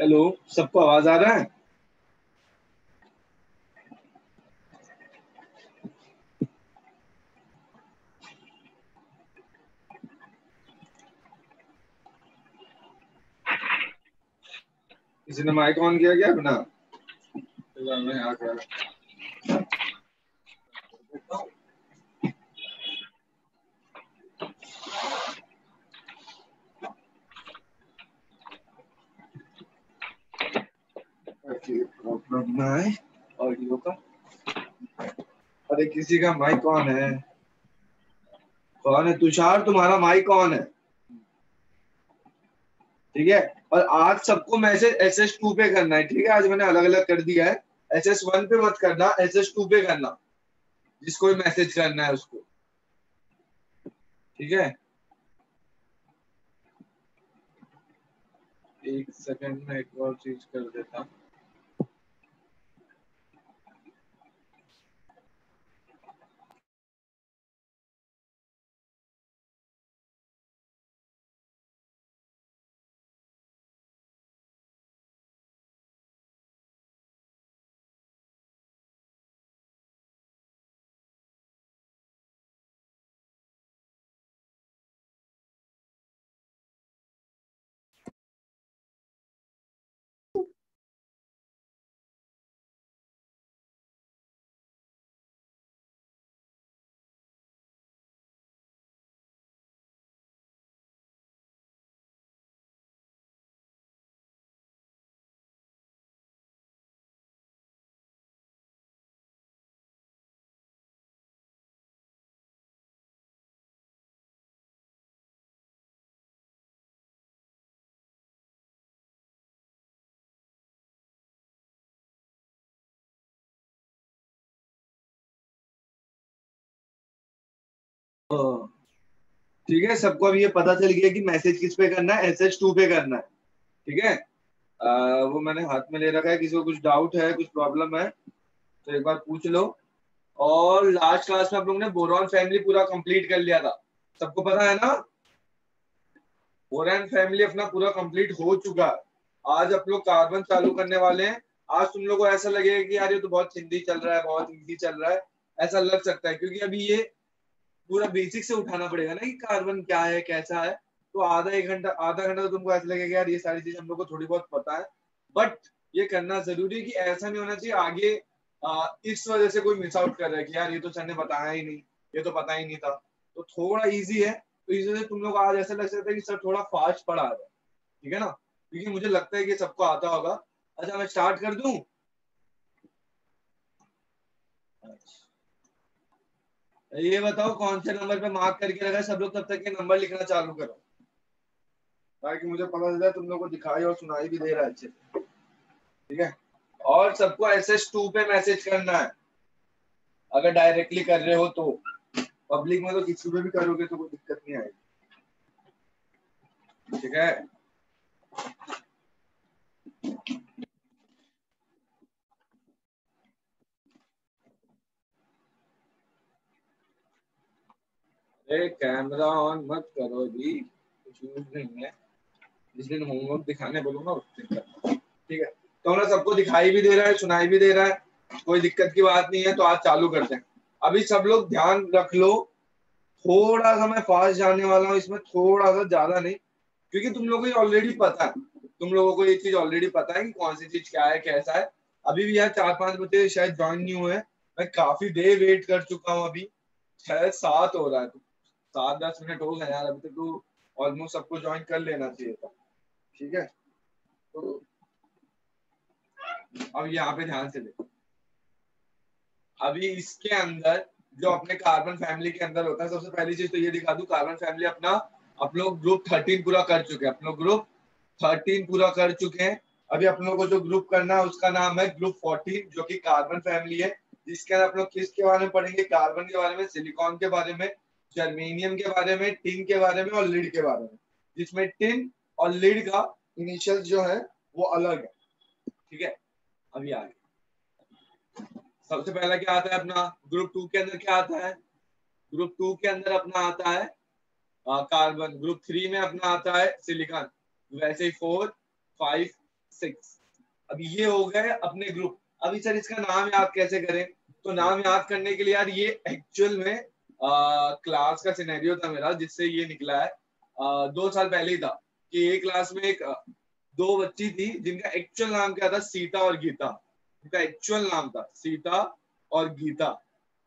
Hello, सबको आवाज आ रहा है? किसी ने माइक ऑन किया क्या अपना? मैं आ गया। प्रॉब्लम ना है ऑडियो का। अरे किसी का माइक ऑन है। कौन है? तुषार, तुम्हारा माइक ऑन है। ठीक है। और आज सबको मैसेज SS2 पे करना है। ठीक है, आज मैंने अलग अलग कर दिया है। SS1 पे मत करना, SS2 पे करना। जिसको भी मैसेज करना है उसको। ठीक है। एक सेकंड में एक और चीज कर देता हूँ। ठीक है, सबको अब ये पता चल गया कि मैसेज किस पे करना है, SS2 पे करना है। ठीक है। वो मैंने हाथ में ले रखा है। किसी को कुछ डाउट है, कुछ प्रॉब्लम है तो एक बार पूछ लो। और लास्ट क्लास में आप लोगों ने बोरॉन फैमिली पूरा कंप्लीट कर लिया था। सबको पता है ना? बोरॉन फैमिली अपना पूरा कंप्लीट हो चुका है। आज आप लोग कार्बन चालू करने वाले हैं। आज तुम लोग को ऐसा लगेगा कि यार ये तो बहुत हिंदी चल रहा है, बहुत इजी चल रहा है। ऐसा लग सकता है क्योंकि अभी ये पूरा बेसिक से उठाना पड़ेगा ना कि कार्बन क्या है, कैसा है। तो आधा घंटा तो तुमको ऐसा लगेगा यार ये सारी चीज हम लोग को थोड़ी बहुत पता है। बट ये करना जरूरी है कि ऐसा नहीं होना चाहिए आगे इस वजह से कोई मिस आउट कर रहा है कि यार ये तो सर ने बताया ही नहीं, ये तो पता ही नहीं था। तो थोड़ा इजी है, तो इस वजह से तुम लोग आज ऐसा लग सकता है कि सर थोड़ा फास्ट पढ़ा रहे हैं। ठीक है ना? क्योंकि मुझे लगता है कि सबको आता होगा। अच्छा, मैं स्टार्ट कर दूं? ये बताओ कौन से नंबर पे मार्क करके रखा है? सब लोग तब तक ये नंबर लिखना चालू करो ताकि मुझे पता चल जाए तुम लोग को दिखाई और सुनाई भी दे रहा है अच्छे से। ठीक है। और सबको SS2 पे मैसेज करना है अगर डायरेक्टली कर रहे हो तो। पब्लिक में तो किसी पे भी करोगे तो कोई दिक्कत नहीं आएगी। ठीक है। अरे कैमरा ऑन मत करो जी, कुछ यूज नहीं है। जिस दिन होमवर्क दिखाने बोलूंगा उस दिन करना। ठीक है। तो ना सबको दिखाई भी दे रहा है, सुनाई भी दे रहा है, कोई दिक्कत की बात नहीं है। तो आज चालू करते हैं। अभी सब लोग ध्यान रख लो। थोड़ा सा मैं फास्ट जाने वाला हूँ इसमें, थोड़ा सा, ज्यादा नहीं। क्योंकि तुम लोगों को ये ऑलरेडी पता है। तुम लोगों को ये चीज ऑलरेडी पता है कि कौन सी चीज क्या है, कैसा है। अभी भी यार 4-5 बच्चे शायद ज्वाइन नहीं हुए हैं। मैं काफी देर वेट कर चुका हूँ अभी। शायद 7 हो रहा है तो 7-10 मिनट हो गए यार अभी तक तो। ऑलमोस्ट सबको ज्वाइन कर लेना चाहिए था। ठीक है। तो अब यहाँ पे ध्यान से देखो। अभी इसके अंदर जो अपने कार्बन फैमिली के अंदर होता है, सबसे पहली चीज तो ये दिखा दूं, कार्बन फैमिली अपना आप लोग ग्रुप 13 पूरा कर चुके हैं। अपना ग्रुप 13 पूरा कर चुके हैं। अभी आप लोगों को जो ग्रुप करना है उसका नाम है ग्रुप 14, जो कि कार्बन फैमिली है। जिसके अंदर आप लोग किसके बारे में पढ़ेंगे? कार्बन के बारे में, सिलिकॉन के बारे में, जर्मेनियम के बारे में, टिन के बारे में और लीड के बारे में। जिसमें टिन और लीड का इनिशियल जो है वो अलग है। ठीक है। अभी आगे सबसे पहला क्या आता है अपना ग्रुप 2 के अंदर? क्या आता है ग्रुप 2 के अंदर? अपना आता है कार्बन। ग्रुप 3 में अपना आता है सिलिकॉन। वैसे ही 4, 5, 6। अब ये हो गए अपने ग्रुप। अभी सर इसका नाम याद कैसे करें? तो नाम याद करने के लिए यार ये एक्चुअल में क्लास का सिनेरियो था मेरा, जिससे ये निकला है 2 साल पहले ही था कि एक क्लास में एक दो बच्ची थी जिनका एक्चुअल नाम क्या था, सीता और गीता। उनका एक्चुअल नाम था सीता और गीता।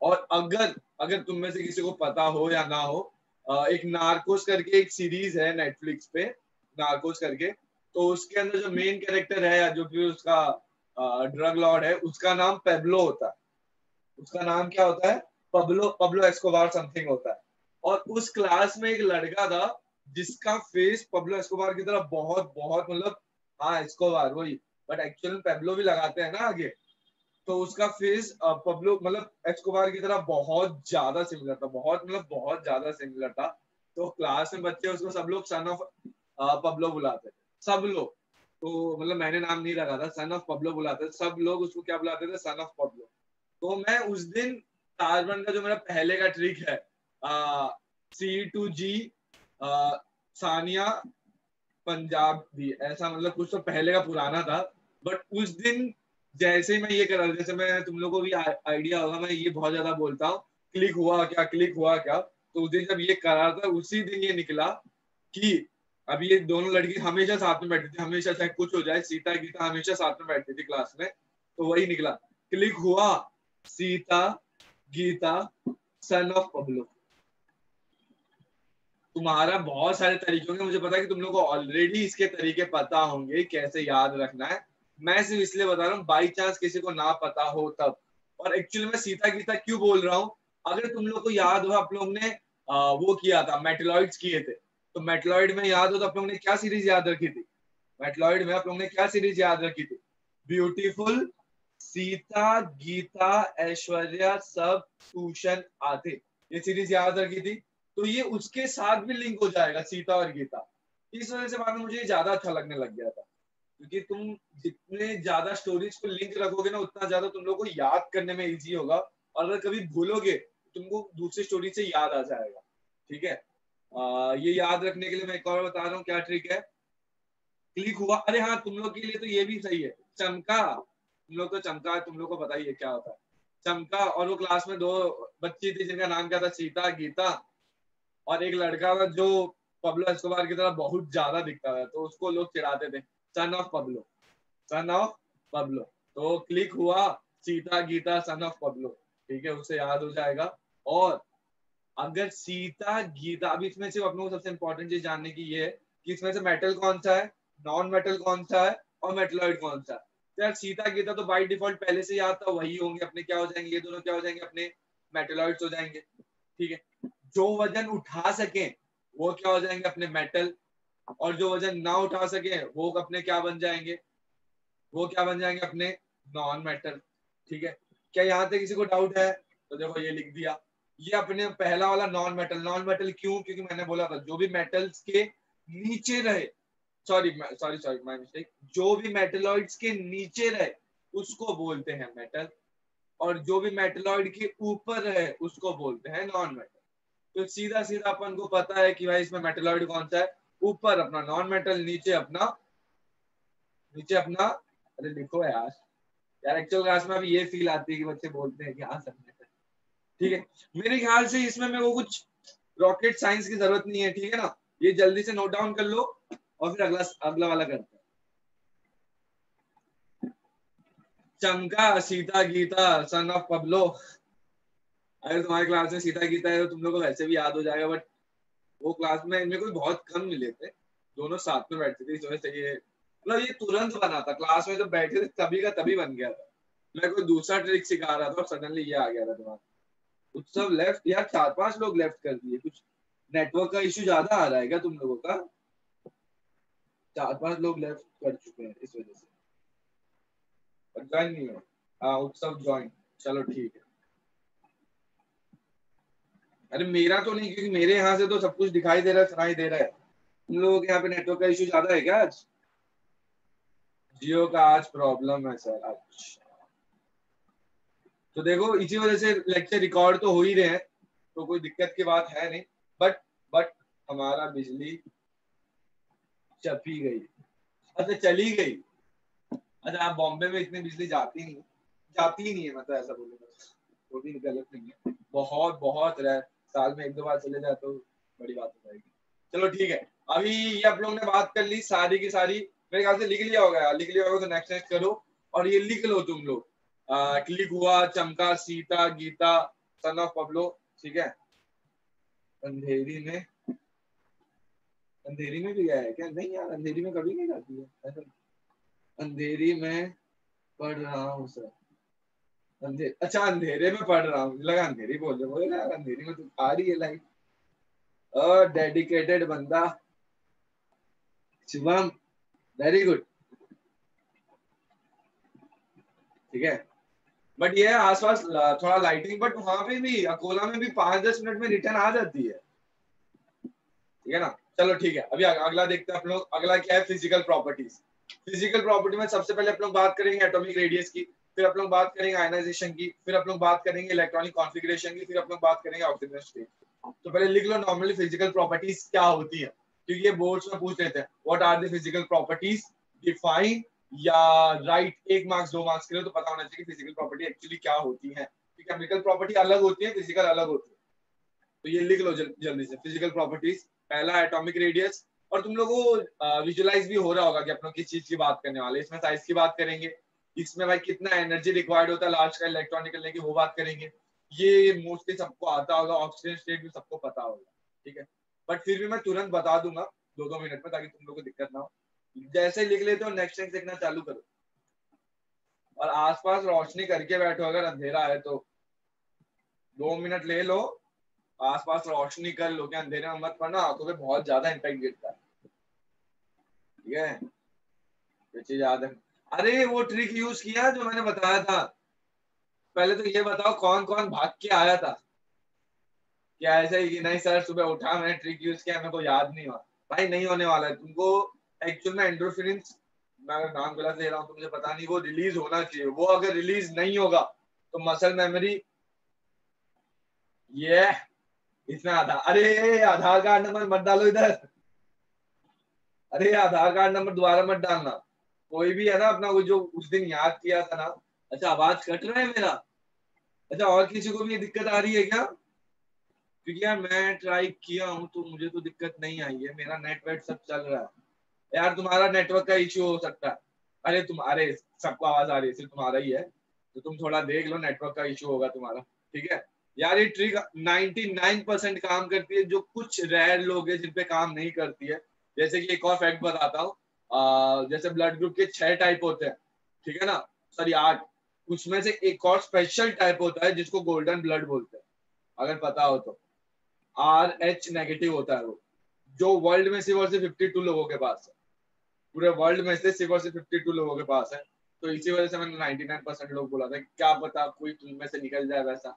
और अगर अगर तुम में से किसी को पता हो या ना हो, एक नार्कोस करके एक सीरीज है नेटफ्लिक्स पे, नार्कोस करके, तो उसके अंदर जो मेन कैरेक्टर है या जो भी उसका ड्रग लॉर्ड है, उसका नाम पेब्लो होता है। उसका नाम क्या होता है? पब्लो, पब्लो एस्कोबार समथिंग होता है। और उस क्लास में एक लड़का था जिसका फेस पब्लो एस्कोबार की तरह बहुत बहुत मतलब, हाँ एस्कोबार वही, बट एक्चुअल में पेब्लो भी लगाते हैं ना आगे। तो उसका फेस पब्लो मतलब एस्कोबार की तरह बहुत ज्यादा सिमिलर था, बहुत मतलब बहुत ज्यादा सिमिलर था। तो क्लास में बच्चे उसको सब लोग सन ऑफ पब्लो बुलाते थे, सब लोग। तो मतलब मैंने नाम नहीं रखा था, सन ऑफ पब्लो बुलाते थे सब लोग उसको। क्या बुलाते थे? Son of Pablo. तो मैं उस दिन कार्बन का जो मेरा पहले का ट्रिक है, C2G, सानिया पंजाब भी, ऐसा मतलब कुछ तो पहले का पुराना था। बट उस दिन जैसे ही मैं ये कर रहा था, जैसे मैं, तुम लोगों को भी आइडिया होगा, मैं ये बहुत ज्यादा बोलता हूँ, क्लिक हुआ क्या, क्लिक हुआ क्या। तो उस दिन जब ये कर रहा था, उसी दिन ये निकला कि अब ये दोनों लड़की हमेशा साथ में बैठती थी, हमेशा चाहे कुछ हो जाए, सीता गीता हमेशा साथ में बैठती थी क्लास में। तो वही निकला, क्लिक हुआ, Sita Gita son of Pablo. तुम्हारा बहुत सारे तरीके होंगे, मुझे पता है कि तुम लोग को ऑलरेडी इसके तरीके पता होंगे कैसे याद रखना है। मैं सिर्फ इसलिए बता रहा हूँ, बाई चांस किसी को ना पता हो तब। और एक्चुअली मैं सीता गीता क्यों बोल रहा हूँ, अगर तुम लोग को याद हो, आप लोग ने वो किया था, मेटलॉइड्स किए थे। तो मेटलॉइड में याद हो तो आप लोग ने क्या सीरीज याद रखी थी? मेटलॉइड में आप लोग ने क्या सीरीज याद रखी थी? ब्यूटीफुल, सीता गीता ऐश्वर्या सब ट्यूशन आते, ये सीरीज याद रखी थी। तो ये उसके साथ भी लिंक हो जाएगा, सीता और गीता। इस वजह से बाद में मुझे ज्यादा अच्छा लगने लग गया था, क्योंकि तुम जितने ज्यादा स्टोरीज को लिंक रखोगे ना, उतना ज्यादा तुम लोग को याद करने में इजी होगा। और अगर कभी भूलोगे तुमको दूसरी स्टोरी से याद आ जाएगा। ठीक है, ये याद रखने के लिए मैं एक और बता रहा हूँ क्या ट्रिक है। क्लिक हुआ, अरे हाँ तुम लोग के लिए तो ये भी सही है, चमका। तुम लोग तो चमका, तुम लोग को पता ही है क्या होता है चमका। और वो क्लास में दो बच्ची थी जिनका नाम क्या था, सीता गीता। और एक लड़का था जो पब्लो एस्कोबार की तरह बहुत ज्यादा दिखता था, तो उसको लोग चिढ़ाते थे, son of Pablo, son of Pablo. तो क्लिक हुआ, Sita Gita son of Pablo. ठीक है, उससे याद हो जाएगा। और अगर सीता गीता, अभी इसमें से अपने को सबसे इंपॉर्टेंट चीज जानने की ये है कि इसमें से मेटल कौन सा है, नॉन मेटल कौन सा है, और मेटलॉइड कौन सा है। तो यार सीता गीता तो बाय डिफॉल्ट पहले से याद था, वही होंगे अपने, क्या हो जाएंगे ये दोनों, क्या हो जाएंगे अपने, मेटलॉइड्स हो जाएंगे। ठीक है, जो वजन उठा सके वो क्या हो जाएंगे अपने, मेटल। और जो वजन ना उठा सके वो अपने क्या बन जाएंगे, वो क्या बन जाएंगे अपने, नॉन मेटल। ठीक है, क्या यहाँ तक किसी को डाउट है? तो देखो ये लिख दिया, ये अपने पहला वाला नॉन मेटल। नॉन मेटल क्यों? क्योंकि मैंने बोला था जो भी मेटल्स के नीचे रहे, sorry sorry sorry my mistake, जो भी मेटलॉइड्स के नीचे रहे उसको बोलते हैं मेटल। और जो भी मेटलॉइड के ऊपर रहे उसको बोलते हैं नॉन मेटल। तो सीधा सीधा अपन को पता है कि भाई इसमें मेटलॉइड कौन सा है, ऊपर अपना नॉन मेटल, नीचे अपना, नीचे अपना, अरे लिखो यार, यार एक्चुअल क्लास में अभी ये फील आती है कि बच्चे बोलते हैं कि हाँ सर मेटल। ठीक है, मेरे ख्याल से इसमें मेरे को कुछ रॉकेट साइंस की जरूरत नहीं है। ठीक है ना, ये जल्दी से नोट डाउन कर लो और फिर अगला अगला वाला करते हैं। चमका, Sita Gita son of Pablo. अगर तुम्हारी क्लास में सीता गीता है तो तुम लोग को वैसे भी याद हो जाएगा। बट वो क्लास में इनमें कोई बहुत कम मिले थे, दोनों साथ में बैठते थे, इस वजह से ये मतलब ये तुरंत बना था, क्लास में जब बैठे थे तभी का तभी बन गया था। मैं कोई दूसरा ट्रिक सिखा रहा था और सडनली ये आ गया था दिमाग। उत्सव लेफ्ट, यार 4-5 लोग लेफ्ट कर दिए, कुछ नेटवर्क का इश्यू ज्यादा आ रहा है क्या तुम लोगों का? 4-5 लोग लेफ्ट कर चुके हैं इस वजह से, और ज्वाइन नहीं हो। हाँ उत्सव ज्वाइन, चलो ठीक है। अरे मेरा तो नहीं, क्योंकि मेरे यहाँ से तो सब कुछ दिखाई दे रहा है, सुनाई दे रहा है। तुम लोगों के यहाँ पे नेटवर्क का इश्यू ज्यादा है क्या आज? जियो का आज प्रॉब्लम है सर आज। तो देखो इसी वजह से लेक्चर रिकॉर्ड तो हो ही रहे हैं, तो कोई दिक्कत की बात है नहीं। बट बट हमारा बिजली चपी गई, अच्छा चली गई। अच्छा, आप बॉम्बे में इतनी बिजली जाती नहीं, जाती ही नहीं है, मतलब ऐसा बोलूंगा, वो भी गलत नहीं है, बहुत बहुत रह, साल में 1-2 बार चले जाए तो बड़ी बात हो जाएगी। चलो ठीक है, अभी ये आप लोगों ने बात कर ली सारी की सारी, मेरे ख्याल से लिख लिया होगा, लिख लिया होगा तो नेक्स्ट नेक्स्ट करो, और ये लिख लो तुम लोग, क्लिक हुआ, चमका, Sita, Gita, son of Pablo, ठीक है। अंधेरी में, अंधेरी में भी गया है क्या? नहीं यार, अंधेरी में कभी नहीं जाती है ऐसा। अंधेरी में पढ़ रहा हूँ सर, अच्छा अंधेरे में पढ़ रहा हूँ, लगा अंधेरी बोल रहे, बोले यार अंधेरी में तो आ रही है लाइट। डेडिकेटेड बंदा शिवम, वेरी गुड, ठीक है। बट ये है आसपास थोड़ा लाइटिंग, बट वहां पे भी अकोला में भी 5-10 मिनट में रिटर्न आ जाती है, ठीक है ना। चलो ठीक है, अभी अगला देखते हैं आप लोग, अगला क्या है, फिजिकल प्रॉपर्टीज। फिजिकल प्रॉपर्टी में सबसे पहले आप लोग बात करेंगे एटॉमिक रेडियस की, फिर आप लोग बात करेंगे आयनाइजेशन की, फिर आप लोग बात करेंगे इलेक्ट्रॉनिक कॉन्फ़िगरेशन की, फिर आप लोग बात करेंगे ऑक्सीजन स्टेट। तो पहले लिख लो नॉर्मली फिजिकल प्रॉपर्टीज क्या होती है, क्योंकि ये बोर्ड्स में पूछ लेते हैं what are the physical properties, define या राइट, 1 मार्क्स 2 मार्क्स के लिए तो पता होना चाहिए कि फिजिकल प्रॉपर्टी एक्चुअली क्या होती है, क्योंकि केमिकल प्रॉपर्टी अलग होती है, फिजिकल अलग होती है। तो ये लिख लो जल्दी से, फिजिकल प्रॉपर्टीज, पहला एटॉमिक रेडियस, और तुम लोगों को विजुलाइज भी हो रहा होगा कि अपनों किस चीज की बात करने वाले, इसमें साइज की बात करेंगे, इसमें भाई कितना एनर्जी रिक्वायर्ड होता है लार्ज का इलेक्ट्रॉन निकलने की, वो बात करेंगे। ये मोस्टली सबको आता होगा, ऑक्सीजन स्टेट भी सबको पता होगा, ठीक है। बट फिर भी मैं तुरंत बता दूंगा 2-2 मिनट में, ताकि तुम लोग को दिक्कत ना हो। जैसे ही लिख लेते हो नेक्स्ट नेक्स्ट लिखना चालू करो, और आसपास रोशनी करके बैठो, अगर अंधेरा है तो 2 मिनट ले लो, आसपास रोशनी कर लो, क्या अंधेरे में मत पड़ना, आंखों पे बहुत ज्यादा इम्पैक्ट गिरता है, ठीक है, ये चीज याद है। अरे वो ट्रिक यूज किया जो मैंने बताया था, पहले तो ये बताओ कौन कौन भाग के आया था, क्या ऐसा ही कि नहीं सर सुबह उठा मैंने ट्रिक यूज किया मेरे को याद नहीं हुआ? भाई नहीं होने वाला है तुमको, एक्चुअल में एंडोर्फिन, मैं अगर नाम गलत ले रहा हूँ तो मुझे पता नहीं, वो रिलीज होना चाहिए, वो अगर रिलीज नहीं होगा तो मसल मेमोरी, ये इसमें आधार, अरे आधार कार्ड नंबर मत डालो इधर, अरे आधार कार्ड नंबर दोबारा मत डालना, कोई भी है ना अपना, वो जो उस दिन याद किया था ना। अच्छा आवाज कट रहा है मेरा? अच्छा और किसी को भी ये दिक्कत आ रही है क्या? क्योंकि यार मैं ट्राई किया हूँ तो मुझे तो दिक्कत नहीं आई है, मेरा नेट वेट सब चल रहा है। यार तुम्हारा नेटवर्क का इश्यू हो सकता है, अरे तुम, अरे सबको आवाज आ रही है, सिर्फ तुम्हारा ही है, तो तुम थोड़ा देख लो, नेटवर्क का इश्यू होगा तुम्हारा, ठीक है। यार ये ट्रिक 99% काम करती है, जो कुछ रेयर लोग हैं जिन पे काम नहीं करती है। जैसे कि एक और फैक्ट बताता हूँ, जैसे ब्लड ग्रुप के 6 टाइप होते हैं, ठीक है ना, सॉरी 8, उसमें से एक और स्पेशल टाइप होता है जिसको गोल्डन ब्लड बोलते हैं, अगर पता हो तो। RH नेगेटिव होता है वो, जो वर्ल्ड में सिर्फ और सिर्फ 52 लोगों के पास है, पूरे वर्ल्ड में से सिर्फ और सिर्फ 52 लोगों के पास है। तो इसी वजह से मैंने 99% लोग बोला था, क्या पता कोई तुम में से निकल जाए वैसा,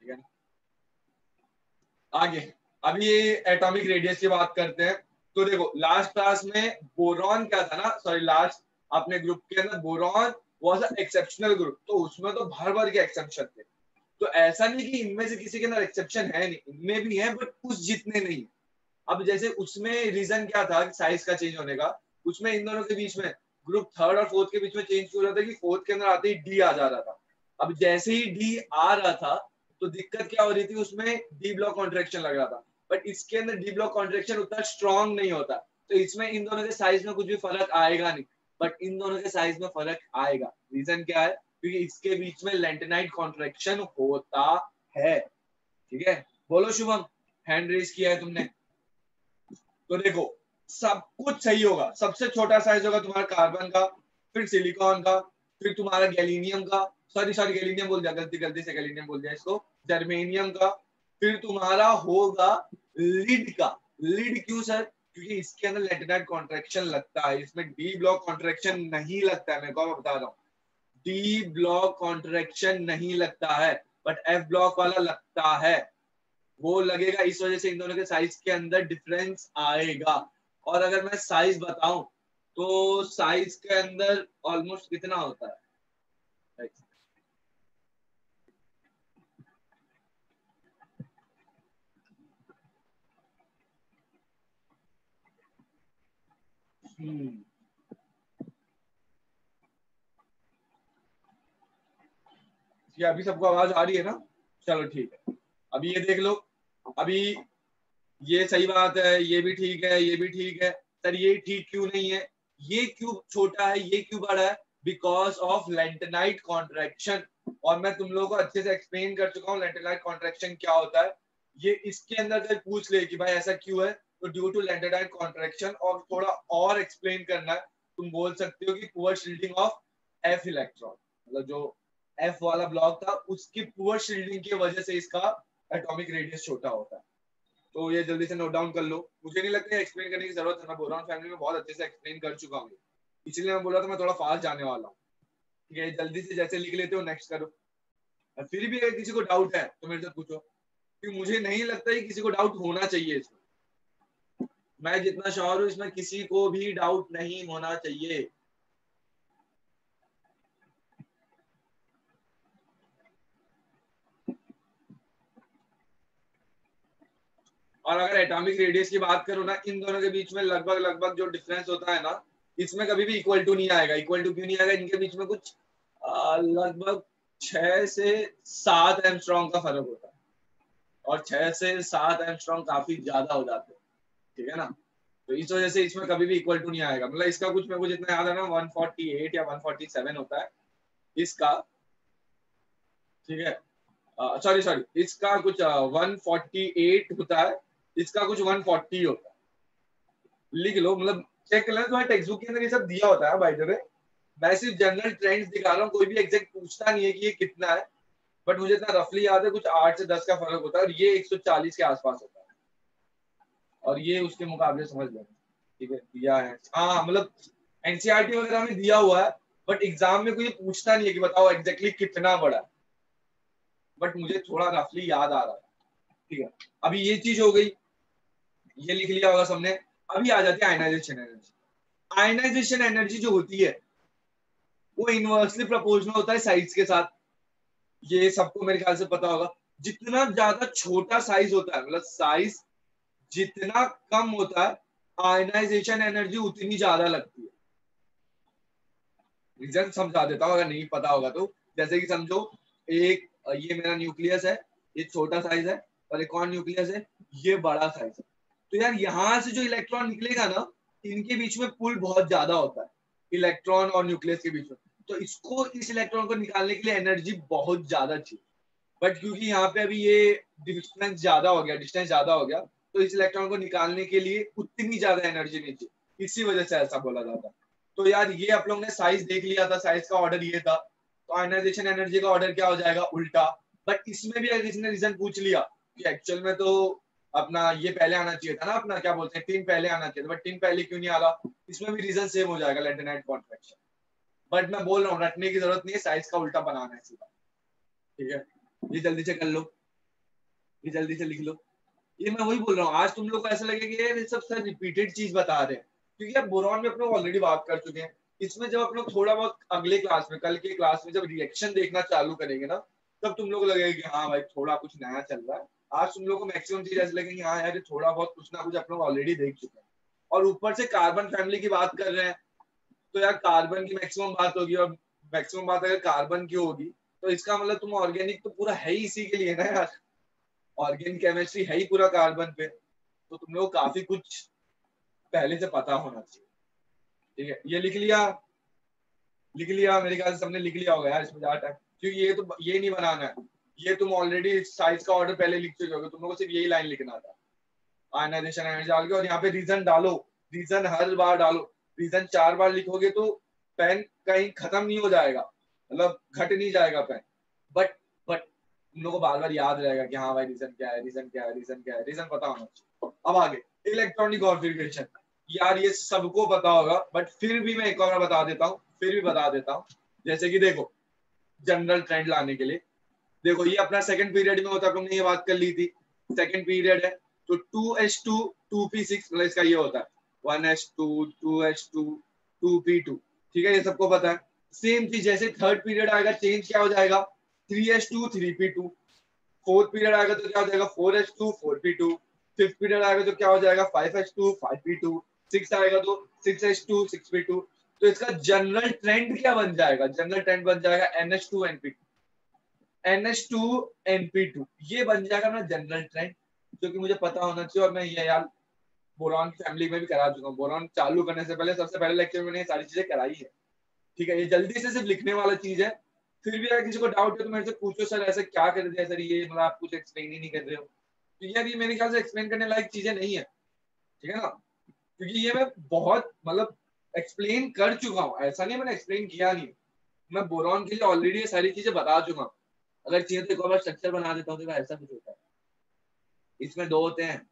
ठीक है। आगे, अभी ये एटॉमिक रेडियस की बात करते हैं। तो देखो लास्ट क्लास में बोरॉन क्या था ना, सॉरी लास्ट अपने ग्रुप के अंदर boron was a exceptional group, तो उसमें तो भर भर के एक्सेप्शन थे। तो ऐसा नहीं कि इनमें से किसी के अंदर एक्सेप्शन है नहीं, इनमें भी है बट उस जितने नहीं। अब जैसे उसमें रीजन क्या था साइज का चेंज होने का, उसमें इन दोनों के बीच में, ग्रुप थर्ड और फोर्थ के बीच में चेंज क्यों हो रहा था कि फोर्थ के अंदर आते ही डी आ जा रहा था। अब जैसे ही डी आ रहा था तो दिक्कत क्या हो रही थी, उसमें डी ब्लॉक कॉन्ट्रेक्शन लग रहा था, बट इसके अंदर डी ब्लॉक कॉन्ट्रेक्शन उतना स्ट्रॉन्ग नहीं होता, तो इसमें इन दोनों के साइज में कुछ भी फर्क आएगा नहीं, बट इन दोनों के साइज में फर्क आएगा। रीजन क्या है, क्योंकि इसके बीच में लेंटेनाइट कॉन्ट्रेक्शन होता है, ठीक है। बोलो शुभम, हैंड रेज किया है तुमने, तो देखो सब कुछ सही होगा, सबसे छोटा साइज होगा तुम्हारा कार्बन का, फिर सिलिकॉन का, फिर तुम्हारा गैलीनियम का, सॉरी सॉरी गैलीनियम बोल दिया, गलती गलती से गैलीनियम बोल दिया इसको, जर्मेनियम का, फिर तुम्हारा होगा लीड का। लीड क्यों सर? क्योंकि इसके अंदर लेटेनाइट कॉन्ट्रैक्शन लगता है, इसमें डी ब्लॉक कॉन्ट्रैक्शन नहीं लगता है, मैं को बता रहा हूँ, डी ब्लॉक कॉन्ट्रैक्शन नहीं लगता है, बट एफ ब्लॉक वाला लगता है, वो लगेगा, इस वजह से इन दोनों के साइज के अंदर डिफरेंस आएगा। और अगर मैं साइज बताऊं तो साइज के अंदर ऑलमोस्ट कितना होता है, क्या अभी सबको आवाज आ रही है ना? चलो ठीक है। अभी ये देख लो, अभी ये सही बात है, ये भी ठीक है, ये भी ठीक है। सर ये ठीक क्यों नहीं है? ये क्यों छोटा है, ये क्यों बड़ा है? Because of lanthanide contraction. और मैं तुम लोगों को अच्छे से एक्सप्लेन कर चुका हूँ लेंटेनाइट कॉन्ट्रैक्शन क्या होता है। ये इसके अंदर अगर पूछ ले कि भाई ऐसा क्यों है, तो ड्यू टू लेंटेनाइट कॉन्ट्रैक्शन। और थोड़ा और एक्सप्लेन करना है, तुम बोल सकते हो कि poor shielding of F electron, मतलब जो एफ वाला ब्लॉक था उसकी पुअर शील्डिंग की वजह से इसका एटॉमिक रेडियस छोटा होता है। तो ये जल्दी से नोट डाउन कर लो। मुझे नहीं लगता है एक्सप्लेन करने की जरूरत है, मैं बोरान फैमिली में बहुत अच्छे से एक्सप्लेन कर चुका हूँ, इसलिए मैं बोला था मैं थोड़ा फास्ट जाने वाला हूँ। ठीक है, जल्दी से जैसे लिख लेते हो नेक्स्ट करो। और फिर भी अगर किसी को डाउट है तो मेरे से पूछो, क्योंकि मुझे नहीं लगता है किसी को डाउट होना चाहिए इसमें। मैं जितना श्योर हूँ इसमें किसी को भी डाउट नहीं होना चाहिए। और अगर एटॉमिक रेडियस की बात करो ना, इन दोनों के बीच में लगभग लगभग जो डिफरेंस होता है ना, इसमें कभी भी इक्वल टू नहीं आएगा। इक्वल टू क्यों नहीं आएगा? इनके बीच में कुछ लगभग 6 से 7 एंगस्ट्रॉम का फर्क होता है, और 6 से 7 एंगस्ट्रॉम काफी ज्यादा हो जाते हैं। ठीक है ना? तो इस वजह से इसमें कभी भी इक्वल टू नहीं आएगा। मतलब इसका कुछ मेरे को जितना याद है ना 148 या 147 होता है इसका। ठीक है, सॉरी सॉरी, इसका कुछ 148 होता है, इसका कुछ 140 होता है। लिख लो, मतलब चेक कर लेना, तुम्हारे टेक्स्ट बुक के अंदर ये सब दिया होता है बाय द वे। मैं सिर्फ जनरल ट्रेंड्स दिखा रहा हूँ, कोई भी एग्जैक्ट पूछता नहीं है कि ये कितना है, बट मुझे इतना रफली याद है कुछ 8 से 10 का फर्क होता है, और ये 140 के आसपास होता है, और ये उसके मुकाबले समझ लेना। ठीक है, दिया है, हाँ मतलब एनसीईआरटी वगैरह में दिया हुआ है, बट एग्जाम में कोई पूछता नहीं है कि बताओ एग्जैक्टली कितना बड़ा है, बट मुझे थोड़ा रफली याद आ रहा है। ठीक है, अभी ये चीज हो गई, ये लिख लिया होगा सबने। अभी आ जाती है आयनाइजेशन एनर्जी। आयनाइजेशन एनर्जी जो होती है वो इनवर्सली प्रोपोर्शनल होता है साइज के साथ। ये सबको मेरे ख्याल से पता होगा। जितना ज्यादा छोटा साइज होता है, मतलब साइज जितना कम होता है, आयनाइजेशन एनर्जी उतनी ज्यादा लगती है। रीजन समझा देता हूँ अगर नहीं पता होगा तो। जैसे कि समझो, एक ये मेरा न्यूक्लियस है, ये छोटा साइज है, और एक और न्यूक्लियस है, ये बड़ा साइज है। तो यार यहाँ से जो इलेक्ट्रॉन निकलेगा ना, इनके बीच में पुल बहुत ज्यादा होता है, इलेक्ट्रॉन और न्यूक्लियस के बीच में। तो इसको, इस इलेक्ट्रॉन को निकालने के लिए एनर्जी बहुत ज्यादा चाहिए, बट क्योंकि यहाँ पे अभी ये डिस्टेंस ज्यादा हो गया, डिस्टेंस ज्यादा हो गया, तो इस इलेक्ट्रॉन को निकालने के लिए उतनी ज्यादा एनर्जी नहीं चाहिए, इसी वजह से ऐसा बोला जाता है। तो यार ये आप लोग ने साइज देख लिया था, साइज का ऑर्डर ये था, तो आयनाइजेशन एनर्जी का ऑर्डर क्या हो जाएगा? उल्टा। बट इसमें भी अगर किसी ने रीजन पूछ लिया कि एक्चुअल में तो अपना ये पहले आना चाहिए था ना, अपना क्या बोलते हैं, टिन पहले आना चाहिए था, बट टिन पहले क्यों नहीं आ रहा? इसमें भी रीजन सेम हो जाएगा, लेंटेनाइट कॉन्ट्रैक्शन। बट मैं बोल रहा हूँ रटने की जरूरत नहीं है, साइज का उल्टा बनाना है सीधा। ठीक है, ये जल्दी से कर लो, ये जल्दी से लिख लो। ये मैं वही बोल रहा हूँ, आज तुम लोग को ऐसा लगेगा यार ये सब सर रिपीटेड चीज बता रहे हैं, क्योंकि यार बोरॉन में अपने ऑलरेडी बात कर चुके हैं। इसमें जब आप लोग थोड़ा बहुत अगले क्लास में, कल के क्लास में जब रिएक्शन देखना चालू करेंगे ना, तब तुम लोग लगेगा कि हाँ भाई थोड़ा कुछ नया चल रहा है। आज तुम लोग को मैक्सिमम चीज ऐसे लगेगी हाँ यार थोड़ा बहुत कुछ ना कुछ आप लोग ऑलरेडी देख चुके हैं। और ऊपर से कार्बन फैमिली की बात कर रहे हैं, तो यार कार्बन की मैक्सिमम बात होगी, और मैक्सिमम बात अगर कार्बन की होगी, तो इसका मतलब तुम ऑर्गेनिक तो पूरा है ही इसी के लिए ना यार। ऑर्गेनिक केमिस्ट्री है ही पूरा कार्बन पे, तो तुम लोग काफी कुछ पहले से पता होना चाहिए। ठीक है, ये लिख लिया, लिख लिया मेरे ख्याल से सबने लिख लिया होगा यार, इसमें ज्यादा टाइम, क्योंकि ये तो ये नहीं बनाना है, ये तुम ऑलरेडी साइज का ऑर्डर पहले लिख चुके हो, तुम लोग को सिर्फ यही लाइन लिखना था, आयनाइजेशन एनर्जी डाल के, और यहाँ पे रीजन डालो। रीजन हर बार डालो, रीजन 4 बार लिखोगे तो पेन कहीं खत्म नहीं हो जाएगा, मतलब घट नहीं जाएगा पेन। बट तुम लोग को बार बार याद रहेगा कि हाँ भाई रीजन क्या है, रीजन क्या है, रीजन क्या है, रीजन पता होना चाहिए। अब आगे इलेक्ट्रॉनिक कॉन्फ़िगरेशन, यार ये सबको पता होगा, बट फिर भी मैं एक और बता देता हूँ, फिर भी बता देता हूँ। जैसे कि देखो, जनरल ट्रेंड लाने के लिए देखो, ये अपना सेकंड पीरियड में होता है, तुमने ये बात कर ली थी, सेकंड पीरियड है, तो 2H2 2P6, मतलब इसका ये होता है 1H2 2H2 2P2। ठीक है, ये सबको पता है। सेम चीज जैसे थर्ड पीरियड आएगा, चेंज क्या हो जाएगा? 3H2 3P2। फोर्थ पीरियड आएगा तो क्या हो जाएगा? 4H2 4P2। फिफ्थ पीरियड आएगा तो क्या हो जाएगा? 5H2 5P2। सिक्स आएगा तो 6H2 6P2। तो इसका जनरल ट्रेंड क्या बन जाएगा? जनरल ट्रेंड बन जाएगा NH2 NP2। NH2 NP2 ये बन जाएगा ना जनरल ट्रेंड, जो कि मुझे पता होना चाहिए, और मैं ये यार बोरॉन फैमिली में भी करा चुका हूँ। बोरॉन चालू करने से पहले सबसे पहले लेक्चर में मैंने ये सारी चीजें कराई है। ठीक है, ये जल्दी से सिर्फ लिखने वाला चीज है। फिर भी अगर किसी को डाउट है तो मेरे से पूछो, सर ऐसा क्या कर दिया सर, ये मतलब आप कुछ एक्सप्लेन ही नहीं कर रहे हो। तो यार ये मेरे ख्याल से एक्सप्लेन करने लायक चीजें नहीं है, ठीक है ना, क्योंकि ये मैं बहुत मतलब एक्सप्लेन कर चुका हूँ, ऐसा नहीं मैंने एक्सप्लेन किया नहीं। मैं बोरॉन के लिए ऑलरेडी ये सारी चीजें बता चुका हूँ। अगर चाहिए तो एक और बार स्ट्रक्चर बना देता हूँ, तो ऐसा कुछ होता है। इसमें दो होते हैं,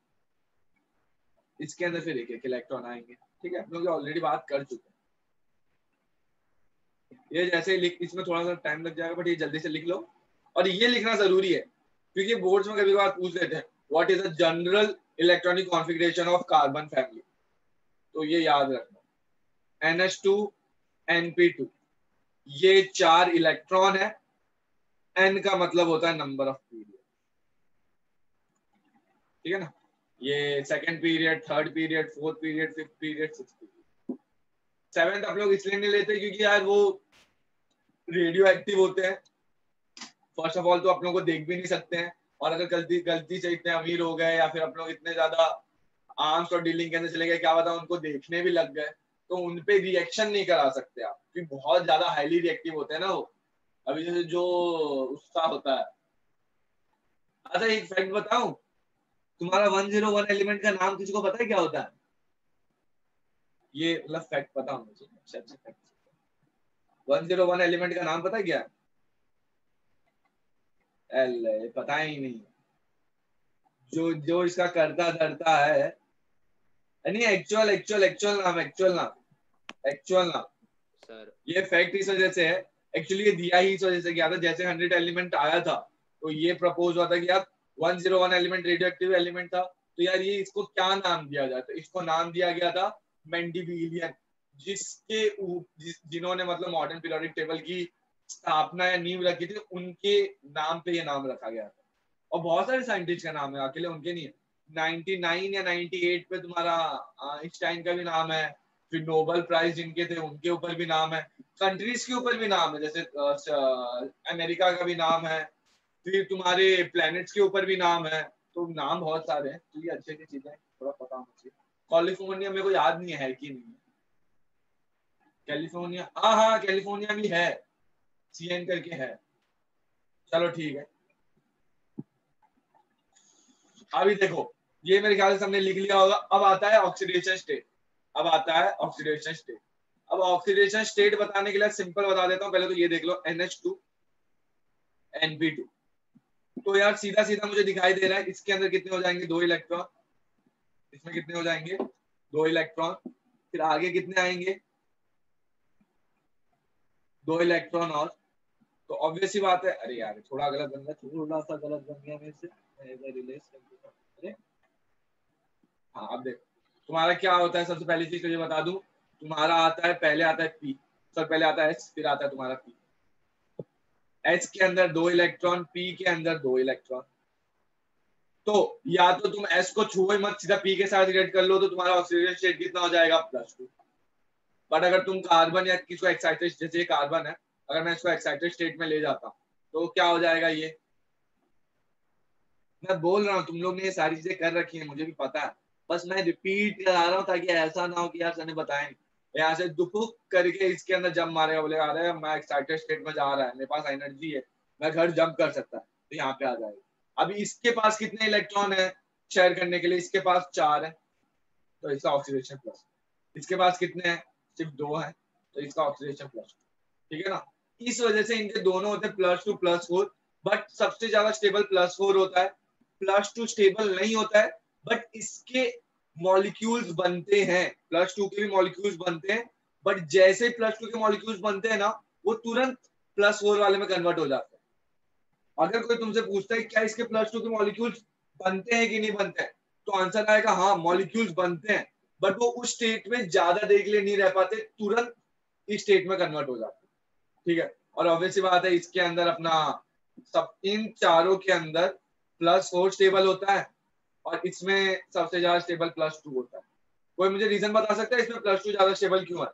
इसके अंदर फिर एक एक इलेक्ट्रॉन आएंगे। ठीक है, हम लोग ऑलरेडी बात कर चुके हैं। ये जैसे ही लिख, इसमें थोड़ा सा टाइम लग जाएगा, बट ये जल्दी से लिख लो। और ये लिखना जरूरी है, क्योंकि बोर्ड्स में कभी कभार पूछ लेते हैं what is the general electronic configuration of carbon family, तो ये याद रखना। NH2 NP2 ये 4 इलेक्ट्रॉन है। N का मतलब होता है नंबर ऑफ पीरियड, ठीक है ना। ये second period, third period, fourth period, fifth period, sixth period. Seventh आप लोग इसलिए नहीं लेते क्योंकि यार वो रेडियो एक्टिव होते हैं। फर्स्ट ऑफ ऑल तो आप लोगों को देख भी नहीं सकते हैं, और अगर गलती गलती से इतने अमीर हो गए या फिर आप लोग इतने ज्यादा आर्म्स और डीलिंग के अंदर चले गए, क्या पता उनको देखने भी लग गए, तो उनपे रिएक्शन नहीं करा सकते आप, क्योंकि बहुत ज्यादा हाईली रिएक्टिव होते हैं ना वो। अभी जैसे जो उसका होता है, अच्छा एक फैक्ट बताऊं, तुम्हारा 101 एलिमेंट का नाम किसी को पता है क्या होता है? ये मतलब फैक्ट पता होना चाहिए। 101 एलिमेंट का नाम पता है क्या? एल पता ही नहीं। जो जो इसका करता धरता है, नहीं एक्चुअल एक्चुअल एक्चुअल नाम, एक्चुअल नाम सर ये फैक्ट इस वजह से है। एक्चुअली ये दिया ही इस वजह से गया था, जैसे 100 एलिमेंट आया था तो ये प्रपोज हुआ था कि यार 101 एलिमेंट रेडियो एक्टिव एलिमेंट था, तो यार ये इसको क्या नाम दिया जाए, तो इसको नाम दिया गया था मेंडिविलियन, जिन्होंने मतलब मॉडर्न पीरियोडिक टेबल की स्थापना या नींव रखी थी, उनके नाम पे ये नाम रखा गया था। और बहुत सारे साइंटिस्ट का नाम है, अकेले उनके नहीं है। 99 या 98 पे तुम्हारा आइंस्टाइन का भी नाम है, फिर नोबेल प्राइज जिनके थे उनके ऊपर भी नाम है, कंट्रीज के ऊपर भी नाम है, जैसे अमेरिका का भी नाम है, फिर तुम्हारे प्लैनेट्स के ऊपर भी नाम है। तो नाम बहुत सारे हैं, तो ये अच्छी अच्छी चीजें थोड़ा पता होना चाहिए। कैलिफोर्निया मेरे को याद नहीं है कि नहीं है। कैलिफोर्निया, हाँ हाँ कैलिफोर्निया भी है, CN करके है। चलो ठीक है, अभी देखो ये मेरे ख्याल से हमने लिख लिया होगा। अब आता है ऑक्सीडेशन स्टेट, अब आता है ऑक्सीडेशन स्टेट। अब ऑक्सीडेशन स्टेट बताने के लिए सिंपल बता देता हूँ, पहले तो ये देख लो NH2 NP2। तो यार सीधा सीधा मुझे दिखाई दे रहा है, इसके अंदर कितने हो जाएंगे, 2 इलेक्ट्रॉन, इसमें कितने हो जाएंगे, 2 इलेक्ट्रॉन, फिर आगे कितने आएंगे, 2 इलेक्ट्रॉन और। तो ऑब्वियस ही बात है, अरे यार थोड़ा गलत बन गया, थोड़ा सा गलत बन गया मेरे से, अरे हाँ अब देखो तुम्हारा क्या होता है। सबसे पहली चीज तो ये बता दूं, तुम्हारा आता है, पहले आता है पी, सर पहले आता है H, फिर आता है तुम्हारा पी। H के अंदर 2 इलेक्ट्रॉन, पी के अंदर 2 इलेक्ट्रॉन। तो या तो तुम S को छुओ मत, सीधा पी के साथ रिएक्ट कर लो, तो तुम्हारा ऑक्सीडेशन स्टेट कितना हो जाएगा, +2। बट अगर तुम कार्बन या किसको एक्साइटेड, जैसे ये कार्बन है, अगर मैं इसको एक्साइटेड स्टेट में ले जाता हूँ तो क्या हो जाएगा ये। मैं बोल रहा हूँ तुम लोग ने ये सारी चीजें कर रखी है, मुझे भी पता है, बस मैं रिपीट करा रहा हूँ ताकि ऐसा ना हो कि यार सर ने बताया नहीं। यहाँ से दुपुक करके इसके अंदर जंप मारेगा, बोलेगा अरे मैं एक्साइटेड स्टेट में जा रहा है, मेरे पास एनर्जी है, मैं घर जंप कर सकता है, तो यहाँ पे आ जाएगा। अभी इसके पास कितने इलेक्ट्रॉन है शेयर करने के लिए, इसके पास 4 है, तो इसका ऑक्सीडेशन प्लस। इसके पास कितने हैं, सिर्फ 2 है, तो इसका ऑक्सीडेशन प्लस। ठीक है ना, इस वजह से इनके दोनों होते हैं +2 +4, बट सबसे ज्यादा स्टेबल +4 होता है। +2 स्टेबल नहीं होता है, बट इसके मॉलिक्यूल्स बनते हैं, +2 के भी मॉलिक्यूल्स बनते हैं, बट जैसे +2 के मॉलिक्यूल्स बनते हैं ना, वो तुरंत +4 वाले में कन्वर्ट हो जाते हैं। अगर कोई तुमसे पूछता है क्या इसके +2 के मॉलिक्यूल्स बनते हैं कि नहीं बनते हैं, तो आंसर आएगा हाँ मॉलिक्यूल्स बनते हैं, बट वो उस स्टेट में ज्यादा देर के लिए नहीं रह पाते, तुरंत इस स्टेट में कन्वर्ट हो जाते। ठीक है, और ऑब्वियसली बात है इसके अंदर अपना सब, इन चारों के अंदर +4 स्टेबल होता है, और इसमें सबसे ज्यादा स्टेबल +2 होता है। कोई मुझे रीजन बता सकता है इसमें +2 ज्यादा स्टेबल क्यों है?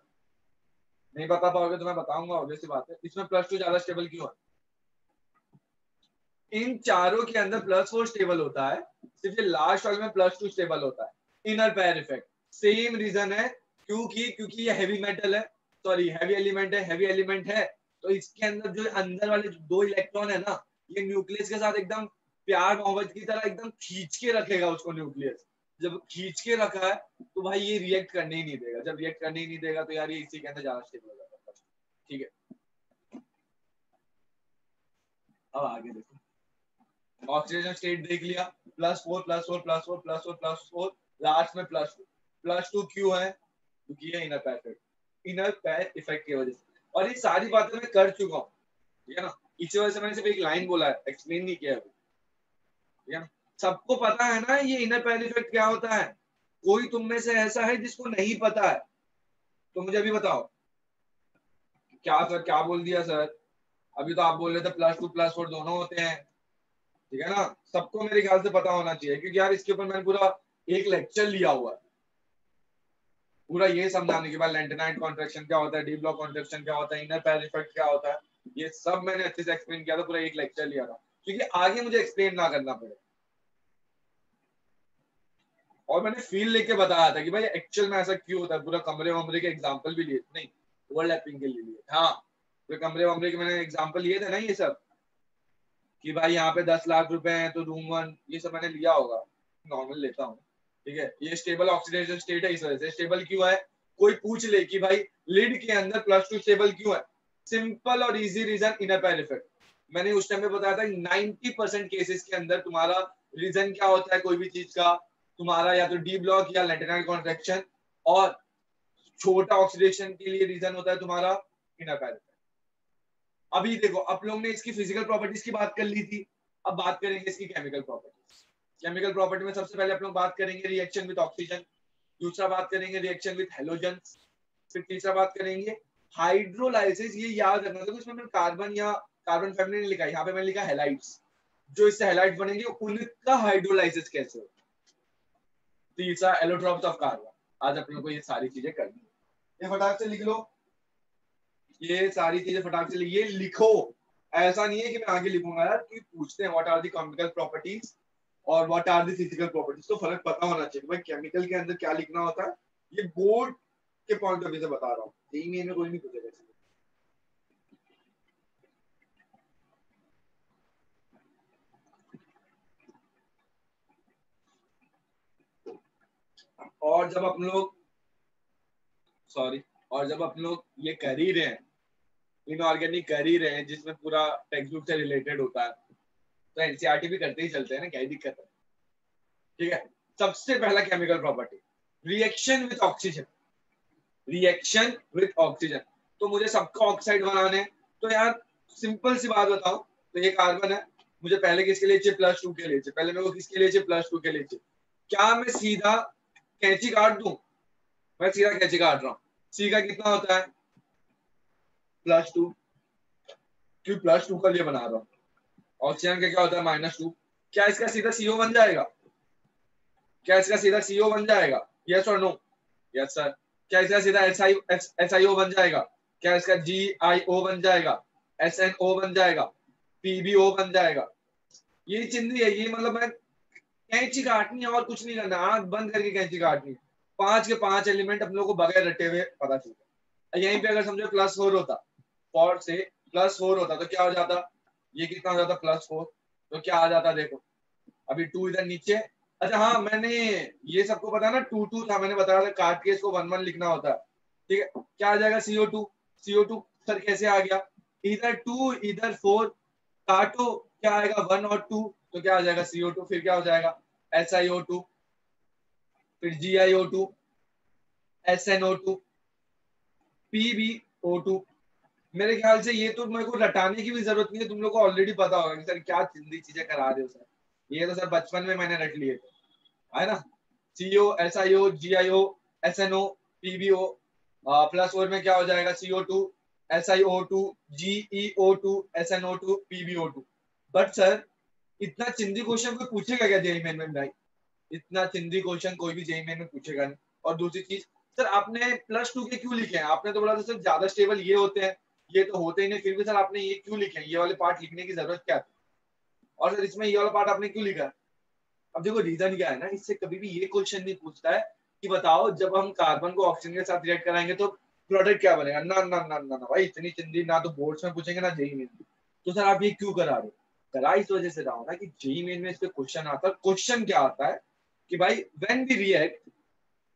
नहीं बता पाओगे तो मैं बताऊंगा, ऑब्वियसली बात है, इसमें +2 ज्यादा स्टेबल क्यों है? इन चारों के अंदर +4 स्टेबल होता है, सिर्फ ये लास्ट वाले में +2 स्टेबल होता है। Inner pair effect same reason है, क्योंकि ये हैवी मेटल है, सॉरी हैवी एलिमेंट है, हैवी एलिमेंट है तो इसके अंदर जो अंदर वाले दो इलेक्ट्रॉन है ना, ये न्यूक्लियस के साथ एकदम प्यार मोहब्बत की तरह एकदम खींच के रखेगा उसको। न्यूक्लियस जब खींच के रखा है तो भाई ये रिएक्ट करने ही नहीं देगा। जब रिएक्ट करने ही नहीं देगा तो यार ये इसी के अंदर ज्यादा स्टेबल हो जाता है। ठीक है, अब आगे देखो, ऑक्सीडेशन स्टेट देख लिया, +4 +4 +4 +4 +4, लास्ट में +2। +2 क्यों है? क्योंकि ये इनर पेयर इफेक्ट की वजह से। और ये सारी बातें मैं कर चुका हूँ, ठीक है ना, इसी वजह से मैंने सिर्फ एक लाइन बोला है, एक्सप्लेन नहीं किया है, ठीक है ना। सबको पता है ना ये इनर पेयर इफेक्ट क्या होता है? कोई तुम में से ऐसा है जिसको नहीं पता है? तो मुझे अभी बताओ। क्या सर, क्या बोल दिया सर? अभी तो आप बोल रहे थे +2 +4 दोनों होते हैं, ठीक है ना। सबको मेरे ख्याल से पता होना चाहिए, क्योंकि यार इसके ऊपर मैंने पूरा एक लेक्चर लिया हुआ है, पूरा ये समझाने के बाद लैंटेनाइट कॉन्ट्रैक्शन क्या होता है, डी ब्लॉक कॉन्ट्रैक्शन क्या होता है, इनर पेयर इफेक्ट क्या होता है, ये सब मैंने अच्छे से एक्सप्लेन किया था, पूरा एक लेक्चर लिया था, क्योंकि आगे मुझे एक्सप्लेन ना करना पड़े। और मैंने फील लेके बताया था कि भाई एक्चुअल में ऐसा क्यों होता है, पूरा कमरे वमरे के एग्जाम्पल भी लिए, नहीं ओवरलैपिंग के लिए हाँ, पूरे कमरे वमरे के मैंने एग्जाम्पल लिए थे ना, ये सब कि भाई यहाँ पे 10 लाख रुपए हैं तो रूम 1, ये सब मैंने लिया होगा, नॉर्मल लेता हूँ, ठीक है। ये स्टेबल ऑक्सीडेशन स्टेट है, इस वजह से स्टेबल क्यों है। कोई पूछ ले कि भाई लिड के अंदर +2 स्टेबल क्यों है, सिंपल और easy reason, inner pair effect. मैंने उस टाइम पे बताया था 90% केसेस के अंदर तुम्हारा रीजन क्या होता है कोई भी चीज का, तुम्हारा या तो डी ब्लॉक या लैटेराइट कॉन्ट्रैक्शन, और छोटा ऑक्सीडेशन के लिए रीजन होता है तुम्हारा इनर पेयर इफेक्ट। अभी देखो, आप लोग ने इसकी फिजिकल प्रॉपर्टीज की बात कर ली थी, अब बात करेंगे इसकी केमिकल प्रॉपर्टीज। केमिकल प्रॉपर्टी में सबसे पहले आप लोग बात करेंगे रिएक्शन विद ऑक्सीजन, दूसरा बात करेंगे रिएक्शन विद हेलोजन, फिर तीसरा बात करेंगे हाइड्रोलाइसिस। ये याद रखना था, इसमें मैंने कार्बन या कार्बन फैमिली नहीं लिखा, यहाँ पे मैंने लिखा हैलाइड्स, जो इससे हैलाइड्स बनेंगे उनका हाइड्रोलाइसिस कैसे हो। तीसरा एलोट्रॉप्स ऑफ कार्बन। आज आप लोग को ये सारी चीजें करनी है, ये फटाक से लिख लो, ये सारी चीजें फटाक से ये लिखो। ऐसा नहीं है कि मैं आगे लिखूंगा यार, कि पूछते हैं what are the chemical properties और what are the physical properties, तो फर्क पता होना चाहिए भाई केमिकल के अंदर क्या लिखना होता है। ये बोर्ड के पॉइंट ऑफ व्यू से बता रहा हूँ, यही में कोई नहीं पूछेगा। और जब अपन लोग सॉरी और जब अपन लोग ये कर ही रहे हैं, इनऑर्गेनिक कर ही रहे हैं, जिसमें पूरा टेक्स्ट बुक से रिलेटेड होता है, तो एनसीईआरटी भी करते ही चलते हैं ना, क्या ही दिक्कत है। ठीक है, सबसे पहला chemical property reaction with oxygen. Reaction with oxygen, तो मुझे सबका ऑक्साइड बनाने, तो यार सिंपल सी बात बताओ, तो ये कार्बन है, मुझे पहले किसके लिए चाहिए, +2 के लिए चाहिए, पहले मेरे को किसके लिए चाहिए, +2 के लिए चाहिए। क्या मैं सीधा कैंची काट दूं? मैं सीधा कैंची काट रहा हूँ, सी का कितना होता है, +2, क्यों +2 का लिए बना रहा हूँ। ऑक्सीजन का क्या होता है, -2। क्या इसका सीधा CO बन जाएगा? क्या इसका सीधा CO बन जाएगा, यस और नो? Yes sir. क्या इसका सीधा SiO बन जाएगा? क्या इसका GiO बन जाएगा, SnO बन जाएगा, PbO बन जाएगा? ये चिंदी है, ये मतलब मैं कैंची काटनी है और कुछ नहीं करना, आंख बंद करके कैंची काटनी है। 5 के 5 एलिमेंट अपने लोग को बगैर रटे हुए पता चलता है। यहीं पे अगर समझो +4 होता, 4 से +4 होता तो क्या हो जाता, ये कितना हो जाता, +4, तो क्या आ जाता देखो, अभी 2 इधर नीचे। अच्छा हाँ, मैंने ये सबको पता ना, 2 था, मैंने बताया था काट के इसको 1 लिखना होता है, ठीक है। क्या आ जाएगा, CO2 सर कैसे आ गया, इधर 2 इधर 4, काटो क्या आएगा, 1 और 2, तो क्या आ जाएगा CO2, फिर क्या हो जाएगा SiO2, फिर GiO2, SnO2, PbO2। मेरे ख्याल से ये तो मेरे को रटाने की भी जरूरत नहीं है, तुम लोग को ऑलरेडी पता होगा कि सर क्या चिंदी चीजें करा रहे हो सर, ये तो सर बचपन में मैंने रट लिए थे, है ना। CO, SiO, GiO, SnO, PbO, +4 में क्या हो जाएगा, CO2, SiO2, GeO2, SnO2, PbO2। But sir इतना चिंदी क्वेश्चन कोई पूछेगा क्या जेईई मेन में भाई? इतना चिंदी क्वेश्चन कोई भी जेईई मेन में पूछेगा नहीं। और दूसरी चीज, सर आपने +2 के क्यों लिखे हैं? आपने तो बोला था सर ज्यादा स्टेबल ये होते हैं, ये तो होते ही नहीं, फिर भी सर आपने ये क्यों लिखे हैं, ये वाले पार्ट लिखने की जरूरत क्या थी? और सर इसमें ये वाला पार्ट आपने क्यों लिखा है? अब देखो रीजन क्या है ना, इससे कभी भी ये क्वेश्चन नहीं पूछता है कि बताओ जब हम कार्बन को ऑक्सीजन के साथ रिएक्ट कराएंगे तो प्रोडक्ट क्या बनेगा। ना ना ना ना ना भाई, इतनी चिंदी ना तो बोर्ड्स में पूछेंगे ना जेई मेन में। तो सर आप ये क्यों करा रहे हो? करा इस वजह से रहा हूं ना कि जेई मेन में इस पे क्वेश्चन आता है। क्वेश्चन क्या आता है कि भाई when we react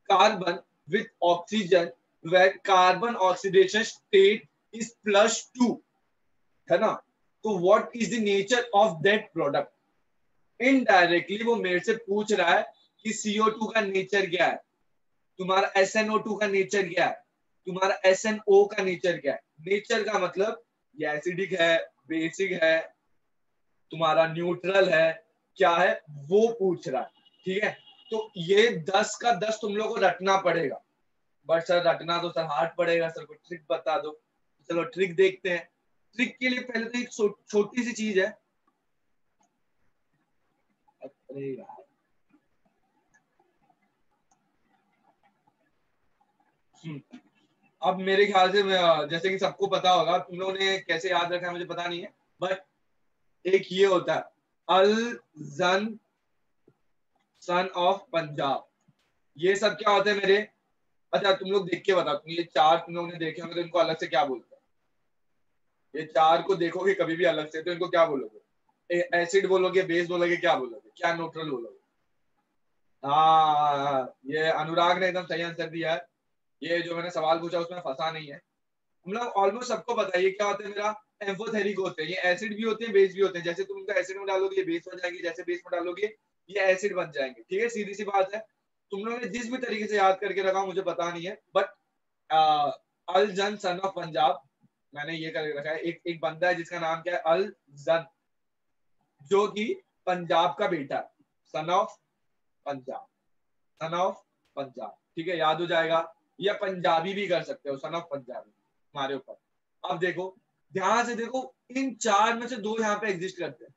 carbon with oxygen where carbon oxidation state is +2, है ना, तो what is the nature of that product. Indirectly वो मेरे से पूछ रहा है कि CO2 का नेचर क्या है, तुम्हारा SNO2 का नेचर क्या है, तुम्हारा SNO का नेचर क्या है। नेचर का मतलब ये एसिडिक है, बेसिक है, तुम्हारा न्यूट्रल है, क्या है वो पूछ रहा है। ठीक है, तो ये 10 का 10 तुम लोग को रटना पड़ेगा। बट सर रटना तो सर हार्ड पड़ेगा, सर को ट्रिक बता दो। चलो ट्रिक देखते हैं। ट्रिक के लिए पहले तो एक छोटी सी चीज है। अरे यार, अब मेरे ख्याल से जैसे कि सबको पता होगा, तुम लोगों ने कैसे याद रखा है मुझे पता नहीं है, बट एक ये होता है अल जन सन ऑफ पंजाब। ये सब क्या होते हैं मेरे? अच्छा तुम लोग देख के बताओ, तुम ये चार तुम लोग ने देखे होंगे तो इनको अलग से क्या बोलते हैं? ये चार को देखोगे कभी भी अलग से तो इनको क्या बोलोगे? एसिड बोलोगे, बेस बोलोगे, क्या बोलोगे, क्या न्यूट्रल बोलोगे? हाँ, ये अनुराग ने एकदम सही आंसर दिया है। ये जो मैंने सवाल पूछा उसमें फंसा नहीं है। हम लोग ऑलमोस्ट सबको पता है ये क्या होता है मेरा। एम्फोथेरिक होते हैं, ये एसिड भी होते हैं बेस भी होते हैं। जैसे तुम इनको एसिड में डालोगे ये बेस बन जाएंगे, जैसे बेस में डालोगे ये एसिड बन जाएंगे। ठीक है, सीधी सी बात है। तुम लोगों ने जिस भी तरीके से याद करके रखा मुझे पता नहीं है, बट अल जन सन ऑफ पंजाब मैंने ये करके रखा है। एक एक बंदा है जिसका नाम क्या है, अल जन, जो कि पंजाब का बेटा है। Son of Punjab, son of Punjab. ठीक है, याद हो जाएगा। या पंजाबी भी कर सकते हो, सन ऑफ पंजाबी हमारे ऊपर। अब देखो ध्यान से देखो, इन चार में से दो यहाँ पे एग्जिस्ट करते हैं।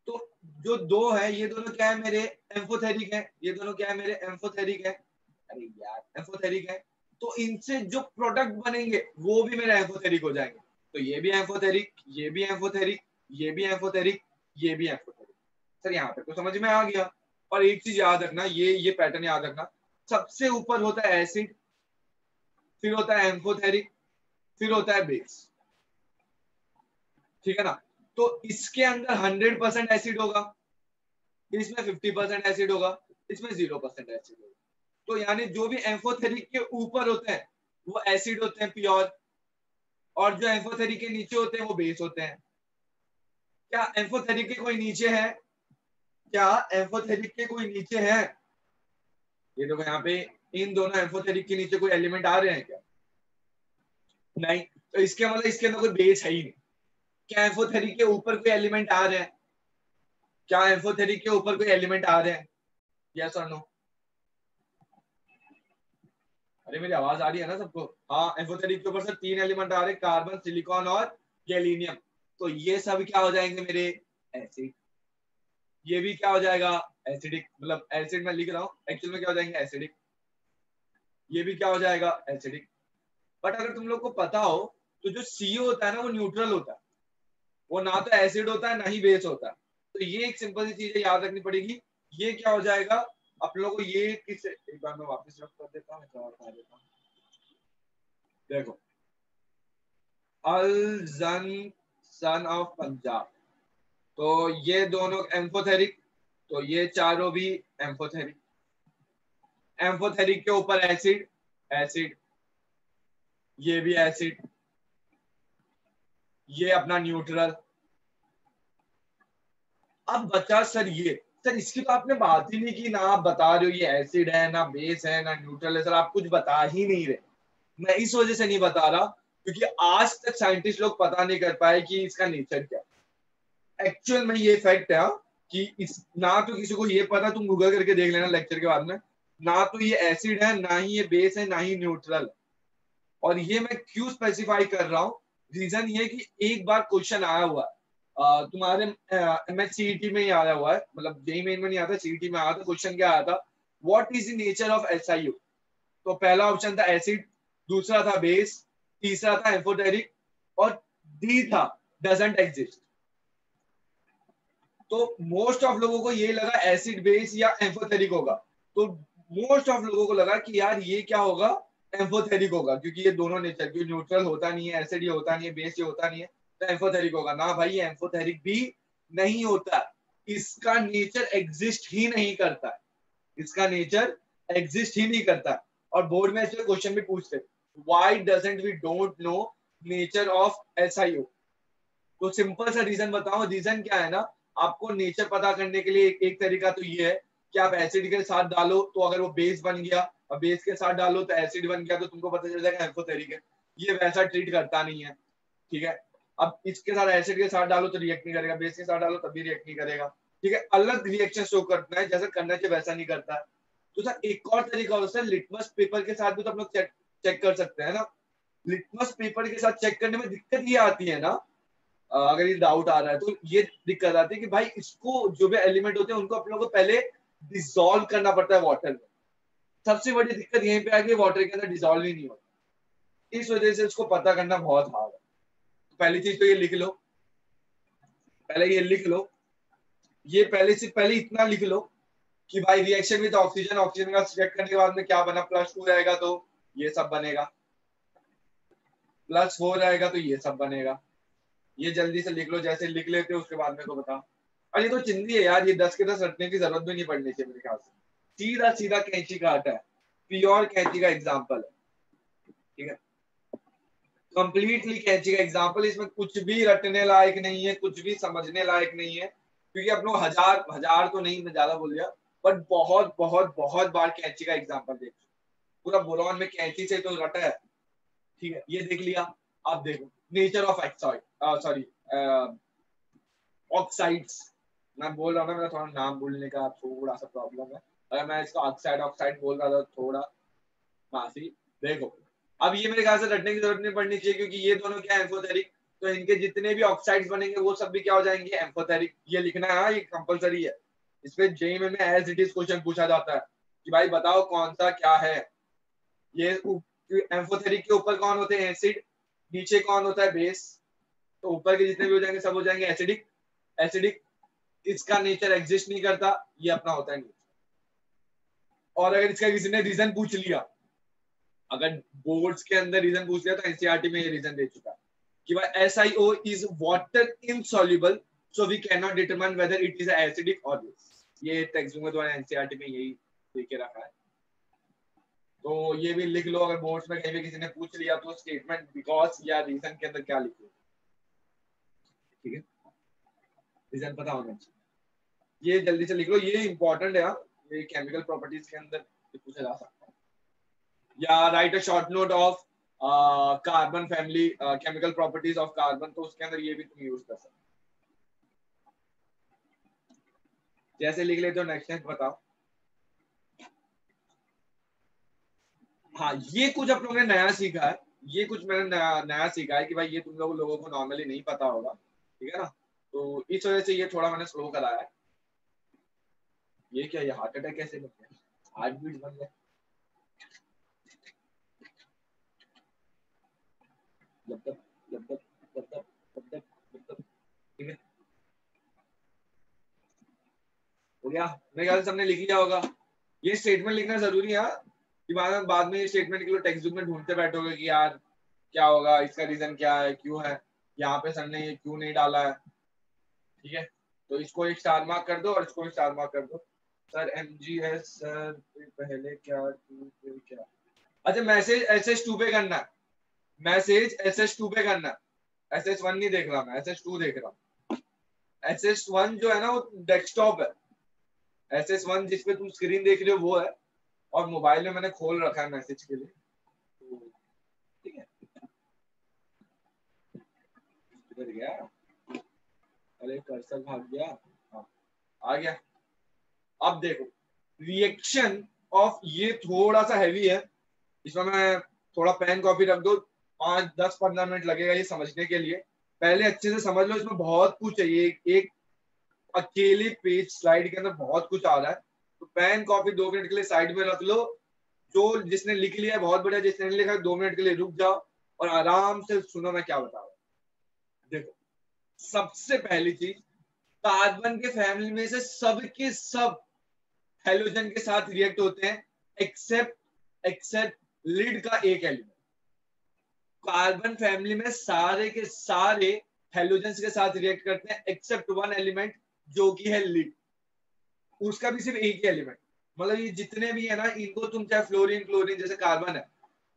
तो जो दो है ये दोनों क्या है मेरे? एम्फोथेरिक है। ये दोनों क्या है मेरे? एम्फोथेरिक है। अरे यार एम्फोथेरिक है, तो इनसे जो प्रोडक्ट बनेंगे वो भी मेरे एम्फोथेरिक हो जाएंगे। तो ये भी एम्फोथेरिक, ये भी एम्फोथेरिक, ये भी एम्फोथेरिक, ये भी एम्फोथेरिक। सर यहाँ पे तो समझ में आ गया। और एक चीज याद रखना, ये पैटर्न याद रखना, सबसे ऊपर होता है एसिड, फिर होता है एम्फोथेरिक, फिर होता है बेस। ठीक है ना, तो इसके अंदर 100% एसिड होगा, इसमें 50% एसिड होगा, इसमें 0% एसिड होगा। तो यानी जो भी एम्फोथेरिक के ऊपर होते हैं वो एसिड होते हैं प्योर, और जो एम्फोथेरिक के नीचे होते हैं वो बेस होते हैं। क्या एम्फोथेरिक के कोई नीचे है? क्या एम्फोथेरिक के कोई नीचे है? ये देखो यहाँ पे इन दोनों एम्फोथेरिक के नीचे कोई एलिमेंट आ रहे हैं क्या? नहीं। तो इसके मतलब इसके अंदर कोई बेस है ही नहीं। क्या एम्फोथेरिक के ऊपर कोई एलिमेंट आ रहे हैं? क्या एम्फोथेरिक के ऊपर कोई एलिमेंट आ रहे हैं? यस और नो? अरे मेरी आवाज आ रही है ना सबको? हाँ, एम्फोथेरिक के ऊपर से तीन एलिमेंट आ रहे हैं, कार्बन, सिलिकॉन और गैलीनियम। तो ये सब क्या हो जाएंगे मेरे? एसिड। ये भी क्या हो जाएगा? एसिडिक। मतलब एसिड में लिख रहा हूँ, एक्चुअल में क्या हो जाएंगे? एसिडिक। ये भी क्या हो जाएगा? एसिडिक। बट अगर तुम लोग को पता हो तो जो CO होता है ना वो न्यूट्रल होता है, वो ना तो एसिड होता है ना ही बेस होता है। तो ये एक सिंपल सी चीज है, याद रखनी पड़ेगी। ये क्या हो जाएगा आप लोगों को? ये किस, एक बार मैं वापस रख कर देता हूँ, देता हूँ। देखो अल जन सन ऑफ पंजाब, तो ये दोनों एम्फोथेरिक, तो ये चारों भी एम्फोथेरिक। एम्फोथेरिक के ऊपर एसिड, एसिड, ये भी एसिड, ये अपना न्यूट्रल। अब बचा सर ये, सर इसकी तो आपने बात ही नहीं की ना। आप बता रहे हो ये एसिड है, ना बेस है, ना न्यूट्रल है। सर आप कुछ बता ही नहीं रहे। मैं इस वजह से नहीं बता रहा क्योंकि आज तक साइंटिस्ट लोग पता नहीं कर पाए कि इसका नेचर क्या है। एक्चुअल में ये फैक्ट है कि इस ना तो किसी को ये पता, तुम गूगल करके देख लेना लेक्चर के बाद में, ना तो ये एसिड है, ना ही ये बेस है, ना ही न्यूट्रल। और ये मैं क्यों स्पेसिफाई कर रहा हूँ, रीजन ये कि एक बार क्वेश्चन आया हुआ तुम्हारे MHCET में ही आया हुआ है, मतलब जेई मेन में नहीं आता, CET में आया था। क्वेश्चन क्या आया था? What is the nature of SiO? तो पहला ऑप्शन था एसिड, दूसरा था बेस, तीसरा था एम्फोटेरिक, और डी था डजंट एग्जिस्ट। तो मोस्ट ऑफ लोगों को ये लगा एसिड बेस या एम्फोथेरिक होगा, तो मोस्ट ऑफ लोगों को लगा कि यार ये क्या होगा, एम्फोथेरिक होगा, क्योंकि ये दोनों नेचर, क्योंकि न्यूट्रल होता नहीं है, एसिड ये होता नहीं है, बेस ये होता नहीं है, तो एम्फोथेरिक होगा ना भाई, एम्फोथेरिक भी नहीं होता, इसका नेचर एग्जिस्ट ही नहीं करता, इसका नेचर एग्जिस्ट ही नहीं करता। और बोर्ड में ऐसे क्वेश्चन भी पूछते, why doesn't we don't know nature of SiO, तो सिंपल सा रीजन बताओ, रीजन क्या है ना, आपको नेचर पता करने के लिए एक तरीका तो ये है कि आप एसिड के साथ डालो, तो अगर वो बेस बन गया और बेस के साथ डालो तो एसिड बन गया, तो तुमको पता चल जाएगा एम्फोथेरिक है। ये वैसा ट्रीट करता नहीं है, ठीक है। अब इसके साथ एसिड के साथ डालो तो रिएक्ट नहीं करेगा, बेस के साथ डालो तभी रिएक्ट नहीं करेगा, ठीक है, अलग रिएक्शन शो करता है, जैसा करना चाहिए वैसा नहीं करता है। तो सर एक और तरीका होता है, लिटमस पेपर के साथ भी तो हम लोग चेक कर सकते हैं ना। लिटमस पेपर के साथ चेक करने में दिक्कत ये आती है ना, अगर ये डाउट आ रहा है तो ये दिक्कत आती है कि भाई इसको जो भी एलिमेंट होते हैं उनको अपने को पहले डिसॉल्व करना पड़ता है वाटर में। सबसे बड़ी दिक्कत यहीं पे आ गई, वाटर के अंदर डिसॉल्व ही नहीं होता, इस वजह से इसको पता करना बहुत हार्ड है। तो पहली चीज तो ये लिख लो, पहले ये लिख लो, ये पहले से पहले इतना लिख लो कि भाई रिएक्शन विद ऑक्सीजन, ऑक्सीजन का चेक करने के बाद में क्या बना, +2 रहेगा तो ये सब बनेगा, +4 रहेगा तो ये सब बनेगा। ये जल्दी से लिख लो, जैसे लिख लेते हो उसके बाद मेरे को बताओ। और ये तो चिंदी है यार, ये 10 के 10 रटने की जरूरत भी नहीं पड़नी चाहिए मेरे ख्याल से, सीधा सीधा कैंची का आटा है, प्योर कैंची का एग्जाम्पल है, ठीक है, कंप्लीटली कैंची का एग्जाम्पल, इसमें कुछ भी रटने लायक नहीं है, कुछ भी समझने लायक नहीं है, क्योंकि आप लोग हजार हजार तो नहीं, मैं ज्यादा बोल दिया, बट बहुत बहुत बहुत बार कैंची का एग्जाम्पल देख, पूरा बोरॉन में कैंची से तो रटा है, ठीक है, ये देख लिया। आप देखो नेचर ऑफ सॉरी ऑक्साइड्स, मैं बोल रहा हूँ ना, मेरा थोड़ा नाम बोलने का थोड़ा सा प्रॉब्लम है, अगर मैं इसको ऑक्साइड ऑक्साइड बोल रहा था थोड़ा माफी। देखो अब ये मेरे ख्याल से रटने की जरूरत नहीं पड़नी चाहिए, क्योंकि ये दोनों क्या एम्फोथेरिक, तो इनके जितने भी ऑक्साइड्स बनेंगे वो सब भी क्या हो जाएंगे, एम्फोथेरिक, ये लिखना है, ये कंपलसरी है, इस पे जेईई में एज इट इज क्वेश्चन पूछा जाता है कि भाई बताओ कौन सा क्या है। ये एम्फोथेरिक के ऊपर कौन होते हैं, एसिड, नीचे कौन होता है, बेस, तो ऊपर के जितने भी हो जाएंगे सब हो जाएंगे एसिडिक, एसिडिक, इसका नेचर एग्जिस्ट नहीं करता, ये अपना होता है नेचर। और अगर इसका किसी ने रीजन पूछ लिया, अगर बोर्ड्स के अंदर रीजन पूछ लिया, तो एनसीईआरटी में ये रीजन दे चुका है कि भाई SiO is water insoluble, so we can not determine whether it is acidic or base. ये टेक्स्ट बुक में तुम्हारे एनसीईआरटी में यही देके रखा है, तो ये भी लिख लो, अगर बोर्ड्स में कहीं भी किसी ने पूछ लिया तो स्टेटमेंट बिकॉज या रीजन के अंदर क्या लिखो, ठीक है, रीजन पता होना चाहिए, ये जल्दी से लिख लो, ये इंपॉर्टेंट है, ये केमिकल प्रॉपर्टीज के अंदर पूछा जा सकता है। या right a short note of carbon family, chemical properties of carbon, तो उसके अंदर ये भी तुम यूज कर सकते हो, जैसे लिख लेते हो नेक्स्ट बताओ। हाँ ये कुछ आप लोगों ने नया सीखा है, ये कुछ मैंने नया सीखा है कि भाई ये तुम लोगों को नॉर्मली नहीं पता होगा, ठीक है ना, तो इस वजह से ये थोड़ा मैंने स्लो कराया है। ये क्या, ये हार्ट अटैक कैसे बन गया, हार्ट बीट बन गया, जब तक जब तक जब तक जब तक जब तक, ठीक है, हो गया, मेरे ख्याल से सबने लिख लिया होगा। ये स्टेटमेंट लिखना जरूरी है कि बाद में ये स्टेटमेंट के लिए टेक्स्ट बुक में ढूंढते बैठोगे कि यार क्या होगा, इसका रीजन क्या है, क्यों है, यहाँ पे सर ने ये क्यों नहीं डाला है, ठीक है, तो इसको एक स्टार मार्क कर दो और इसको एक स्टार मार्क कर दो। सर MGS सर पहले क्या फिर क्या, अच्छा मैसेज SS2 पे करना है, मैसेज SS2 पे करना है, SS1 नहीं देख रहा मैं, SS2 देख रहा हूँ। SS1 जो है ना वो डेस्कटॉप है, SS1 जिसपे तुम स्क्रीन देख रहे हो वो है, और मोबाइल में मैंने खोल रखा है मैसेज के लिए, तो ठीक है, किधर गया, अरे कर्सर भाग गया, हाँ आ गया। अब देखो रिएक्शन ऑफ, ये थोड़ा सा हैवी है, इसमें मैं थोड़ा पेन कॉपी रख दो, 5-10-15 मिनट लगेगा ये समझने के लिए, पहले अच्छे से समझ लो, इसमें बहुत कुछ है, ये एक अकेले पेज स्लाइड के अंदर बहुत कुछ आ रहा है, तो पेन कॉपी 2 मिनट के लिए साइड में रख लो, जो जिसने लिख लिया है बहुत बढ़िया, जिसने नहीं लिखा 2 मिनट के लिए रुक जाओ और आराम से सुनो मैं क्या बता रहा हूँ। देखो सबसे पहली चीज, कार्बन के फैमिली में से सब के सब हेलोजन के साथ रिएक्ट होते हैं एक्सेप्ट लिड का एक एलिमेंट। कार्बन फैमिली में सारे के सारे हेलोजेंस के साथ रिएक्ट करते हैं एक्सेप्ट वन एलिमेंट जो कि है लिड, उसका भी सिर्फ एक ही एलिमेंट। मतलब ये जितने भी है ना, इनको तुम चाहे फ्लोरीन क्लोरीन जैसे कार्बन है,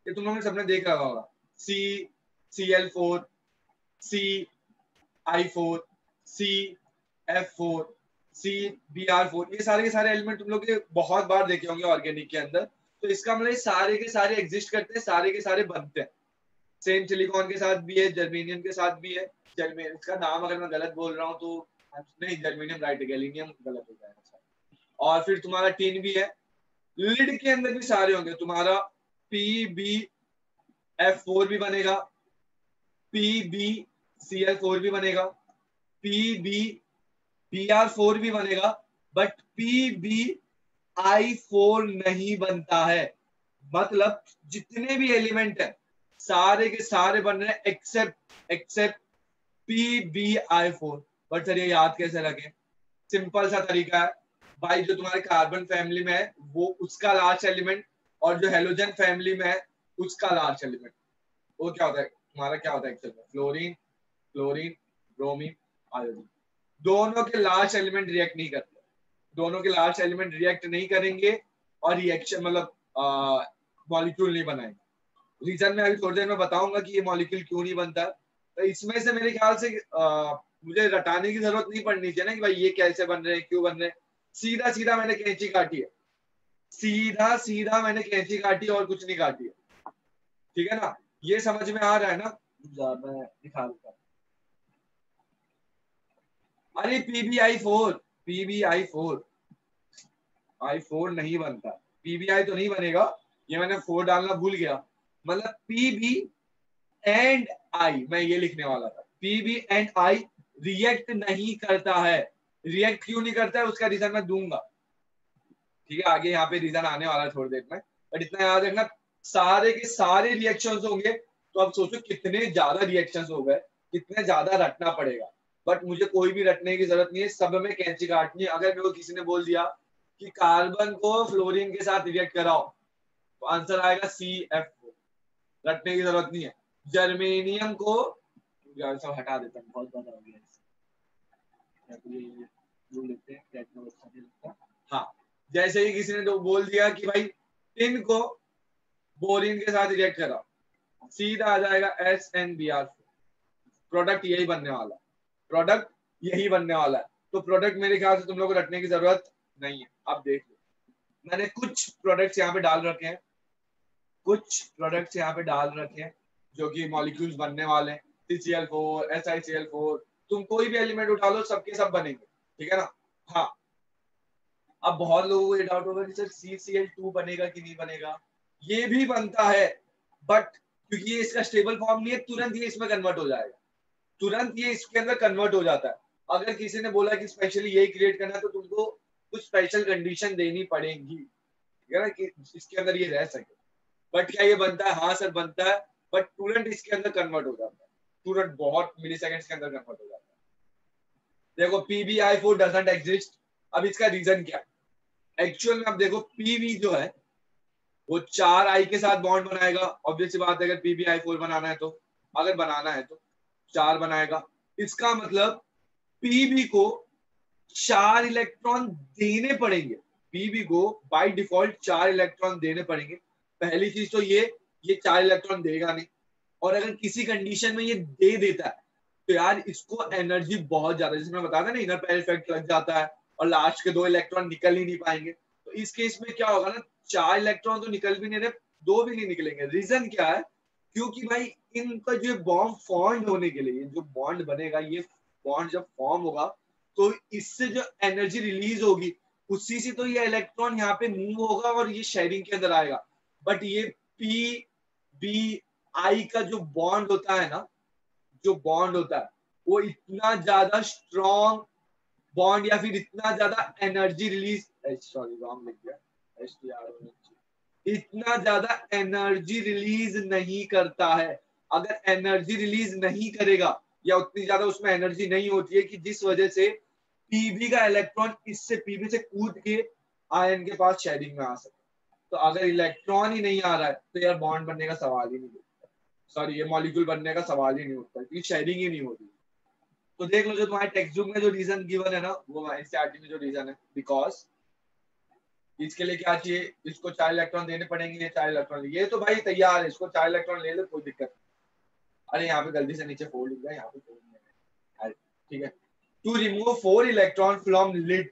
ये तुम लोगों ने सबने देख रखा होगा, CCl4 CI4 CF4 CBr4, ये सारे के सारे एलिमेंट तुम लोग बहुत बार देखे होंगे ऑर्गेनिक के अंदर। तो इसका मतलब सारे के सारे एग्जिस्ट करते हैं, सारे के सारे बनते हैं। सेम सिलिकॉन के साथ भी है, जर्मेनियम के साथ भी है। जर्मेनियम इसका नाम अगर मैं गलत बोल रहा हूँ तो नहीं, जर्मेनियम राइट है, गैलीनियम गलत हो जाएगा। और फिर तुम्हारा टिन भी है। लिड के अंदर भी सारे होंगे, तुम्हारा PbF4 भी बनेगा, PbCl4 भी बनेगा, PbBr4 भी बनेगा, बट PbI4 नहीं बनता है। मतलब जितने भी एलिमेंट है सारे के सारे बन रहे हैं एक्सेप्ट PbI4। बट सर ये याद कैसे रखें? सिंपल सा तरीका है भाई, जो तुम्हारे कार्बन फैमिली में है वो उसका लास्ट एलिमेंट, और जो हेलोजन फैमिली में है उसका लास्ट एलिमेंट वो क्या होता है तुम्हारा, क्या होता है एक्चुअल में? Fluorine chlorine bromine iodine. दोनों के लास्ट एलिमेंट रिएक्ट नहीं करते, दोनों के लास्ट एलिमेंट रिएक्ट नहीं करेंगे और रिएक्शन मतलब मॉलिक्यूल नहीं बनाएंगे। रीजन में अभी थोड़ी देर में बताऊंगा कि ये मॉलिक्यूल क्यों नहीं बनता। तो इसमें से मेरे ख्याल से मुझे रटाने की जरूरत नहीं पड़नी चाहिए ना कि भाई ये कैसे बन रहे हैं, क्यों बन रहे हैं। सीधा सीधा मैंने कैंची काटी है, सीधा सीधा मैंने कैंची काटी और कुछ नहीं काटी है, ठीक है ना? ये समझ में आ रहा है ना? मैं दिखा देता हूं। अरे PbI4 I4 नहीं बनता, PbI तो नहीं बनेगा, ये मैंने 4 डालना भूल गया। मतलब Pb एंड I, मैं ये लिखने वाला था, Pb एंड I रिएक्ट नहीं करता है। रिएक्ट क्यों नहीं करता है उसका रीजन मैं दूंगा, ठीक है? आगे यहाँ पे रीजन आने वाला है थोड़ी देर में। बट इतना याद रखना, सारे के सारे रिएक्शंस होंगे। तो अब सोचो कितने ज्यादा रिएक्शंस हो गए, कितने ज्यादा रटना पड़ेगा। बट मुझे कोई भी रटने की जरूरत नहीं है, सब में कैंची काटनी है। अगर मेरे को किसी ने बोल दिया कि कार्बन को फ्लोरीन के साथ रिएक्ट कराओ तो आंसर आएगा CF4, रटने की जरूरत नहीं है। जर्मेनियम को सब हटा देता हूँ, बहुत ज्यादा हो गया लेते हैं। हाँ, जैसे ही किसी ने तो बोल दिया कि भाई टिन को बोरिन के साथ रिएक्ट करा, सीधा आ जाएगा SnBr, प्रोडक्ट यही बनने वाला, प्रोडक्ट यही बनने वाला है। तो प्रोडक्ट मेरे ख्याल से तुम लोग को रटने की जरूरत नहीं है। अब देख लो, मैंने कुछ प्रोडक्ट्स यहाँ पे डाल रखे हैं, कुछ प्रोडक्ट्स यहाँ पे डाल रखे हैं जो कि मॉलिक्यूल्स बनने वाले हैं, CCl4 SiCl4, तुम कोई भी एलिमेंट उठा लो सबके सब बनेंगे, ठीक है ना? हाँ, अब बहुत लोगों को ये डाउट होगा कि सर CCl2 बनेगा कि नहीं बनेगा। ये भी बनता है, बट क्योंकि ये इसका स्टेबल फॉर्म नहीं है, तुरंत ये इसमें कन्वर्ट हो जाएगा, तुरंत ये इसके अंदर कन्वर्ट हो जाता है। अगर किसी ने बोला कि स्पेशली यही क्रिएट करना है तो तुमको कुछ स्पेशल कंडीशन देनी पड़ेगी, ठीक है ना, कि इसके अंदर ये रह सके। बट क्या ये बनता है? हाँ सर बनता है, बट तुरंत इसके अंदर कन्वर्ट हो जाता है, तुरंत बहुत मिली सेकेंड्स के अंदर कन्वर्ट हो जाता है। देखो PbI4 डजंट एग्जिस्ट। अब इसका रीजन क्या है एक्चुअल में? अब देखो PV जो है वो 4 I के साथ बॉन्ड बनाएगा, ऑब्वियस सी बात है, अगर PbI4 बनाना है तो, अगर बनाना है तो 4 बनाएगा। इसका मतलब Pb को 4 इलेक्ट्रॉन देने पड़ेंगे, Pb को बाय डिफॉल्ट 4 इलेक्ट्रॉन देने पड़ेंगे। पहली चीज तो ये 4 इलेक्ट्रॉन देगा नहीं, और अगर किसी कंडीशन में ये दे देता है तो यार इसको एनर्जी बहुत ज्यादा, जैसे मैं बताया था ना, इनर पेयर इफेक्ट लग जाता है और लास्ट के 2 इलेक्ट्रॉन निकल ही नहीं पाएंगे। तो इस केस में क्या होगा ना, 4 इलेक्ट्रॉन तो निकल भी नहीं रहे, 2 भी नहीं निकलेंगे। रीजन क्या है? क्योंकि भाई इनका जो बॉन्ड फॉर्म होने के लिए, जो बॉन्ड बनेगा, ये बॉन्ड जब फॉर्म होगा तो इससे जो एनर्जी रिलीज होगी उसी से तो ये इलेक्ट्रॉन यहाँ पे मूव होगा और ये शेयरिंग के अंदर आएगा। बट ये PbI का जो बॉन्ड होता है ना, जो बॉन्ड होता है वो इतना ज्यादा स्ट्रॉन्ग बॉन्ड या फिर इतना ज्यादा एनर्जी रिलीज, सॉरी रॉन्ग लिख गया, इतना ज्यादा एनर्जी रिलीज नहीं करता है। अगर एनर्जी रिलीज नहीं करेगा या उतनी ज्यादा उसमें एनर्जी नहीं होती है कि जिस वजह से पीबी का इलेक्ट्रॉन इससे पीबी से कूद के आयन के पास शेयरिंग में आ सके। तो अगर इलेक्ट्रॉन ही नहीं आ रहा है तो यार बॉन्ड बनने का सवाल ही नहीं उठता, सॉरी ये मॉलिक्यूल बनने का सवाल ही नहीं उठता, क्योंकि शेयरिंग ही नहीं होती। तो देख लो जो तुम्हारे टेक्स्ट बुक में जो रीजन गिवन है ना, वो एनसीईआरटी में जो रीजन है, बिकॉज इसके लिए क्या चाहिए, इसको 4 इलेक्ट्रॉन देने पड़ेंगे, 4 इलेक्ट्रॉन, ये तो भाई तैयार है, इसको 4 इलेक्ट्रॉन ले लो कोई दिक्कत नहीं। अरे यहाँ पे गलती से नीचे फोल्ड हो गया, यहाँ पे फोल्ड नहीं है, ठीक है। To remove 4 electron from lead,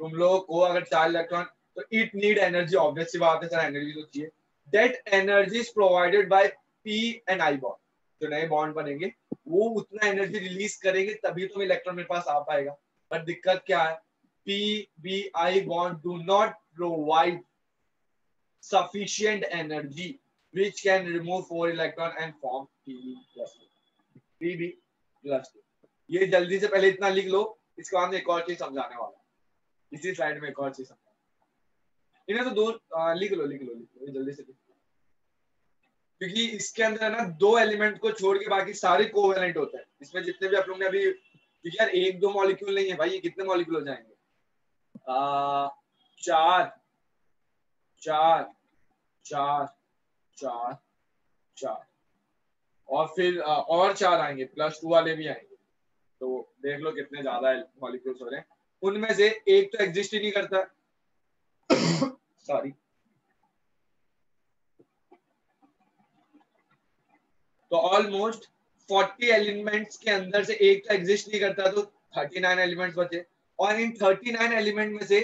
तुम लोगों को अगर 4 इलेक्ट्रॉन, तो इट नीड एनर्जी, ऑब्वियसली बात है सर एनर्जी तो चाहिए। That energy is provided by P and I bond, जो नए बॉन्ड बनेंगे वो उतना एनर्जी रिलीज करेंगे तभी तो इलेक्ट्रॉन मेरे पास आ पाएगा। पर दिक्कत क्या है, P B I bond do not provide sufficient energy which can remove 4 electron and form Pb plus 2। ये जल्दी से पहले इतना लिख लो, इसके बाद में एक और चीज समझाने वाला, इसी स्लाइड में एक और चीज समझाने, इन्हें तो दो लिख लो जल्दी से लिख लो, क्योंकि इसके अंदर है ना 2 एलिमेंट को छोड़ के बाकी सारे कोवेलेंट होते हैं। इसमें जितने भी आप लोग ने अभी, क्योंकि यार 1-2 मॉलिक्यूल नहीं है भाई, ये कितने मॉलिक्यूल हो जाएंगे, 4 4 4 4 4 और फिर और 4 आएंगे, +2 वाले भी आएंगे। तो देख लो कितने ज्यादा मॉलिक्यूल्स हो रहे हैं, उनमें से एक तो एग्जिस्ट ही नहीं करता सॉरी। तो ऑलमोस्ट 40 एलिमेंट्स के अंदर से एक तो एग्जिस्ट नहीं करता, तो 39 एलिमेंट्स बचे। और इन 39 एलिमेंट में से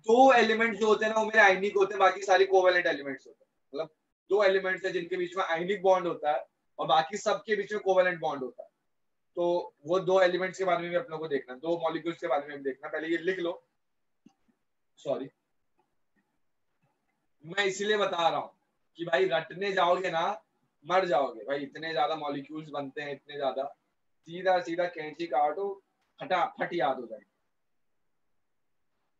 2 एलिमेंट जो होते हैं ना वो मेरे आयनिक होते हैं, बाकी सारे कोवेलेंट एलिमेंट्स होते हैं। मतलब 2 एलिमेंट्स है जिनके बीच में आयनिक बॉन्ड होता है और बाकी सबके बीच में कोवेलेंट बॉन्ड होता है। तो वो 2 एलिमेंट्स के बारे में भी अपने को देखना, 2 मॉलिक्यूल्स के बारे में भी देखना। पहले ये लिख लो, सॉरी मैं इसीलिए बता रहा हूँ कि भाई रटने जाओगे ना मर जाओगे भाई, इतने ज्यादा मॉलिक्यूल्स बनते हैं, इतने ज्यादा, सीधा सीधा कैंची काटो फटाफट याद हो जाएगा।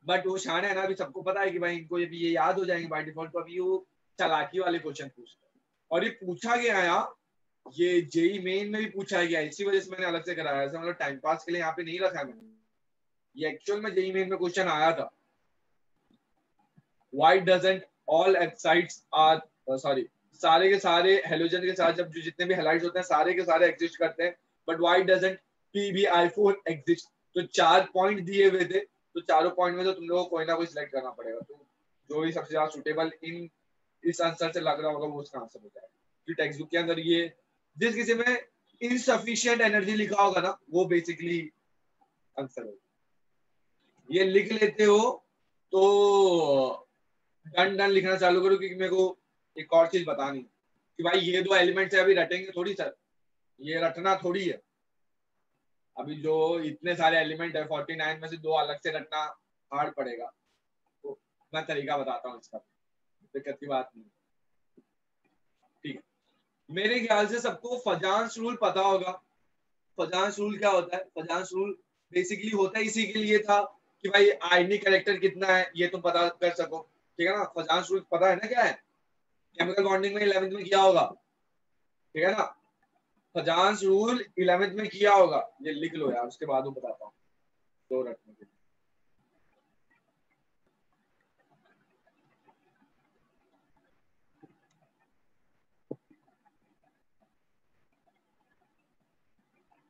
बट वो शान है ना, अभी सबको पता है कि भाई इनको ये याद हो जाएंगे बाय डिफॉल्ट, तो अभी वो चालाकी वाले क्वेश्चन पूछते हैं। और ये पूछा गया है, ये जेई मेन में भी पूछा गया, इसी वजह से मैंने अलग से कराया, ऐसा मतलब टाइम पास के लिए यहाँ पे नहीं रखा मैंने, ये एक्चुअल में जेई मेन में क्वेश्चन आया था। Why doesn't all oxides are, sorry सारे के सारे हेलोजन के साथ जब जो जितने भी हेलाइड्स होते हैं सारे के सारे एग्जिस्ट करते हैं, but why doesn't PbI4 exist. तो 4 पॉइंट दिए हुए थे, तो चारों पॉइंट में तो तुम लोगों को कोई ना कोई सिलेक्ट करना पड़ेगा, तो जो भी सबसे ज्यादा सुटेबल इन इस आंसर से लग रहा होगा वो उसका आंसर हो जाएगा। क्योंकि टेक्स्ट बुक के अंदर ये जिस किसी में इनसफिशिएंट एनर्जी लिखा होगा ना वो बेसिकली आंसर होगा। ये लिख लेते हो तो डन डन लिखना चालू करो, क्योंकि मेरे को एक और चीज बतानी कि भाई ये 2 एलिमेंट्स है, अभी रटेंगे थोड़ी सर, ये रटना थोड़ी है। अभी जो इतने सारे एलिमेंट है 49 में से 2 अलग से रटना हार्ड पड़ेगा, तो मैं तरीका बताता हूँ इसका, दिक्कत की बात नहीं। ठीक है, मेरे ख्याल से सबको फजांस रूल पता होगा। फजांस रूल क्या होता है, फजांस रूल बेसिकली होता है इसी के लिए था कि भाई आयनिक कैरेक्टर कितना है ये तुम पता कर सको, ठीक है ना। फजांस रूल पता है ना क्या है, केमिकल बॉन्डिंग में 11th में किया होगा, ठीक है ना। फजांस रूल 11th में किया होगा, ये लिख लो यार, उसके बाद वो बताता हूँ 2 रखने के लिए।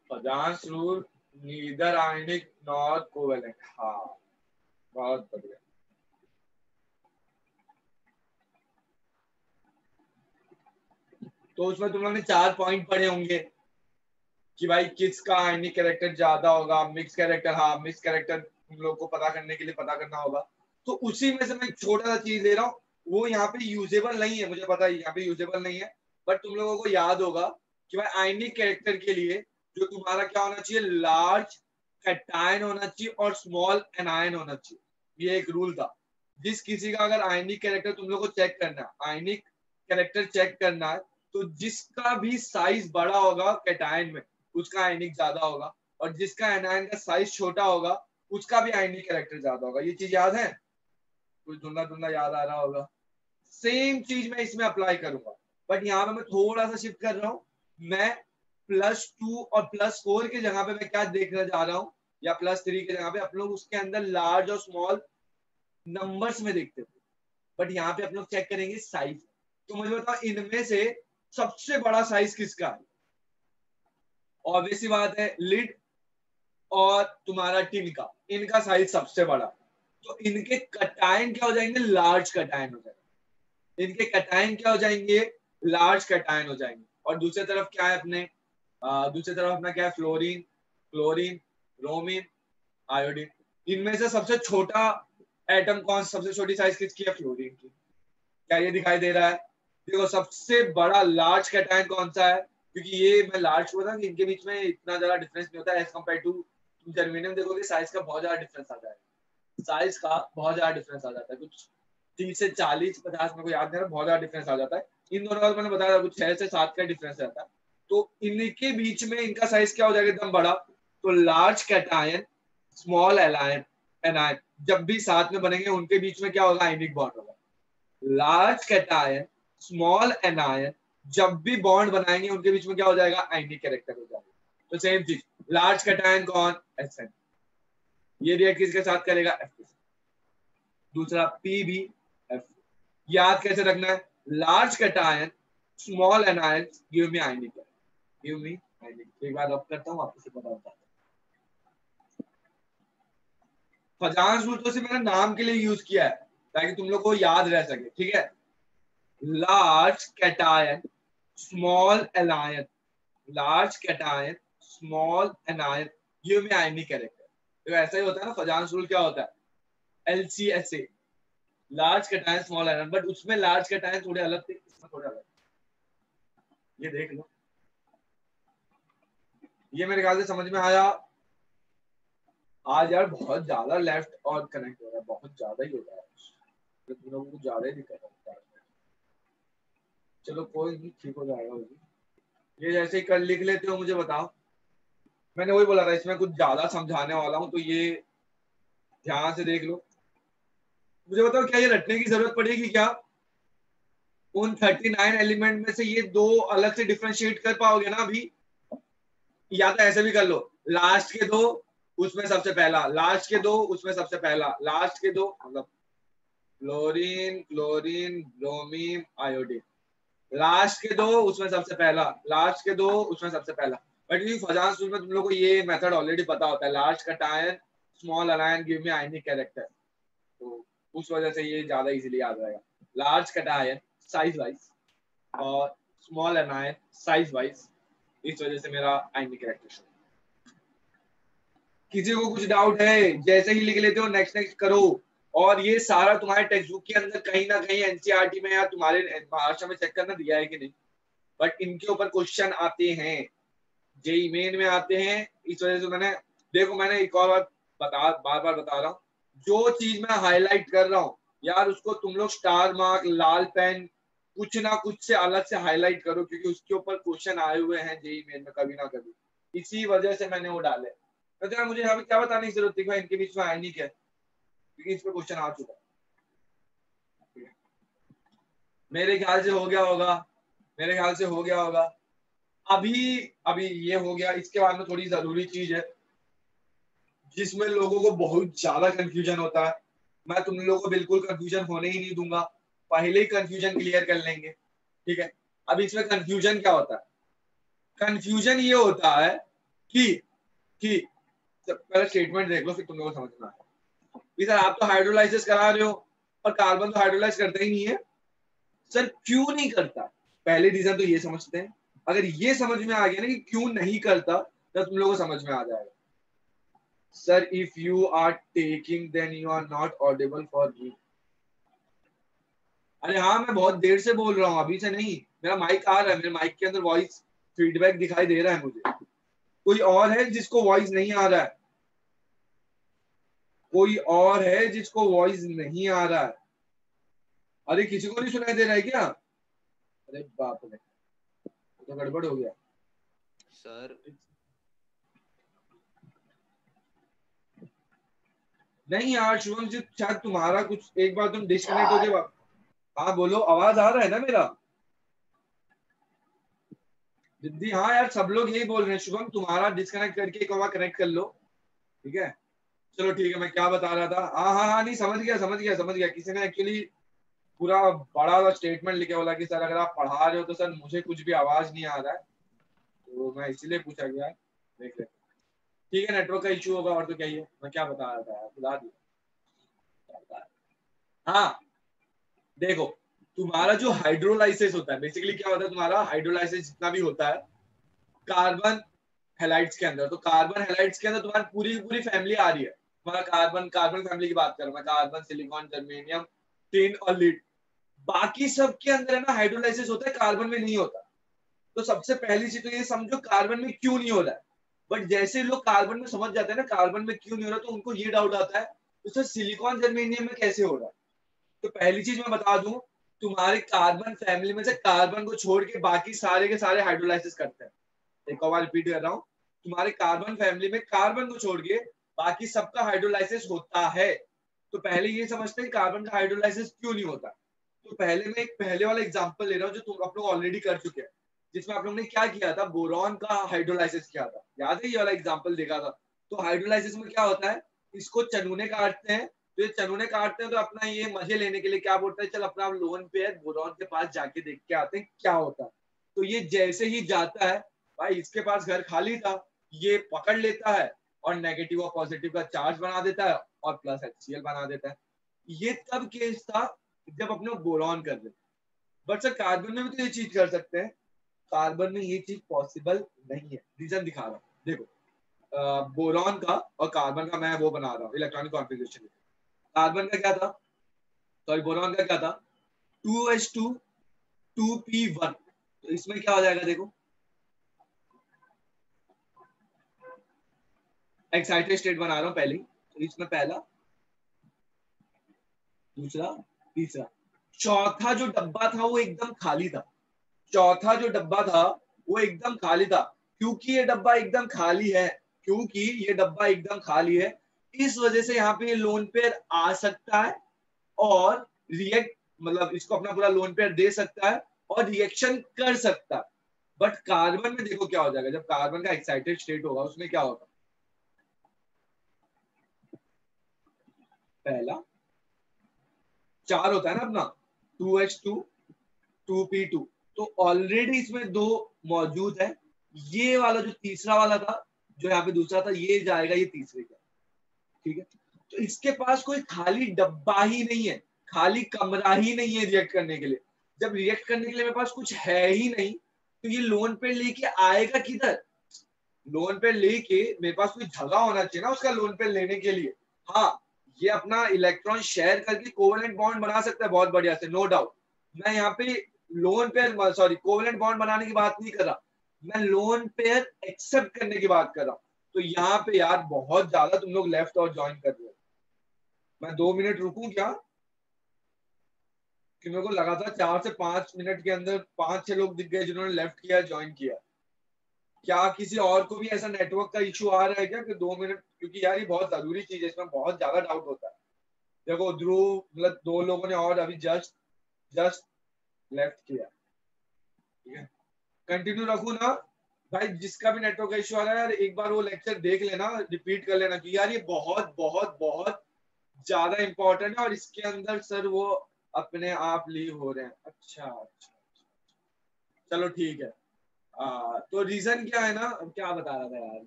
फजांस रूल नीदर आयनिक नॉर कोवेलेंट, हाँ बहुत बढ़िया। तो उसमें तुम लोगों ने 4 पॉइंट पढ़े होंगे कि भाई किसका आयनिक कैरेक्टर ज्यादा होगा, मिक्स कैरेक्टर, हाँ मिक्स कैरेक्टर तुम लोग को पता करने के लिए पता करना होगा। तो उसी में से मैं एक छोटा सा चीज ले रहा हूँ, वो यहाँ पे यूजेबल नहीं है, मुझे पता है यहाँ पे यूजेबल नहीं है, बट तुम लोगों को याद होगा कि भाई आयनिक कैरेक्टर के लिए जो तुम्हारा क्या होना चाहिए, लार्ज कैटायन होना चाहिए और स्मॉल एनायन होना चाहिए। ये एक रूल था। जिस किसी का अगर आयनिक कैरेक्टर तुम लोग को चेक करना है, आयनिक कैरेक्टर चेक करना है, तो जिसका भी साइज बड़ा होगा कैटायन में उसका आयनिक ज्यादा होगा, और जिसका एनायन का साइज छोटा होगा उसका भी आयनिक कैरेक्टर ज्यादा होगा। ये चीज याद है, कुछ धुंधला धुंधला याद आ रहा होगा। सेम चीज मैं इसमें अप्लाई करूंगा, बट यहाँ पे मैं थोड़ा सा शिफ्ट कर रहा हूँ। मैं +2 और +4 की जगह पे मैं क्या देखने जा रहा हूँ या +3 के जगह पे अपन लोग उसके अंदर लार्ज और स्मॉल नंबर्स में देखते थे, बट यहाँ पे अपन लोग चेक करेंगे साइज। तो मुझे बताओ इनमें से सबसे बड़ा साइज किसका है? ऑब्वियस सी बात है लिड और तुम्हारा टिन का, इनका साइज सबसे बड़ा, तो इनके कटायन क्या हो जाएंगे? लार्ज कटायन हो जाएंगे। इनके कटायन क्या हो जाएंगे? लार्ज कटायन हो जाएंगे। और दूसरी तरफ क्या है अपने, दूसरी तरफ अपना क्या है? Fluorine, chlorine, bromine, iodine. इनमें से सबसे छोटा एटम कौन, सबसे छोटी साइज किसकी है? फ्लोरीन की। क्या ये दिखाई दे रहा है? देखो सबसे बड़ा लार्ज कैटायन कौन सा है? क्योंकि ये मैं लार्ज बोला कि इनके बीच में इतना ज्यादा डिफरेंस नहीं होता एज कम्पेयर टू, तुम जर्मेनियम देखोगे साइज का बहुत ज्यादा डिफरेंस आ जाएगा, साइज का बहुत ज्यादा डिफरेंस आ जाता है, कुछ 30 से 40 50 मेरे को याद नहीं रहा, बहुत ज्यादा डिफरेंस आ जाता है। इन दोनों का मैंने बताया कुछ 6 से 7 का डिफरेंस रहता है। तो इनके बीच में इनका साइज क्या हो जाएगा? एकदम बड़ा। तो लार्ज कैटायन स्मॉल एलायन एनायन जब भी साथ में बनेंगे उनके बीच में क्या होगा? आयनिक बॉन्ड होगा। लार्ज कैटायन स्मॉल एनायन जब भी बॉन्ड बनाएंगे उनके बीच में क्या हो जाएगा? आयनिक कैरेक्टर हो जाएगा। तो सेम चीज, लार्ज कैटायन कौन? एसएन। ये रिएक्ट किसके साथ करेगा? एफ के साथ। दूसरा PbF। याद कैसे रखना है? Large cation small anion give me ionic, give me ionic. एक बार रब करता हूं, आपको पता होता है। फजान रूल तो सिर्फ मैंने नाम के लिए यूज किया है ताकि तुम लोग को याद रह सके, ठीक है? Large cation small anion, large cation small anion give me आयनिक कैरेक्टर। तो ऐसा ही होता है ना, फजान रूल क्या होता है? LCSA, large cation small anion, but उसमें लार्ज कैटायन थोड़े अलग थे, इसमें थोड़े अलग। ये देख लो, ये मेरे ख्याल से समझ में आया। आज यार बहुत ज्यादा लेफ्ट और कनेक्ट हो रहा है, बहुत ज्यादा ही हो रहा है, तो तुम लोगों को ज्यादा ही दिक्कत है। चलो कोई नहीं, ठीक हो जाएगा। ये जैसे ही कल लिख लेते हो मुझे बताओ। मैंने वही बोला था इसमें कुछ ज्यादा समझाने वाला हूँ, तो ये ध्यान से देख लो। मुझे बताओ क्या ये रटने की जरूरत पड़ेगी क्या? उन 39 एलिमेंट में से ये दो अलग से डिफरेंशिएट कर पाओगे ना अभी? या तो ऐसे भी कर लो, लास्ट के दो उसमें सबसे पहला, लास्ट के दो उसमें सबसे पहला, लास्ट के दो मतलब chlorine chlorine bromine iodine, last के दो उसमें सबसे पहला, लास्ट के दो उसमें सबसे पहला। बट ये फजान सूट में तुम लोग को ये मेथड ऑलरेडी पता होता है, large cation small अनायन give me आयनिक कैरेक्टर, तो उस वजह से ये ज्यादा इजीली याद रहेगा। लार्ज कैटायन साइज वाइज और स्मॉल अनायन साइज वाइज, इस वजह से मेरा आयनिक कैरेक्टर। किसी को कुछ डाउट है? जैसे ही लिख लेते हो नेक्स्ट नेक्स्ट करो। और ये सारा तुम्हारे टेक्स्ट बुक के अंदर कहीं ना कहीं एनसीईआरटी में या तुम्हारे भाषा में चेक करना दिया है कि नहीं, बट इनके ऊपर क्वेश्चन आते हैं, जेई मेन में आते हैं। इस वजह से मैंने, देखो मैंने एक और बार बार बता रहा हूँ, जो चीज मैं हाईलाइट कर रहा हूँ यार उसको तुम लोग स्टार मार्क लाल पेन कुछ ना कुछ से अलग से हाईलाइट करो, क्योंकि उसके ऊपर क्वेश्चन आए हुए हैं जेई मेन में कभी ना कभी, इसी वजह से मैंने वो डाले। तो मुझे यहाँ पे क्या बताने की जरूरत थी भाई इनके बीच में आयनिक है, क्योंकि इस पर क्वेश्चन आ चुका है। मेरे ख्याल से हो गया होगा, मेरे ख्याल से हो गया होगा। अभी अभी ये हो गया, इसके बाद में थोड़ी जरूरी चीज है जिसमें लोगों को बहुत ज्यादा कंफ्यूजन होता है। मैं तुम लोगों को बिल्कुल कंफ्यूजन होने ही नहीं दूंगा, पहले ही कंफ्यूजन क्लियर कर लेंगे, ठीक है? अब इसमें कंफ्यूजन क्या होता है? कंफ्यूजन ये होता है कि पहले स्टेटमेंट देख लो फिर तुम लोगों को समझ में आएगा। सर आप तो हाइड्रोलाइसिस करा रहे हो और कार्बन तो हाइड्रोलाइज करता ही नहीं है। सर क्यों नहीं करता? पहले रीजन तो ये समझते हैं। अगर ये समझ में आ गया ना कि क्यों नहीं करता, तो तुम लोगों को समझ में आ जाएगा। Sir if you are taking then you are not audible for me. अरे हाँ मैं बहुत देर से बोल रहा हूँ, अभी से नहीं। मेरा माइक आ रहा है, मेरे माइक के अंदर वॉइस फीडबैक दिखाई दे रहा है मुझे। कोई और है जिसको वॉइस नहीं आ रहा है? कोई और है जिसको वॉइस नहीं आ रहा है? अरे किसी को नहीं सुनाई दे रहा है क्या? अरे बाप रे, तो गड़बड़ हो गया सर। नहीं यार शुभम जी, शायद तुम्हारा कुछ, एक बार तुम डिस्कनेक्ट हो गए। हाँ बोलो, आवाज आ रहा है ना मेरा? दीदी हाँ यार सब लोग यही बोल रहे हैं, शुभम तुम्हारा डिस्कनेक्ट करके एक बार कनेक्ट कर लो। ठीक है, चलो ठीक है, मैं क्या बता रहा था, हाँ हाँ हाँ, नहीं समझ गया। किसी ने एक्चुअली पूरा बड़ा सा स्टेटमेंट लिखे, बोला कि सर अगर आप पढ़ा रहे हो तो सर मुझे कुछ भी आवाज नहीं आ रहा है, तो मैं इसीलिए पूछा गया, देख ले। ठीक है, नेटवर्क का इशू होगा, और तो क्या ही है, मैं क्या बता रहा था यार, बुला दिया। हाँ देखो, तुम्हारा जो हाइड्रोलाइसिस होता है, बेसिकली क्या होता है, तुम्हारा हाइड्रोलाइसिस जितना भी होता है कार्बन हेलाइड्स के अंदर, तो कार्बन हेलाइड्स के अंदर तुम्हारी पूरी पूरी फैमिली आ रही है। तुम्हारा कार्बन कार्बन फैमिली की बात कर रहा हूँ मैं, कार्बन, सिलिकॉन, जर्मेनियम, टिन और लीड। बाकी सब के अंदर है ना हाइड्रोलाइसिस होता है, कार्बन में नहीं होता। तो सबसे पहली चीज तो ये समझो कार्बन में क्यों नहीं हो रहा है। बट जैसे लोग कार्बन में समझ जाते हैं ना कार्बन में क्यों नहीं हो रहा, तो उनको ये डाउट आता है तो सर सिलिकॉन जर्मेनियम में कैसे हो रहा है। तो पहली चीज मैं बता दूं, तुम्हारे कार्बन फैमिली में से कार्बन को छोड़ के बाकी सारे के सारे हाइड्रोलाइसिस करते हैं। एक और बार रिपीट कर रहा हूँ, तुम्हारे कार्बन फैमिली में कार्बन को छोड़ के बाकी सबका हाइड्रोलाइसिस होता है। तो पहले ये समझते हैं कार्बन का हाइड्रोलाइसिस क्यों नहीं होता। तो पहले मैं एक पहले वाला एग्जांपल ले रहा हूँ जो तुम आप लोग ऑलरेडी कर चुके हैं, जिसमें आप लोग ने क्या किया था, बोरॉन का हाइड्रोलाइसिस किया था, याद है, ये वाला एग्जांपल देखा था। तो हाइड्रोलाइसिस में क्या होता है, इसको चनूने काटते हैं, तो ये चनूने काटते हैं तो अपना ये मजे लेने के लिए क्या बोलते हैं, चल अपना लोन पे है बोरॉन के पास जाके देख के आते हैं क्या होता है। तो ये जैसे ही जाता है, भाई इसके पास घर खाली था, ये पकड़ लेता है और नेगेटिव और पॉजिटिव का चार्ज बना देता है और प्लस HCl बना देता है। ये तब केस था जब अपने बोरॉन कर रहे। बट सर कार्बन में भी तो ये चीज कर सकते हैं, कार्बन में ये चीज पॉसिबल नहीं है। रीजन दिखा रहा हूँ, देखो बोरॉन का और कार्बन का मैं वो बना रहा हूँ इलेक्ट्रॉनिक कॉन्फ़िगरेशन। कार्बन का क्या था, सॉरी बोरॉन का क्या था, 2H2 2P1। तो इसमें क्या हो जाएगा, देखो एक्साइटेड स्टेट बना रहा हूँ पहले, तो इसमें पहला, दूसरा, तीसरा, चौथा जो डब्बा था वो एकदम खाली था। चौथा जो डब्बा था वो एकदम खाली था। क्योंकि ये डब्बा एकदम खाली है, क्योंकि ये डब्बा एकदम खाली है, इस वजह से यहाँ पे ये लोन पेयर आ सकता है और रिएक्ट, मतलब इसको अपना पूरा लोन पेयर दे सकता है और रिएक्शन कर सकता है। बट कार्बन में देखो क्या हो जाएगा, जब कार्बन का एक्साइटेड स्टेट होगा उसमें क्या होगा, पहला चार होता है ना अपना, 2H2 2P2, तो ऑलरेडी इसमें दो मौजूद है। ये वाला जो तीसरा वाला था, जो यहाँ पे दूसरा था, ये जाएगा ये तीसरे का, ठीक है। तो इसके पास कोई खाली डब्बा ही नहीं है, खाली कमरा ही नहीं है रिएक्ट करने के लिए। जब रिएक्ट करने के लिए मेरे पास कुछ है ही नहीं, तो ये लोन पे लेके आएगा किधर, लोन पे लेके मेरे पास कोई जगह होना चाहिए ना उसका लोन पे लेने के लिए। हाँ, ये अपना इलेक्ट्रॉन शेयर करके कोवेलेंट बॉन्ड बना सकता है बहुत बढ़िया से, नो डाउट। मैं यहाँ पे lone pair, sorry, covalent bond बनाने की बात नहीं कर रहा, मैं लोन पेयर एक्सेप्ट करने की बात कर रहा हूँ। तो यहाँ पे यार बहुत ज्यादा तुम लोग लेफ्ट और ज्वाइन कर रहे हो। मैं 2 मिनट रुकूं क्या, कि मेरे को लगा था 4 से 5 मिनट के अंदर 5-6 लोग दिख गए जिन्होंने लेफ्ट किया, ज्वाइन किया। क्या किसी और को भी ऐसा नेटवर्क का इशू आ रहा है क्या कि 2 मिनट, क्योंकि यार ये बहुत जरूरी चीज है, इसमें बहुत ज्यादा डाउट होता है। देखो ध्रुव, मतलब 2 लोगों ने और अभी जस्ट जस्ट लेफ्ट किया, ठीक है। कंटिन्यू रखू ना भाई, जिसका भी नेटवर्क का इशू आ रहा है यार एक बार वो लेक्चर देख लेना, रिपीट कर लेना कि यार ये बहुत बहुत बहुत ज्यादा इंपॉर्टेंट है और इसके अंदर सर वो अपने आप लीव हो रहे हैं। अच्छा अच्छा, चलो ठीक है। तो रीजन क्या है ना, क्या बता रहा था यार,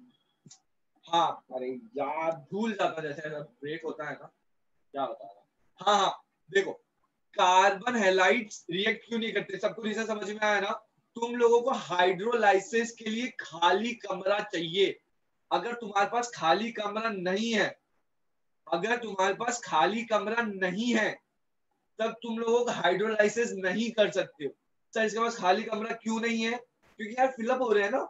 हाँ अरे यार भूल जाता जैसे ब्रेक होता है ना, क्या बता रहा, हाँ हाँ, देखो कार्बन हैलाइड्स रिएक्ट क्यों नहीं करते, सबको रीजन समझ में आया ना। तुम लोगों को हाइड्रोलाइसिस के लिए खाली कमरा चाहिए। अगर तुम्हारे पास खाली कमरा नहीं है, अगर तुम्हारे पास खाली कमरा नहीं है, तब तुम लोगों को हाइड्रोलाइसिस नहीं कर सकते हो। सर इसके पास खाली कमरा क्यों नहीं है, क्योंकि यार फिलअप हो रहे हैं ना,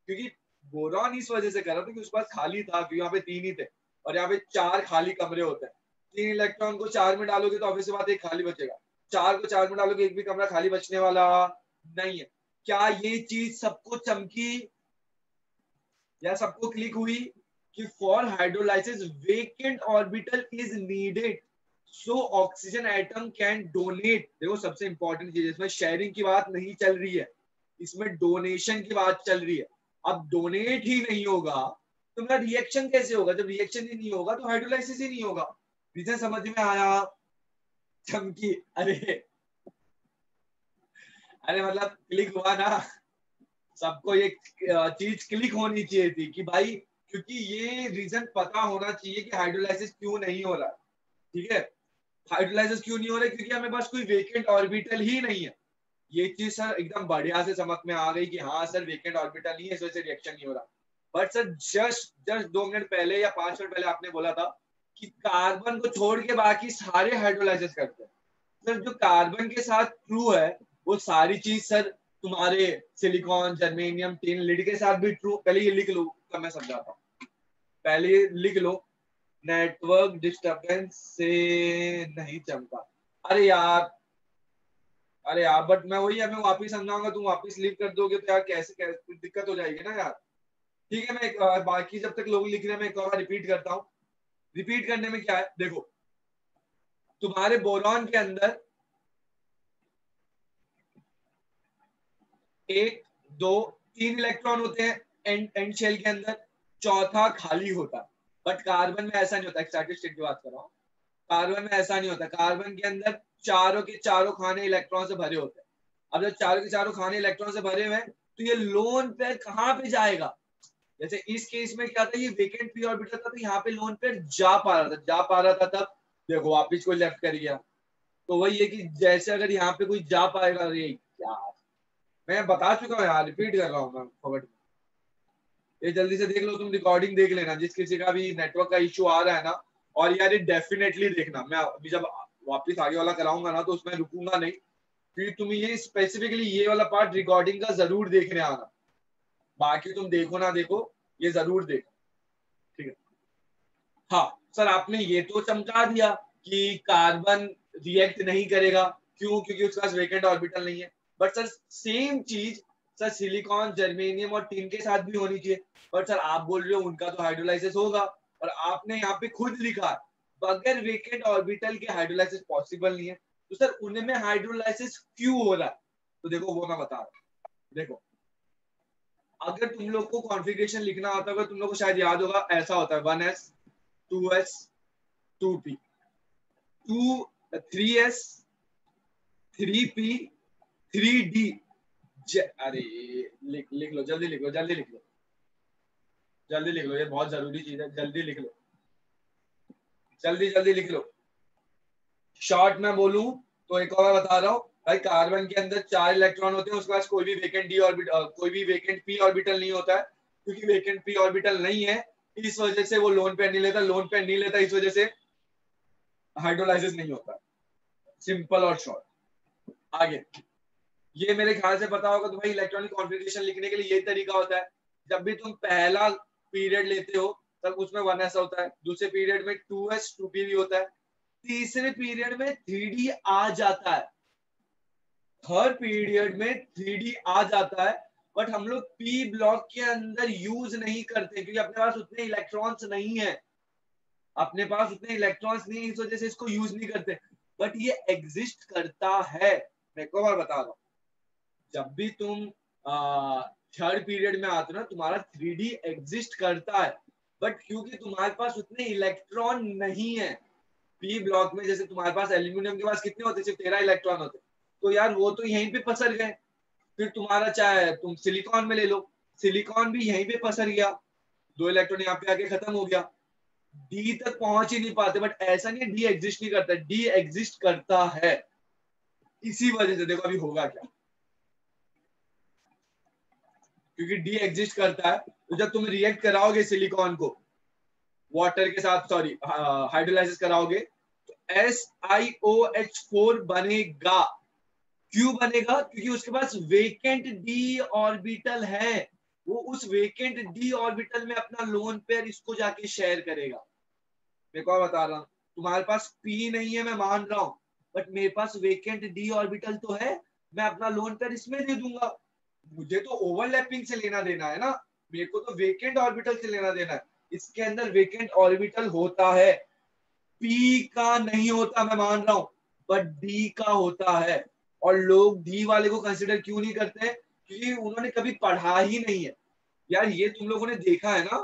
क्योंकि बोरॉन इस वजह से कर रहा था कि उसके पास खाली था, क्योंकि यहाँ पे 3 ही थे और यहाँ पे 4 खाली कमरे होते हैं। 3 इलेक्ट्रॉन को 4 में डालोगे तो ऑब्वियस बात एक खाली बचेगा, 4 को 4 में डालोगे एक भी कमरा खाली बचने वाला नहीं है। क्या ये चीज सबको चमकी या सबको क्लिक हुई कि for hydrolysis vacant orbital is needed so oxygen atom can donate. देखो सबसे इंपॉर्टेंट चीज, इसमें शेयरिंग की बात नहीं चल रही है, इसमें डोनेशन की बात चल रही है। अब डोनेट ही नहीं होगा तुम्हारा रिएक्शन कैसे होगा? जब रिएक्शन ही नहीं होगा तो हाइड्रोलाइसिस ही नहीं होगा। रीजन समझ में आया? चमकी, अरे अरे मतलब क्लिक हुआ ना? सबको ये चीज क्लिक होनी चाहिए थी कि भाई, क्योंकि ये रीजन पता होना चाहिए कि हाइड्रोलाइसिस क्यों नहीं हो रहा। ठीक है, हाइड्रोलाइसिस क्यों नहीं हो रहा? क्योंकि हमें पास कोई वेकेंट ऑर्बिटल ही नहीं है। ये चीज सर एकदम बढ़िया से समझ में आ गई कि हाँ सर वेकेंट ऑर्बिटल नहीं है, इस वजह से रिएक्शन नहीं हो रहा। But sir just just 2 minute पहले या 5 मिनट पहले आपने बोला था कि कार्बन को छोड़ के बाकी सारे हाइड्रोलाइसिस करते हैं। सर जो कार्बन के साथ ट्रू है वो सारी चीज सर तुम्हारे सिलिकॉन, जर्मेनियम, टिन, लीड के साथ भी ट्रू। पहले ये लिख लो तब मैं समझाता हूँ। पहले ये लिख लो, नेटवर्क डिस्टरबेंस से नहीं चमका। अरे यार, अरे यार, बट मैं वही है, मैं वापिस समझाऊंगा, तुम वापिस लीव कर दोगे तो यार कैसे कैसे दिक्कत हो जाएगी ना यार। ठीक है, मैं बाकी जब तक लोग लिख रहे हैं मैं एक और रिपीट करता हूँ। रिपीट करने में क्या है, देखो तुम्हारे बोरॉन के अंदर 1, 2, 3 इलेक्ट्रॉन होते हैं एंड शेल के अंदर, चौथा खाली होता है। बट कार्बन में ऐसा नहीं होता, स्टैटिस्टिक की बात कर रहा हूँ। कार्बन में ऐसा नहीं होता, कार्बन के अंदर चारों के चारों खाने इलेक्ट्रॉन से भरे होते हैं। अब जब चारों के चारों खाने इलेक्ट्रॉन से भरे हुए हैं तो ये लोन पेयर कहाँ पे जाएगा? जैसे इस केस में क्या था, ये वेकेंट पी ऑर्बिटल था तो यहाँ पे लोन पेयर जा पा रहा था तब देखो वापिस कोई लेफ्ट कर गया। तो वही है कि जैसे अगर यहाँ पे कोई जा पाएगा, अरे यार मैं बता चुका हूँ यार, रिपीट कर रहा हूँ मैं फॉरवर्ड। ये जल्दी से देख लो, तुम रिकॉर्डिंग देख लेना जिस किसी का भी नेटवर्क का इश्यू आ रहा है ना। और यार ये डेफिनेटली देखना, मैं अभी जब वापिस आगे वाला कराऊंगा ना तो उसमें रुकूंगा नहीं, क्योंकि तुम ये स्पेसिफिकली ये वाला पार्ट रिकॉर्डिंग का जरूर देखने आना। बाकी तुम देखो ना देखो, ये जरूर देखो। ठीक है, हाँ सर आपने ये तो चमका दिया कि कार्बन रिएक्ट नहीं करेगा, क्यों? क्योंकि उसके पास वेकेंट ऑर्बिटल नहीं है। बट सर सेम चीज सर सिलिकॉन, जर्मेनियम और टिन के साथ भी होनी चाहिए। बट सर आप बोल रहे हो उनका तो हाइड्रोलाइसिस होगा, और आपने यहाँ पे खुद लिखा बगैर वेकेंट ऑर्बिटल के हाइड्रोलाइसिस पॉसिबल नहीं है। तो सर उनमें हाइड्रोलाइसिस क्यों हो रहा है? तो देखो वो मैं बता रहा हूँ। देखो अगर तुम लोग को कॉन्फ़िगरेशन लिखना आता होगा, तुम लोग को शायद याद होगा, ऐसा होता है 1s 2s 2p 3s 3p 3d। अरे लिख लो, जल्दी लिख लो, जल्दी लिख लो, जल्दी लिख लो, ये बहुत जरूरी चीज है, जल्दी लिख लो, जल्दी जल्दी लिख लो। शॉर्ट में बोलूं तो एक और बता रहा हूँ भाई, कार्बन के अंदर 4 इलेक्ट्रॉन होते हैं, उसके पास कोई भी वेकेंट डी ऑर्बिटल, कोई भी वेकेंट पी ऑर्बिटल नहीं होता है। क्योंकि वेकेंट पी ऑर्बिटल नहीं है इस वजह से वो लोन पेयर नहीं लेता, लोन पेयर नहीं लेता इस वजह से हाइड्रोलाइसिस नहीं होता। सिंपल और शॉर्ट। आगे ये मेरे ख्याल से पता होगा। तो भाई इलेक्ट्रॉनिक कॉन्फ़िगरेशन लिखने के लिए यही तरीका होता है। जब भी तुम पहला पीरियड लेते हो तब उसमें 1s होता है, दूसरे पीरियड में 2s 2p भी होता है, तीसरे पीरियड में 3d आ जाता है, थर्ड पीरियड में 3d आ जाता है। बट हम लोग पी ब्लॉक के अंदर यूज नहीं करते क्योंकि अपने पास उतने इलेक्ट्रॉन्स नहीं है, अपने पास उतने इलेक्ट्रॉन्स नहीं है, इस वजह से इसको यूज नहीं करते। बट ये एग्जिस्ट करता है, मैं एक बार बता रहा हूँ। जब भी तुम थर्ड पीरियड में आते हो ना, तुम्हारा 3d एग्जिस्ट करता है, बट क्योंकि तुम्हारे पास उतने इलेक्ट्रॉन नहीं है पी ब्लॉक में। जैसे तुम्हारे पास एल्यूमिनियम के पास कितने होते, सिर्फ 13 इलेक्ट्रॉन होते, तो यार वो तो यहीं पे पसर गए। फिर तुम्हारा चाहे तुम सिलिकॉन में ले लो, सिलिकॉन भी यहीं पे पसर गया, 2 इलेक्ट्रॉन यहाँ पे आके खत्म हो गया, डी तक पहुंच ही नहीं पाते। बट ऐसा नहीं है डी एग्जिस्ट नहीं करता, डी एग्जिस्ट करता है। इसी वजह से देखो अभी होगा क्या, क्योंकि डी एग्जिस्ट करता है तो जब तुम रिएक्ट कराओगे सिलिकॉन को वाटर के साथ, सॉरी हाइड्रोलाइसिस कराओगे, तो SiOH4 बनेगा। क्यों बनेगा? क्योंकि उसके पास वेकेंट डी ऑर्बिटल है, वो उस वेकेंट डी ऑर्बिटल में अपना लोन पेयर इसको जाके शेयर करेगा। मैं क्या बता रहा हूँ, तुम्हारे पास पी नहीं है मैं मान रहा हूँ, बट मेरे पास वेकेंट डी ऑर्बिटल तो है, मैं अपना लोन पेयर इसमें दे दूंगा। मुझे तो ओवरलैपिंग से लेना देना है ना, मेरे को तो वेकेंट ऑर्बिटल से लेना देना है। इसके अंदर वेकेंट ऑर्बिटल होता है, पी का नहीं होता मैं मान रहा हूं, बट डी का होता है। और लोग डी वाले को कंसिडर क्यों नहीं करते? क्योंकि उन्होंने कभी पढ़ा ही नहीं है। यार ये तुम लोगों ने देखा है ना,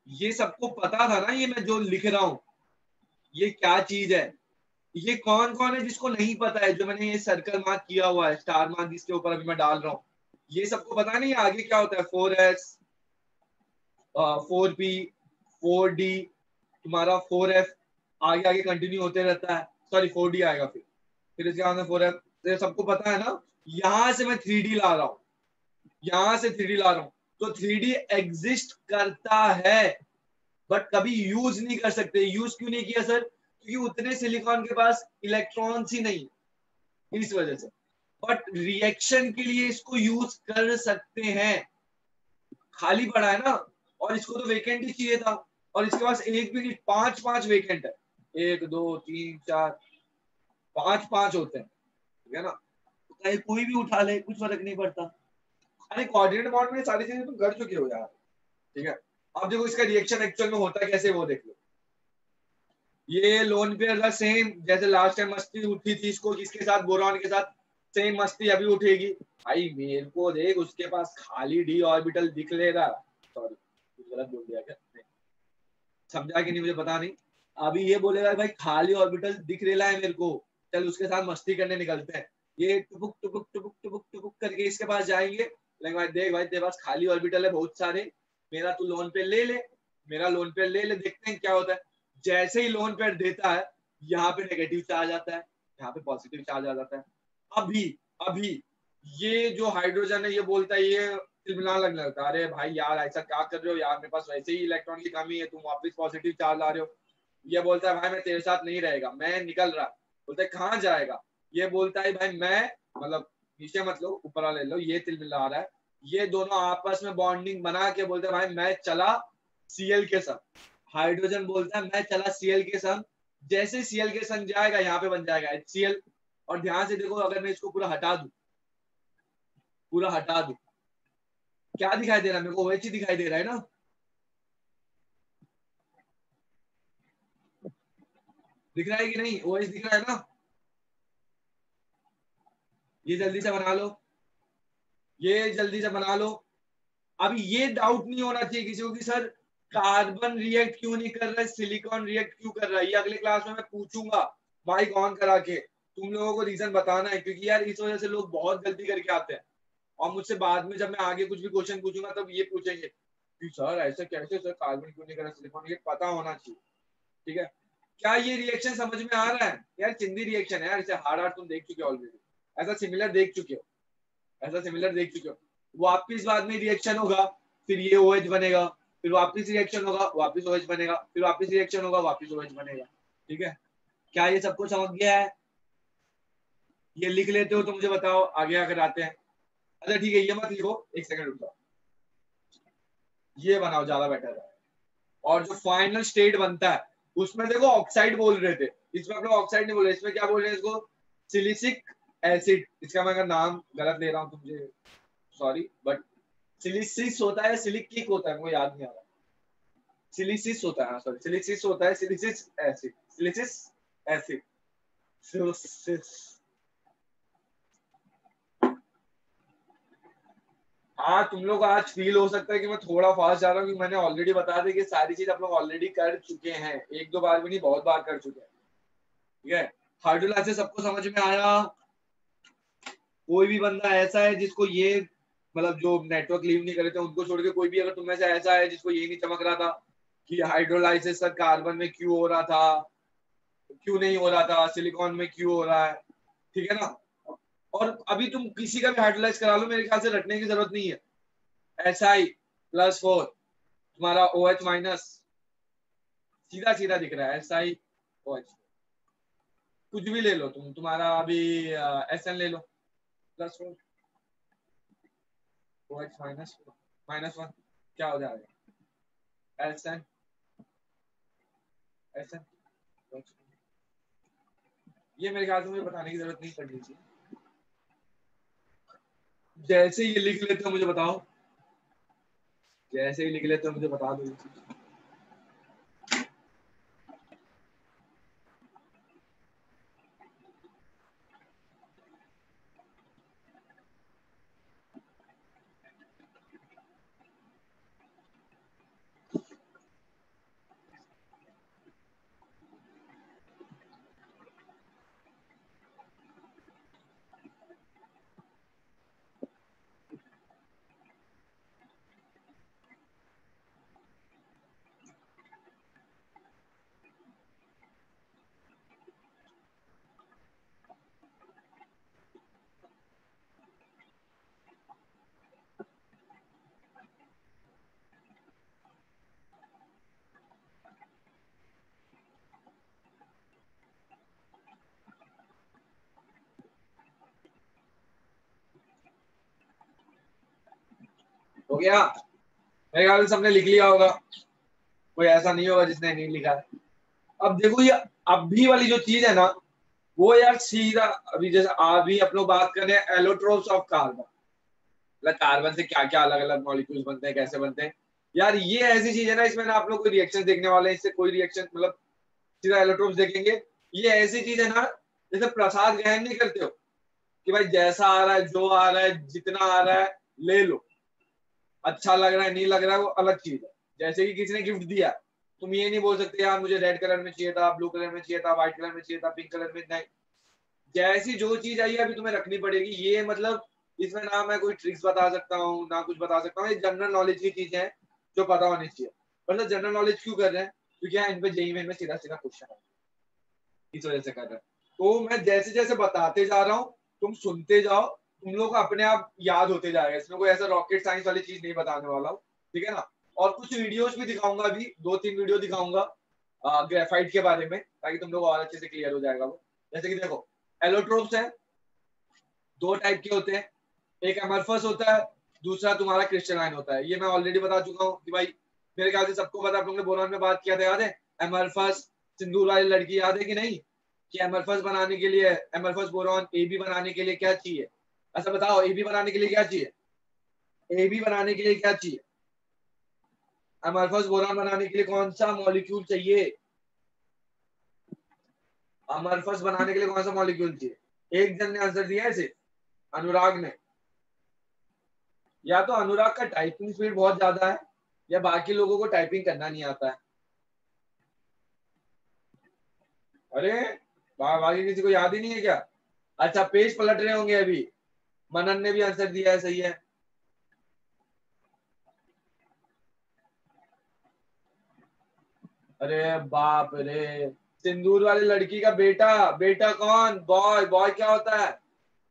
ये सबको पता था ना, ये मैं जो लिख रहा हूँ ये क्या चीज है। ये कौन कौन है जिसको नहीं पता है, जो मैंने ये सर्कल मार्क किया हुआ है, स्टार मार्क जिसके ऊपर अभी मैं डाल रहा हूँ, ये सबको पता नहीं आगे क्या होता है। 4s, 4p, 4d, तुम्हारा 4f, आगे आगे कंटिन्यू होते रहता है। सॉरी 4d आएगा, फिर इसके बाद में 4f। तो ये सबको पता है ना। यहां से मैं 3d ला रहा हूँ, यहां से 3D ला रहा हूं। तो 3D एग्जिस्ट करता है बट कभी यूज नहीं कर सकते। यूज क्यों नहीं किया सर? क्योंकि उतने सिलिकॉन के पास इलेक्ट्रॉन्स ही नहीं, इस वजह से। बट रिएक्शन के लिए इसको यूज कर सकते हैं, खाली पड़ा है ना। और इसको तो वेकेंट ही चाहिए था, और इसके पास एक भी नहीं, पांच पांच वेकेंट है। 1 2 3 4, पांच पांच होते हैं, ठीक है ना। चाहे कोई भी उठा ले, कुछ फर्क नहीं पड़ता। अरे कोऑर्डिनेट बॉन्ड में सारी चीजें तुम कर चुके हो यार, ठीक है। अब देखो इसका रिएक्शन एक्चुअल में होता है कैसे, वो देख लो। ये लोन पेयर का सेम, जैसे लास्ट टाइम मस्ती उठी थी इसको किसके साथ, बोरॉन के साथ, सेम मस्ती अभी उठेगी। भाई मेरे को देख, उसके पास खाली डी ऑर्बिटल दिख ले रहा। सॉरी कुछ गलत बोल दिया क्या? नहीं। समझा कि नहीं मुझे पता नहीं। अभी ये बोलेगा भाई खाली ऑर्बिटल दिख रहा है मेरे को, चल उसके साथ मस्ती करने निकलते हैं। ये टुपुक टुपुक टुपुक टुपुक टुपुक करके इसके पास जाएंगे, लेकिन भाई देख भाई तेरे पास खाली ऑर्बिटल है बहुत सारे, मेरा तू लोन पे ले ले, मेरा लोन पे ले ले, देखते हैं क्या होता है। जैसे ही लोन पेयर देता है, यहाँ पे नेगेटिव चार्ज आता है, यहाँ पे पॉजिटिव चार्ज आ जाता है। अभी अभी ये जो हाइड्रोजन है ये बोलता है, ये तिलमिलाने लगने लगता है, अरे भाई यार ऐसा क्या कर रहे हो यार, मेरे पास वैसे ही इलेक्ट्रॉन की कमी है, तुम वापस पॉजिटिव चार्ज ला रहे हो। ये बोलता है भाई मैं तेरे साथ नहीं रहेगा, मैं निकल रहा। बोलते कहाँ जाएगा? ये बोलता है भाई मैं, मतलब नीचे मत लो ऊपर वाले लो, ये तिलमिला रहा है। ये दोनों आपस में बॉन्डिंग बना के बोलते हैं भाई मैं चला सीएल के संग। हाइड्रोजन बोलता है मैं चला सीएल के संग। जैसे सीएल के संग जाएगा यहाँ पे बन जाएगा HCl। और ध्यान से देखो, अगर मैं इसको पूरा हटा दूं, पूरा हटा दूं, क्या दिखाई दे रहा है मेरे को? OH ही दिखाई दे रहा है ना। दिख रहा है कि नहीं? OH दिख रहा है ना। ये जल्दी से बना लो, ये जल्दी से बना लो। अब ये डाउट नहीं होना चाहिए किसी को कि सर कार्बन रिएक्ट क्यों नहीं कर रहा है, सिलिकॉन रिएक्ट क्यों कर रहा है। ये अगले क्लास में मैं पूछूंगा माइक ऑन करा के, तुम लोगों को रीजन बताना है, क्योंकि यार इस वजह से लोग बहुत गलती करके आते हैं। और मुझसे बाद में जब मैं आगे कुछ भी क्वेश्चन पूछूंगा तब ये पूछेंगे कि सर ऐसे कैसे, सर कार्बन क्यों नहीं कर रहा सिलिकॉन, ये पता होना चाहिए, ठीक है। क्या ये रिएक्शन समझ में आ रहा है यार? चिंदी रिएक्शन है यार, इसे हार्ड हार्ड तुम देख चुके हो ऑलरेडी, ऐसा सिमिलर देख चुके हो, ऐसा सिमिलर देख चुके हो। वापिस बाद में रिएक्शन होगा, फिर ये OH बनेगा, फिर वापिस रिएक्शन होगा, वापिस OH बनेगा, फिर वापिस रिएक्शन होगा, वापिस OH बनेगा, ठीक है। क्या ये सबको समझ गया है? ये लिख लेते हो तो मुझे बताओ, आगे आकर आते हैं। अच्छा ठीक है, ये मत लिखो, एक सेकंड रुक जाओ, ये बनाओ ज्यादा बेटर है। और जो फाइनल स्टेट बनता है उसमें देखो ऑक्साइड बोल रहे थे, इसमें अपने ऑक्साइड नहीं बोल रहे, इसमें क्या बोल रहे हैं इसको? Silicic acid. इसका मैं अगर नाम गलत ले रहा हूँ तो मुझे सॉरी, बट सिलिसिस होता है, सिलिकिक होता है, मुझे याद नहीं आ रहा। सिलिसिस होता है, हाँ सॉरी, सिलिसिस होता है, सिलिसिस एसिड, सिलिसिस एसिड, सिलिसिस। हाँ तुम लोग आज फील हो सकता है कि मैं थोड़ा फास्ट जा रहा हूँ, क्योंकि मैंने ऑलरेडी बता दी कि सारी चीज आप लोग ऑलरेडी कर चुके हैं, एक दो बार भी नहीं बहुत बार कर चुके हैं, ठीक है। हाइड्रोलाइसिस सबको समझ में आया? कोई भी बंदा ऐसा है जिसको ये, मतलब जो नेटवर्क लीव नहीं करे थे उनको छोड़ के, कोई भी अगर तुम में से ऐसा है जिसको ये नहीं चमक रहा था कि हाइड्रोलाइसिस सर कार्बन में क्यों हो रहा था, क्यों नहीं हो रहा था, सिलिकॉन में क्यों हो रहा है, ठीक है ना। और अभी तुम किसी का भी हाइड्रोलाइज करा लो, मेरे ख्याल से रटने की जरूरत नहीं है। Si+4, तुम्हारा OH-, सीधा सीधा दिख रहा है SiOH। कुछ भी ले लो तुम, तुम्हारा अभी SN ले लो, +4, OH-, -1 क्या हो जाएगा? SN, ये मेरे ख्याल से मुझे बताने की जरूरत नहीं पड़नी चाहिए। जैसे ये लिख लेते हो मुझे बताओ, जैसे ही लिख लेते हो मुझे बता दो। हो गया? मेरे ख्याल से सबने लिख लिया होगा, कोई ऐसा नहीं होगा जिसने नहीं लिखा है। अब देखो ये अभी वाली जो चीज है ना, वो यार सीधा अभी जैसे अभी आप लोग बात कर रहे हैं एलोट्रोप्स ऑफ कार्बन, मतलब कार्बन से क्या क्या अलग अलग मॉलिक्यूल्स बनते हैं, कैसे बनते हैं। यार ये ऐसी चीज है ना, इसमें ना आप लोग कोई रिएक्शन देखने वाले हैं, इससे कोई रिएक्शन मतलब सीधा एलोट्रोप्स देखेंगे। ये ऐसी चीज है ना जैसे प्रसाद ग्रहण नहीं करते हो कि भाई जैसा आ रहा है, जो आ रहा है, जितना आ रहा है ले लो, अच्छा लग रहा है नहीं लग रहा है वो अलग चीज है। जैसे कि किसी ने गिफ्ट दिया, तुम ये नहीं बोल सकते यार मुझे रेड कलर में चाहिए था, ब्लू कलर में चाहिए था, व्हाइट कलर में चाहिए था, पिंक कलर में नहीं। जैसी जो चीज आई है अभी तुम्हें रखनी पड़ेगी। ये मतलब इसमें ना मैं कोई ट्रिक्स बता सकता हूँ ना कुछ बता सकता हूँ, ये जनरल नॉलेज की चीजें हैं जो पता होनी चाहिए। मतलब जनरल नॉलेज क्यों कर रहे हैं? क्योंकि यहाँ इन पे जेईई में सीधा सीधा क्वेश्चन है, इस वजह से कर रहे हैं। तो मैं जैसे जैसे बताते जा रहा हूँ, तुम सुनते जाओ, तुम लोग को अपने आप याद होते जाएगा। इसमें कोई ऐसा रॉकेट साइंस वाली चीज नहीं बताने वाला हूँ, ठीक है ना। और कुछ वीडियोस भी दिखाऊंगा, अभी 2-3 वीडियो दिखाऊंगा ग्रेफाइट के बारे में, ताकि तुम लोग और अच्छे से क्लियर हो जाएगा वो। जैसे कि देखो एलोट्रोप्स है, दो टाइप के होते हैं, एक एमरफस होता है, दूसरा तुम्हारा क्रिस्टलाइन होता है। ये मैं ऑलरेडी बता चुका हूँ कि भाई मेरे ख्याल से सबको पता, आप लोगों ने बोरान में बात किया था, याद है? एमरफस सिंदूर वाली लड़की, याद है कि नहीं? कि एमरफस बनाने के लिए, एमरफस बोरॉन एबी बनाने के लिए क्या चाहिए? ऐसा बताओ, एबी बनाने के लिए क्या चाहिए? एबी बनाने के लिए क्या चाहिए? एमरफस बोरॉन बनाने के लिए कौन सा मॉलिक्यूल चाहिए? एमरफस बनाने के लिए कौन सा मॉलिक्यूल चाहिए? एक जन ने आंसर दिया है, सिर्फ अनुराग ने। या तो अनुराग का टाइपिंग स्पीड बहुत ज्यादा है, या बाकी लोगों को टाइपिंग करना नहीं आता है। अरे बाकी किसी को याद ही नहीं है क्या? अच्छा पेज पलट रहे होंगे अभी। मनन ने भी आंसर दिया है, सही है। अरे बाप रे, सिंदूर वाली लड़की का बेटा, बेटा कौन? बॉय, बॉय क्या होता है?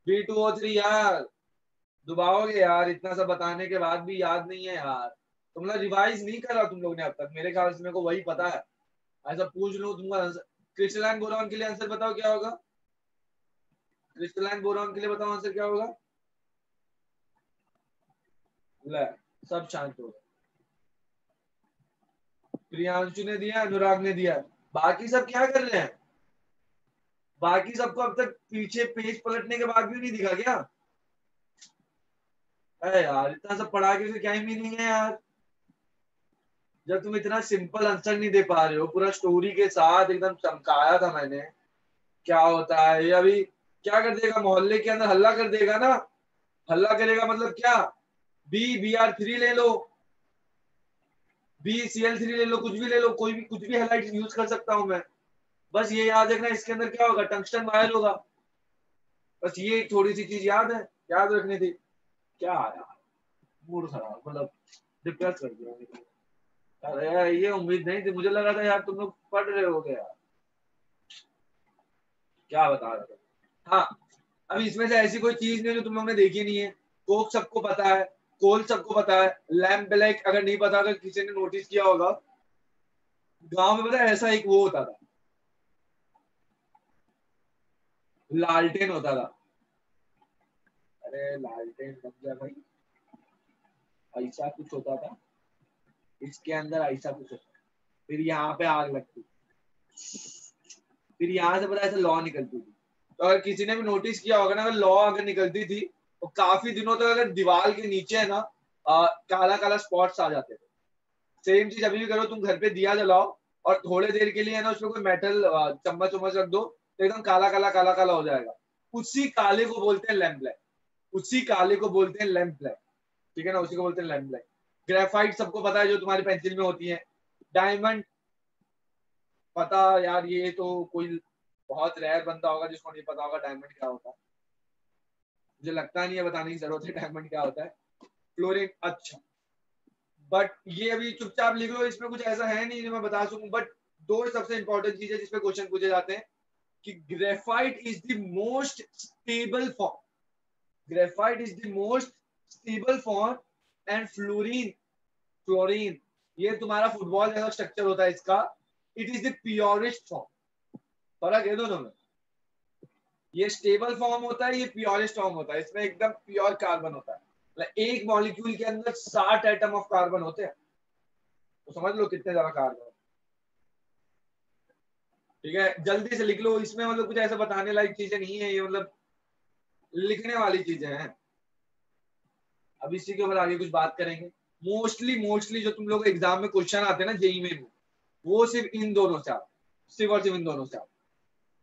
B2O3 यार। दुबाओगे यार, इतना सब बताने के बाद भी याद नहीं है यार। तुम लोग रिवाइज नहीं करा तुम लोग ने अब तक, मेरे ख्याल से मेरे को वही पता है। ऐसा पूछ लो तुमको आंसर। क्रिस्टलाइन बोरॉन के लिए आंसर बताओ क्या होगा? क्रिस्टलाइन बोरॉन के लिए बताओ आंसर क्या होगा? ले, सब शांत हो गए। प्रियांशु ने दिया, अनुराग ने दिया, बाकी सब क्या कर रहे हैं? बाकी सबको अब तक पीछे पेज पलटने के बाद भी नहीं दिखा क्या? अरे यार इतना सब पढ़ा के फिर क्या ही मीनिंग है यार, जब तुम इतना सिंपल आंसर नहीं दे पा रहे हो, पूरा स्टोरी के साथ एकदम चमकाया था मैंने। क्या होता है ये अभी? क्या कर देगा, मोहल्ले के अंदर हल्ला कर देगा ना। हल्ला करेगा मतलब क्या? BR3 ले लो, BCl3 ले लो, कुछ भी ले लो, कोई भी कुछ भी हाइलाइट यूज कर सकता हूं मैं। बस ये याद रखना, इसके अंदर क्या होगा, टंगस्टन वायर होगा। बस ये एक थोड़ी सी चीज याद है, याद रखनी थी। क्या यार, मूड खराब, मतलब डिप्रेस कर दिया। अरे यार ये उम्मीद नहीं थी, मुझे लगा था यार तुम लोग पढ़ रहे हो यार। क्या बता रहे थे? हाँ, अब इसमें से ऐसी कोई चीज नहीं जो तुम लोग ने देखी नहीं है। कोक सबको पता है, कोल सबको पता है, लैम्प ब्लैक अगर नहीं पता, अगर किसी ने नोटिस किया होगा, गांव में पता है ऐसा एक वो होता था, लालटेन होता था। अरे लालटेन बन गया भाई, ऐसा कुछ होता था, इसके अंदर ऐसा कुछ होता, फिर यहाँ पे आग लगती, फिर यहाँ से पता ऐसे लॉ निकलती थी। तो अगर किसी ने भी नोटिस किया होगा ना, अगर लॉ अगर निकलती थी तो काफी दिनों तक अगर दीवार के नीचे है ना काला काला स्पॉट्स आ जाते थे। सेम चीज अभी भी करो, तुम घर पे दिया जलाओ और थोड़े देर के लिए है ना उसमें कोई मेटल चम्मच उम्मच रख दो, तो एकदम काला काला काला काला हो जाएगा। उसी काले को बोलते हैं लैम्प ब्लैक, उसी काले को बोलते हैं लैम्प ब्लैक, ठीक है ना, उसी को बोलते हैं लैम्प ब्लैक। ग्रेफाइट सबको पता है जो तुम्हारी पेंसिल में होती है। डायमंड पता यार, ये तो कोई बहुत रेयर बंदा होगा जिसको नहीं पता होगा डायमंड क्या होता है। मुझे लगता नहीं है बताने की जरूरत है डायमंड क्या होता है। फ्लोरीन, अच्छा, बट ये अभी चुपचाप लिख लो, इसमें कुछ ऐसा है नहीं जो मैं बता सकूं। बट दो सबसे इंपॉर्टेंट चीजें जिसपे क्वेश्चन पूछे जाते हैं कि graphite is the most stable form, graphite is the most stable form, and fluorine, fluorine ये तुम्हारा फुटबॉल जैसा स्ट्रक्चर होता है इसका, it is the purest form. फर्क है दोनों में, ये स्टेबल फॉर्म होता है, ये प्योरेस्ट फॉर्म होता है, इसमें एकदम प्योर कार्बन होता है। एक मॉलिक्यूल के अंदर 60 एटम ऑफ कार्बन होते हैं, तो समझ लो कितने ज्यादा कार्बन। ठीक है, जल्दी से लिख लो, इसमें मतलब कुछ ऐसा बताने लायक चीजें नहीं है, ये मतलब लिखने वाली चीजें हैं। अब इसी के ऊपर आगे कुछ बात करेंगे। मोस्टली जो तुम लोग एग्जाम में क्वेश्चन आते हैं ना जेईई में, वो सिर्फ इन दोनों से आते, सिर्फ और सिर्फ इन दोनों से आते।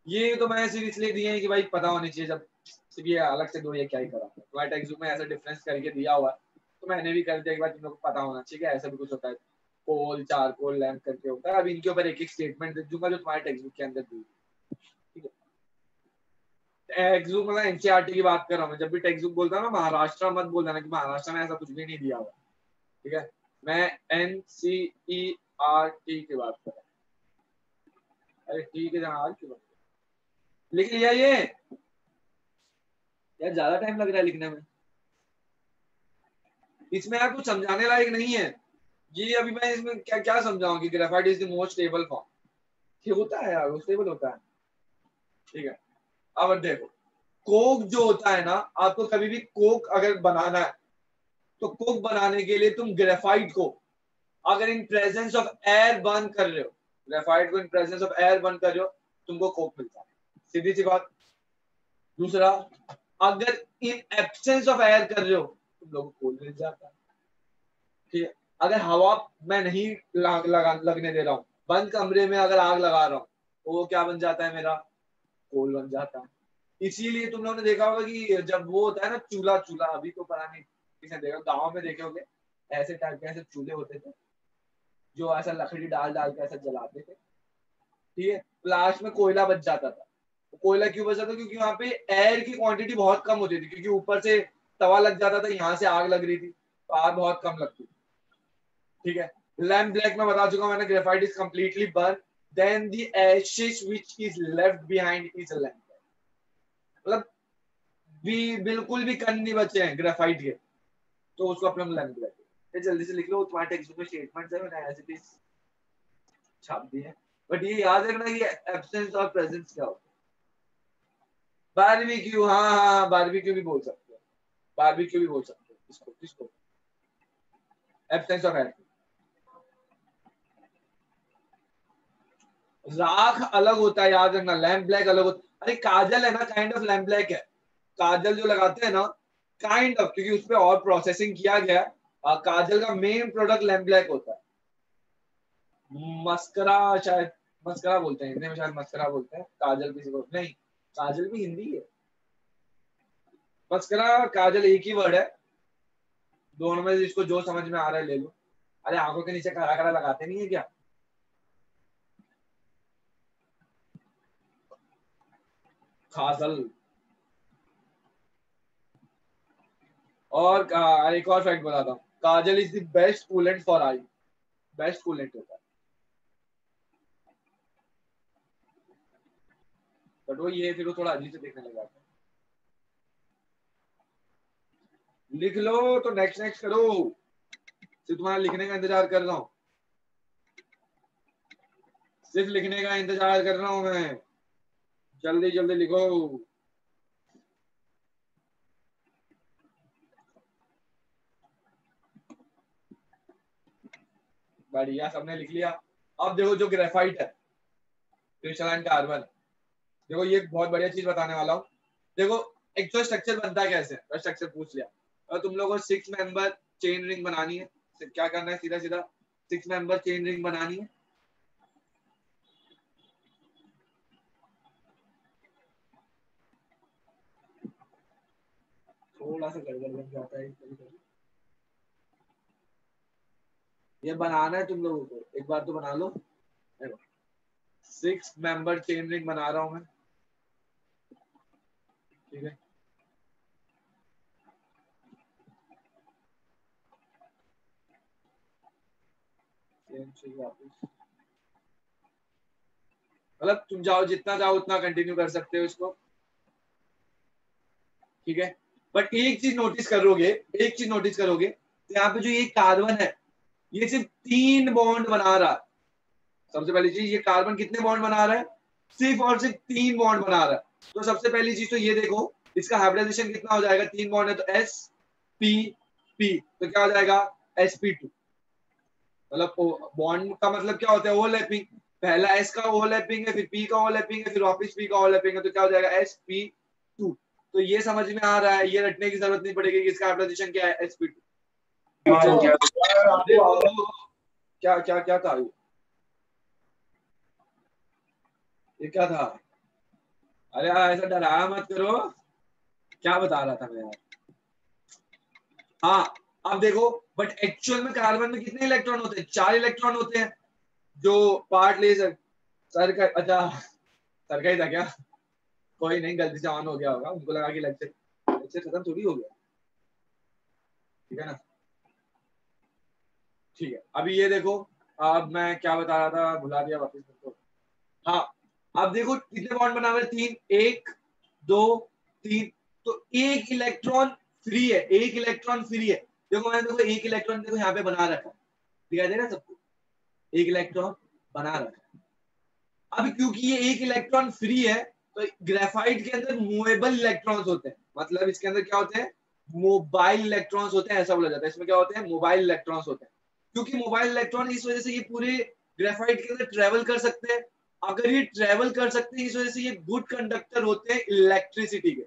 ये तो मैं सिर्फ इसलिए दिए हैं कि भाई पता होनी चाहिए, जब सिर्फ ये अलग से दो, ये क्या ही करा तुम्हारे टेक्स्ट बुक में ऐसा डिफरेंस करके दिया हुआ, तो मैंने भी कर दिया, एक बार तुम लोग को पता होना चाहिए ऐसा भी कुछ होता है, कोल चारकोल लैम्प करके होता है। अब इनके ऊपर एक एक स्टेटमेंट दे दूंगा जो तुम्हारे टेक्स्ट बुक के अंदर दी। ठीक है, टेक्स्ट बुक मतलब एनसीईआरटी की बात कर रहा हूँ मैं, जब भी टेक्स्ट बुक बोलता हूँ ना महाराष्ट्र मत बोल देना कि महाराष्ट्र में ऐसा कुछ भी नहीं दिया हुआ। ठीक है, मैं एनसीईआरटी की बात कर रहा हूँ। अरे ठीक है, जहाँ क्यों लिख लिया ये यार, ज्यादा टाइम लग रहा है लिखने में, इसमें यार कुछ समझाने लायक नहीं है ये। अभी मैं इसमें क्या क्या समझाऊं कि graphite is the most stable form, ये होता है यार, वो स्टेबल होता है। ठीक है, अब देखो कोक जो होता है ना, आपको कभी भी कोक अगर बनाना है तो कोक बनाने के लिए तुम ग्रेफाइट को अगर in presence of air burn कर रहे हो, ग्रेफाइट को in presence of air burn कर रहे हो, तुमको कोक मिलता है, सीधी सी बात। दूसरा, अगर इन एब्सेंस ऑफ एयर कर रहे हो तुम लोगों को कोल मिल जाता है। ठीक है, अगर हवा मैं नहीं लगने दे रहा हूँ, बंद कमरे में अगर आग लगा रहा हूँ, तो वो क्या बन जाता है, मेरा कोल बन जाता है। इसीलिए तुम लोगों ने देखा होगा कि जब वो होता है ना चूल्हा, चूल्हा अभी तो पता नहीं किसने देखा, गांव में देखे होंगे ऐसे टाइप के ऐसे चूल्हे होते थे जो ऐसा लकड़ी डाल डाल के ऐसा जलाते थे। ठीक है, लास्ट में कोयला बच जाता था। कोयला क्यों बचा था, क्योंकि वहां पे एयर की क्वांटिटी बहुत कम होती थी, क्योंकि ऊपर से तवा लग जाता था, यहाँ से आग लग रही थी तो आग बहुत कम लगती थी। ठीक है, लैम्प ब्लैक में बता चुका मैंने, graphite is completely burn, then the ashes which is left behind is a lamp, मतलब भी बिल्कुल भी कण नहीं बचे हैं ग्रेफाइट के, तो उसको अपना लैम्प ब्लैक। ये जल्दी से लिख लो, तुम्हारे टेक्स्ट बुक में स्टेटमेंट्स है, मैंने एज इट इज छाप दिए हैं, बट ये याद रखना कि एब्सेंस और प्रेजेंस क्या होता है। बारबेक्यू, हाँ हाँ बारबेक्यू भी बोल सकते हो, बारबेक्यू भी बोल सकते हो, इसको किसको, एब्सेंस ऑफ एयर। राख अलग होता है, याद रखना, लैम्प ब्लैक अलग होता है। अरे काजल है ना, काइंड ऑफ लैम्प ब्लैक है, काजल जो लगाते हैं ना काइंड ऑफ, क्योंकि उस पर और प्रोसेसिंग किया गया। काजल का मेन प्रोडक्ट लैम्प ब्लैक होता है। मस्करा, शायद मस्करा बोलते हैं हिंदी में, शायद मस्करा बोलते हैं, काजल किसी को नहीं, काजल भी हिंदी है, मस्करा काजल एक ही वर्ड है, दोनों में जिसको जो समझ में आ रहा है ले लो। अरे आंखों के नीचे करा करा लगाते नहीं है क्या, काजल। और एक और फैक्ट बताता हूँ, kajal is the best coolant for eye, best coolant होता है, बट वो ये फिर वो थोड़ा अजीब से देखने लग जाता है। लिख लो तो नेक्स्ट नेक्स्ट करो, सिर्फ तुम्हारा लिखने का इंतजार कर रहा हूँ, सिर्फ लिखने का इंतजार कर रहा हूँ मैं, जल्दी जल्दी लिखो। बढ़िया, सबने लिख लिया। अब देखो जो ग्रेफाइट है, क्रिस्टलाइन कार्बन, देखो ये बहुत बढ़िया चीज बताने वाला हूँ। देखो एक तो स्ट्रक्चर बनता है कैसे, स्ट्रक्चर पूछ लिया, और तुम लोगों को 6 मेंबर चेन रिंग बनानी है, क्या करना है, सीधा सीधा 6 मेंबर चेन रिंग बनानी है। थोड़ा सा गड़बड़ बन जाता है कभी कभी, ये बनाना है तुम लोगों को, एक बार तो बना लो। 6 मेंबर चेन रिंग बना रहा हूं मैं। ठीक है, मतलब तुम जाओ जितना जाओ उतना कंटिन्यू कर सकते हो इसको। ठीक है, बट एक चीज नोटिस करोगे, एक चीज नोटिस करोगे, यहाँ पे जो ये कार्बन है ये सिर्फ 3 बॉन्ड बना रहा है। सबसे पहली चीज, ये कार्बन कितने बॉन्ड बना रहा है, सिर्फ और सिर्फ 3 बॉन्ड बना रहा है। तो सबसे पहली चीज तो ये देखो इसका हाइब्रिडाइजेशन कितना हो जाएगा, 3 बॉन्ड है तो S P P, तो क्या हो जाएगा sp2। मतलब बॉन्ड का मतलब क्या होता है ओवरलैपिंग, पहला S का ओवरलैपिंग है, फिर P का ओवरलैपिंग है, फिर वापस P का ओवरलैपिंग है, तो क्या हो जाएगा sp2। तो ये समझ में आ रहा है, ये रटने की जरूरत नहीं पड़ेगी कि इसका हाइब्रिडाइजेशन क्या है sp2। देखो क्या क्या क्या था ये क्या था? अरे यार ऐसा डराया मत करो, क्या बता रहा था मैं यार। हाँ अब देखो, बट एक्चुअल में कार्बन में कितने इलेक्ट्रॉन होते हैं? 4 इलेक्ट्रॉन होते हैं जो पार्ट ले सर। सर का अच्छा, सर का ही था क्या? कोई नहीं, गलती से ऑन हो गया होगा, उनको लगा कि लेक्चर लेक्चर खत्म थोड़ी हो गया। ठीक है ना, ठीक है। अभी ये देखो, अब मैं क्या बता रहा था, भुला दिया वापस को। हाँ अब देखो कितने बॉन्ड बना हुए? 3, 1 2 3। तो एक इलेक्ट्रॉन फ्री है, एक इलेक्ट्रॉन फ्री है। देखो मैंने देखो एक इलेक्ट्रॉन देखो यहाँ पे बना रखा है, दिखाई दे रहा है सबको? एक इलेक्ट्रॉन बना रखा है। अब क्योंकि ये एक इलेक्ट्रॉन फ्री है, तो ग्रेफाइट के अंदर मूवेबल इलेक्ट्रॉन्स होते हैं, मतलब इसके अंदर क्या होते हैं? मोबाइल इलेक्ट्रॉन्स होते हैं, ऐसा बोला जाता है। इसमें क्या होते हैं? मोबाइल इलेक्ट्रॉन्स होते हैं। क्योंकि मोबाइल इलेक्ट्रॉन इस वजह से ये पूरे ग्रेफाइट के अंदर ट्रेवल कर सकते हैं। अगर ये ट्रेवल कर सकते हैं इस वजह से ये गुड कंडक्टर होते हैं इलेक्ट्रिसिटी के।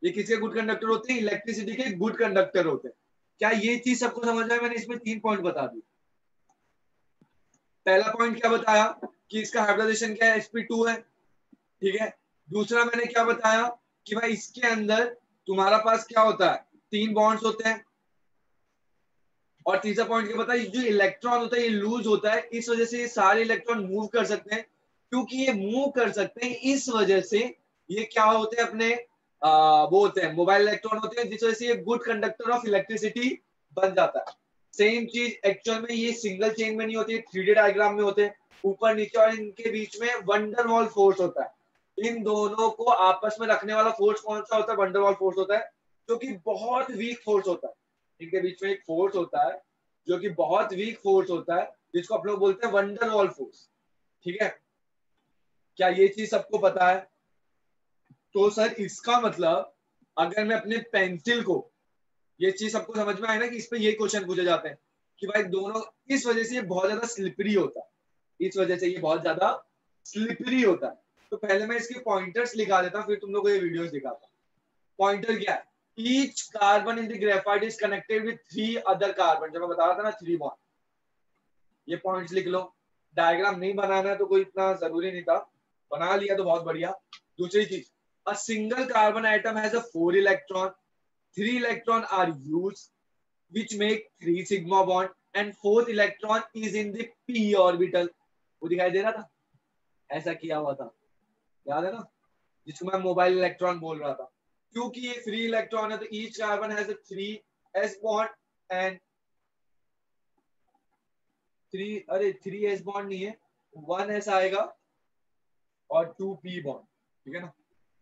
ये किसके गुड कंडक्टर होते हैं? इलेक्ट्रिसिटी के गुड कंडक्टर होते हैं। क्या ये चीज सबको समझ में? मैंने इसमें 3 पॉइंट बता दी। पहला पॉइंट क्या बताया कि इसका हाइब्रिडाइजेशन क्या है? sp2 है, ठीक है। दूसरा मैंने क्या बताया कि भाई इसके अंदर तुम्हारा पास क्या होता है? 3 बॉन्ड्स होते हैं। और तीसरा पॉइंट क्या बताया, जो इलेक्ट्रॉन होता है ये लूज होता है, इस वजह से ये सारे इलेक्ट्रॉन मूव कर सकते हैं। क्योंकि ये मूव कर सकते हैं इस वजह से ये क्या होते हैं अपने वो होते हैं मोबाइल इलेक्ट्रॉन होते हैं, जिस वजह से ये गुड कंडक्टर ऑफ इलेक्ट्रिसिटी बन जाता है। सेम चीज एक्चुअल में ये सिंगल चेन में नहीं होती है, 3D डायग्राम में होते हैं, ऊपर नीचे, और इनके बीच में वंडरवॉल फोर्स होता है। इन दोनों को आपस में रखने वाला फोर्स कौन सा होता है? वंडरवॉल फोर्स होता है, जो कि बहुत वीक फोर्स होता है। इनके बीच में एक फोर्स होता है जो कि बहुत वीक फोर्स होता है, जिसको आप लोग बोलते हैं वंडरवॉल फोर्स। ठीक है, क्या ये चीज सबको पता है? तो सर इसका मतलब अगर मैं अपने पेंसिल को, ये चीज सबको समझ में आए ना कि इस पे ये क्वेश्चन पूछे जाते हैं कि भाई दोनों, इस वजह से ये बहुत ज्यादा स्लिपरी होता है, इस वजह से ये बहुत ज्यादा स्लिपरी होता है। तो पहले मैं इसके पॉइंटर्स लिखा देता हूँ, फिर तुम लोग को ये वीडियोस दिखाता हूँ। पॉइंटर क्या है? Each carbon in the graphite is connected with 3 other carbon. जब मैं बता रहा था ना 3 बॉन्ड, ये पॉइंट्स लिख लो। डायग्राम नहीं बनाना है तो कोई इतना जरूरी नहीं था, बना लिया तो बहुत बढ़िया। दूसरी चीज, a single carbon item has a 4 electron, 3 electron are used which make 3 sigma bond and fourth electron is in the p orbital। वो दिखाई दे रहा था, ऐसा किया हुआ था, याद है ना, जिसको मैं मोबाइल इलेक्ट्रॉन बोल रहा था। क्योंकि ये फ्री इलेक्ट्रॉन है तो each carbon has a 3s bond and 3s bond नहीं है, 1s आएगा और 2p बॉन्ड। ठीक है ना,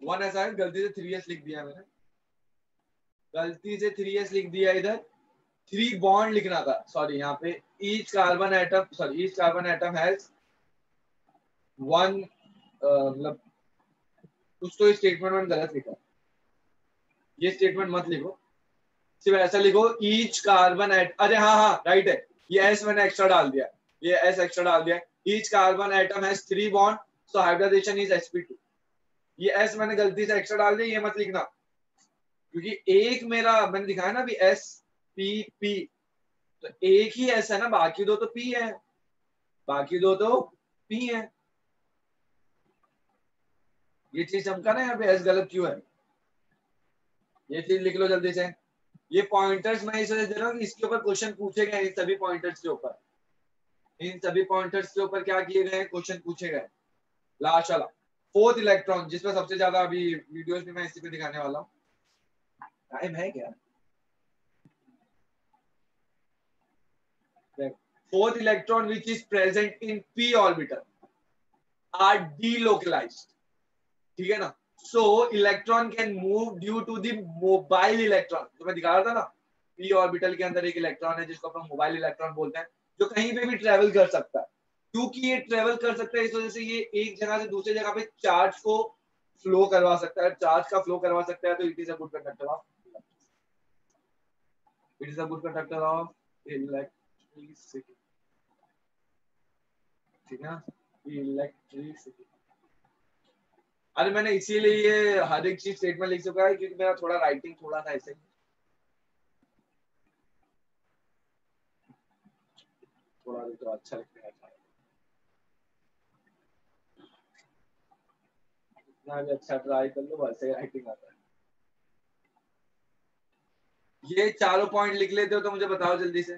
1s आएगा, गलती से 3s लिख दिया मैंने, गलती से 3s लिख दिया इधर, 3 बॉन्ड लिखना था, सॉरी। यहाँ पे each carbon atom, sorry, each carbon atom has 1, मतलब कुछ तो स्टेटमेंट में गलत लिखा, ये स्टेटमेंट मत लिखो, सिर्फ ऐसा लिखो ईच कार्बन एट, अरे हाँ हाँ राइट है, ये एस मैंने एक्स्ट्रा डाल दिया, ये एस एक्स्ट्रा डाल दिया। Each carbon atom has 3 bond, so hybridization is sp2। ये एस मैंने गलती से एक्स्ट्रा डाल दिया, ये मत लिखना, क्योंकि एक मेरा मैंने दिखाया ना अभी spp, तो एक ही एस है ना, बाकी दो तो पी है, बाकी दो तो पी है। ये चीज चमका ना, यहाँ पे एस गलत क्यों है, ये चीज लिख लो जल्दी से। ये पॉइंटर्स मैं इस वजह से दे रहा हूँ कि इसके ऊपर क्वेश्चन पूछे गए, इन सभी पॉइंटर्स के ऊपर, इन सभी पॉइंटर्स के ऊपर क्या किए गए? क्वेश्चन पूछे गए। लास्ट वाला फोर्थ इलेक्ट्रॉन, जिसमें सबसे ज्यादा अभी वीडियोस भी मैं इसी पे दिखाने वाला हूँ। टाइम है क्या? Fourth electron which is present in p orbital are delocalized। ठीक है ना, so electron can move due to the mobile electron, जो मैं दिखा रहा था ना, p ऑर्बिटल के अंदर एक इलेक्ट्रॉन है जिसको अपन मोबाइल इलेक्ट्रॉन बोलते हैं, जो कहीं पे भी ट्रेवल कर सकता है। क्योंकि ये ट्रेवल कर सकता है इस वजह से ये एक जगह से दूसरी जगह पे चार्ज को फ्लो करवा सकता है, चार्ज का फ्लो करवा सकता है, तो it is a good conductor of. It is a good conductor of electricity, ठीक है ना, इलेक्ट्रिसिटी। अरे मैंने इसीलिए ये हर एक चीज स्टेटमेंट लिख चुका है क्योंकि मेरा थोड़ा राइटिंग थोड़ा सा ऐसे थोड़ा भी तो अच्छा लिखने का था, इतना भी अच्छा ट्राई कर लो वैसे राइटिंग आता है। ये चारों पॉइंट लिख लेते हो तो मुझे बताओ जल्दी से।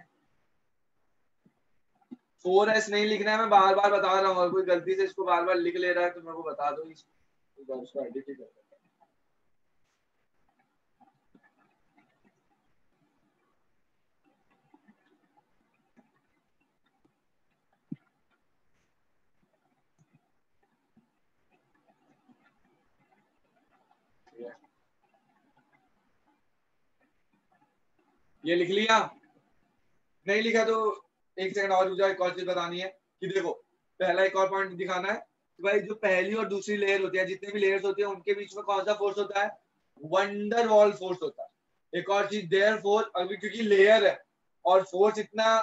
4S नहीं लिखना है, मैं बार बार बता रहा हूँ, और कोई गलती से इसको बार बार लिख ले रहा है तो मेरे को बता दो, इसको एडिट ही कर दो। ये लिख लिया, नहीं लिखा तो एक सेकंड और रुक जाओ, एक और चीज बतानी है कि देखो पहला एक और पॉइंट दिखाना है कि भाई जो पहली और दूसरी लेयर होती है, जितने भी लेयर्स होती है उनके बीच में कौन सा फोर्स होता है, वंडर वॉल फोर्स होता है। एक और चीज देयर फोर्स, अभी क्योंकि लेयर है और फोर्स इतना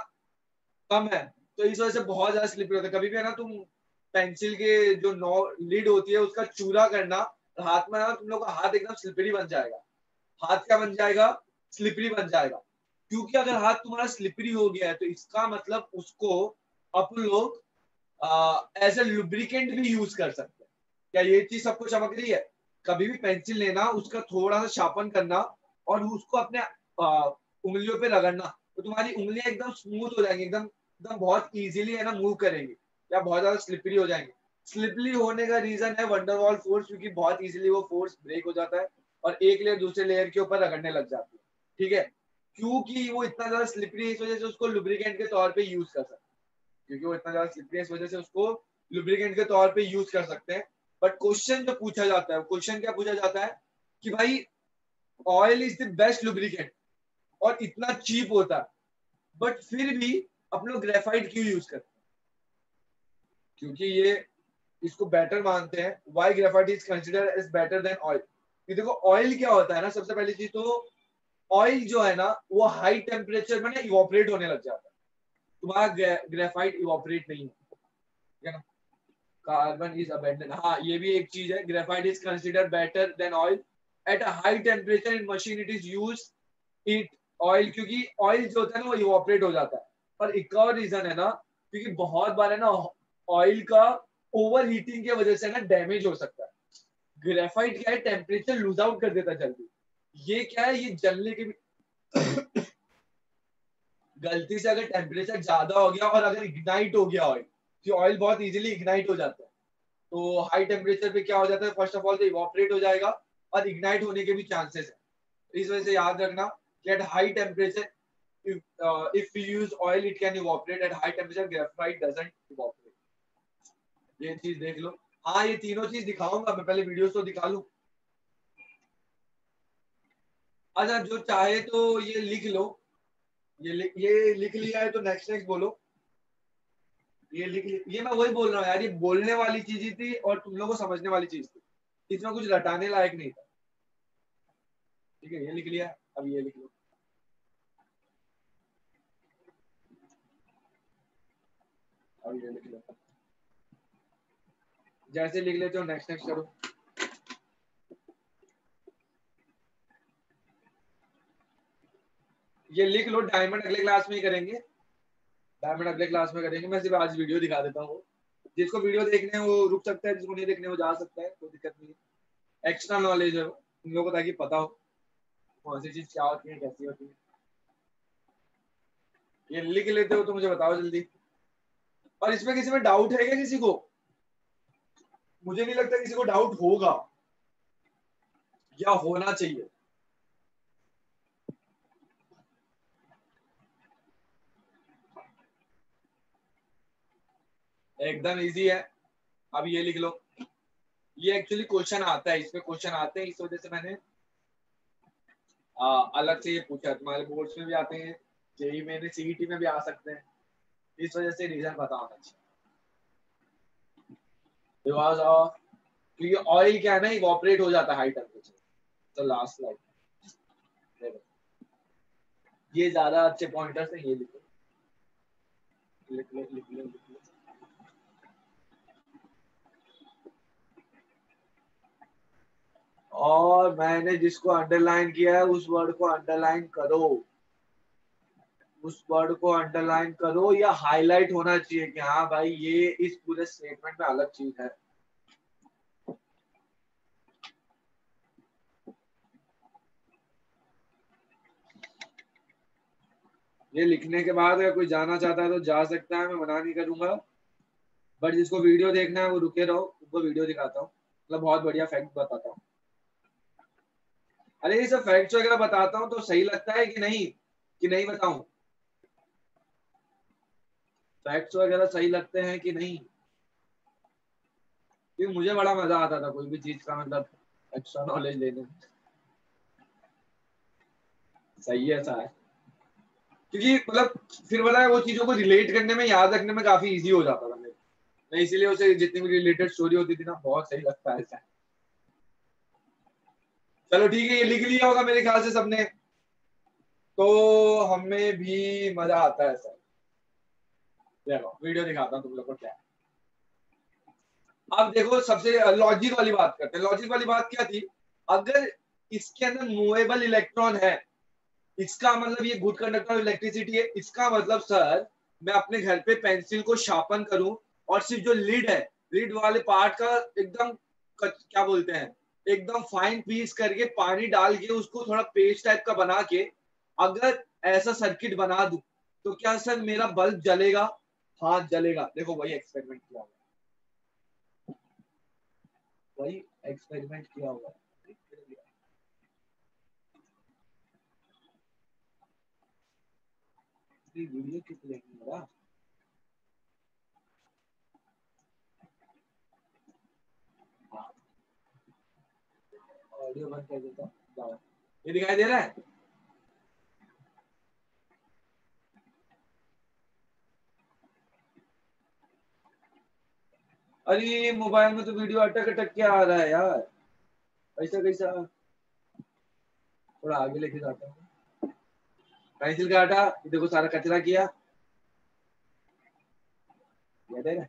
कम है तो इस वजह से बहुत ज्यादा स्लिपरी होता है। कभी भी है ना तुम पेंसिल के जो नो लीड होती है उसका चूरा करना हाथ में, ना तुम लोग का हाथ एकदम स्लिपरी बन जाएगा। हाथ क्या बन जाएगा, स्लिपरी बन जाएगा। क्योंकि अगर हाथ तुम्हारा स्लिपरी हो गया है तो इसका मतलब उसको अपन लोग एज ए लुब्रिकेंट भी यूज कर सकते हैं। क्या ये चीज सबको चमक रही है? कभी भी पेंसिल लेना, उसका थोड़ा सा शार्पन करना और उसको अपने उंगलियों पे रगड़ना तो तुम्हारी उंगलियां एकदम स्मूथ हो जाएंगी, एकदम एकदम बहुत इजीली है ना मूव करेंगी, या बहुत ज्यादा स्लिपरी हो जाएंगे। स्लिपरी होने का रीजन है वंडरवॉल फोर्स, क्योंकि बहुत इजीली वो फोर्स ब्रेक हो जाता है और एक लेयर दूसरे लेयर के ऊपर रगड़ने लग जाती है। ठीक है, क्योंकि वो इतना ज्यादा स्लिपरी है इस वजह से उसको लुब्रिकेंट के तौर पे यूज कर सकते हैं। क्योंकि वो इतना ज्यादा स्लिपरी है इस वजह से उसको लुब्रिकेंट के तौर पे यूज कर सकते हैं। बट क्वेश्चन जो पूछा जाता है, क्वेश्चन क्या पूछा जाता है कि भाई oil is the best lubricant और इतना चीप होता है, बट फिर भी हम लोग ग्रेफाइट क्यों यूज करते हैं? क्योंकि ये इसको बेटर मानते हैं। Why graphite is considered as better than oil? ये देखो ऑयल क्या होता है ना, सबसे पहली चीज तो ऑयल जो है ना वो हाई टेम्परेचर में ना इवोपरेट होने लग जाता है। तुम्हारा ग्रेफाइट इवोपरेट नहीं है ना, कार्बन इज अबेंडेंट। हाँ ये भी एक चीज है, graphite is considered better than oil at a high temperature in machine it is use it oil, क्योंकि ऑयल जो होता है ना वो इवोपरेट हो जाता है। पर एक और रीजन है ना, क्योंकि बहुत बार है ना ऑयल का ओवर हीटिंग की वजह से ना डैमेज हो सकता है। ग्रेफाइट क्या है, टेम्परेचर लूज आउट कर देता है जल्दी। ये क्या है, ये जलने के भी गलती से अगर टेम्परेचर ज्यादा हो गया और अगर इग्नाइट हो गया ऑयल, कि ऑयल बहुत इजीली इग्नाइट हो जाता है, तो हाई टेम्परेचर पे क्या हो जाता है, फर्स्ट ऑफ ऑल तो इवोपरेट हो जाएगा और इग्नाइट होने के भी चांसेस है। इस वजह से याद रखना कि at high temperature if we use oil it can evaporate at high temperature, graphite doesn't evaporate। ये चीज देख लो। हाँ ये तीनों चीज दिखाऊंगा मैं, पहले वीडियोस तो दिखा लूं। अच्छा जो चाहे तो ये लिख लो, ये लिख लिया है तो नेक्स्ट नेक्स्ट बोलो। ये मैं वही बोल रहा हूँ यार, ये बोलने वाली चीज ही थी और तुम लोगों को समझने वाली चीज थी, इसमें कुछ रटाने लायक नहीं था। ठीक है ये लिख लिया, अब ये लिख लो। अब ये लिख लो, जैसे लिख लेते हो नेक्स्ट नेक्स्ट करो। ये लिख लो, डायमंड अगले क्लास में ही करेंगे, डायमंड अगले क्लास में करेंगे। मैं सिर्फ आज वीडियो दिखा देता हूँ, जिसको वीडियो देखने है वो रुक सकता है, जिसको नहीं देखने वो जा सकता है, कोई दिक्कत नहीं है। एक्स्ट्रा नॉलेज है वो तुम लोगों को, ताकि पता हो कौन सी चीज क्या होती है कैसी होती है। ये लिख लेते हो तो मुझे बताओ जल्दी। और इसमें किसी में डाउट है क्या किसी को? मुझे नहीं लगता किसी को डाउट होगा या होना चाहिए। एकदम इजी है। अब ये लिख लो, ये एक्चुअली क्वेश्चन आता है, इसमें क्वेश्चन आते हैं, इस वजह से मैंने अलग से ये पूछा। तुम्हारे बोर्ड्स में भी आते हैं, जेई में, सीईटी में भी आ सकते हैं, इस वजह से रीजन पता होना चाहिए। बिकॉज ऑफ, क्योंकि ऑयल क्या है ना इवोपरेट हो जाता है हाई टेम्परेचर। तो लास्ट स्लाइड ये ज्यादा अच्छे पॉइंटर्स हैं, ये लिखो, लिख लो लिख लो लिख लो। और मैंने जिसको अंडरलाइन किया है उस वर्ड को अंडरलाइन करो, उस वर्ड को अंडरलाइन करो, या हाईलाइट होना चाहिए कि हाँ भाई ये इस पूरे स्टेटमेंट में अलग चीज है। ये लिखने के बाद अगर कोई जाना चाहता है तो जा सकता है, मैं मना नहीं करूंगा, बट जिसको वीडियो देखना है वो रुके रहो, उनको वीडियो दिखाता हूँ, मतलब बहुत बढ़िया फैक्ट बताता हूँ। अरे ये सब फैक्ट्स वगैरह बताता हूँ तो सही लगता है कि नहीं बताऊं? फैक्ट्स वगैरह सही लगते हैं कि नहीं? क्योंकि मुझे बड़ा मजा आता था कोई भी चीज का मतलब एक्स्ट्रा नॉलेज लेने में। सही है ऐसा है, क्योंकि मतलब फिर पता है वो चीजों को रिलेट करने में, याद रखने में काफी इजी हो जाता था मेरे, मैं इसीलिए उसे जितनी भी रिलेटेड स्टोरी होती थी ना बहुत सही लगता है ऐसा। चलो ठीक है, ये लिख लिया होगा मेरे ख्याल से सबने, तो हमें भी मजा आता है सर। देखो वीडियो दिखाता हूँ तुम लोग को क्या है। अब देखो सबसे लॉजिक वाली बात करते हैं। लॉजिक वाली बात क्या थी, अगर इसके अंदर मूवेबल इलेक्ट्रॉन है, इसका मतलब ये गुड कंडक्टर ऑफ इलेक्ट्रिसिटी है, इसका मतलब सर मैं अपने घर पे पेंसिल को शार्पन करूं और सिर्फ जो लिड है, लिड वाले पार्ट का एकदम क्या बोलते हैं, एकदम फाइन पीस करके पानी डाल के उसको थोड़ा पेस्ट टाइप का बना के अगर ऐसा सर्किट बना दूं तो क्या सर मेरा बल्ब जलेगा? हाँ जलेगा। देखो वही एक्सपेरिमेंट किया होगा, वही एक्सपेरिमेंट किया होगा। वीडियो किस लेंगे, ऑडियो बंद कर देता हूँ। ये दिखाई दे रहा है? अरे मोबाइल में तो वीडियो अटक अटक के आ रहा है यार, ऐसा कैसा? थोड़ा आगे लेके जाता हूँ, पेंसिल का हटा, देखो सारा कचरा किया, याद है?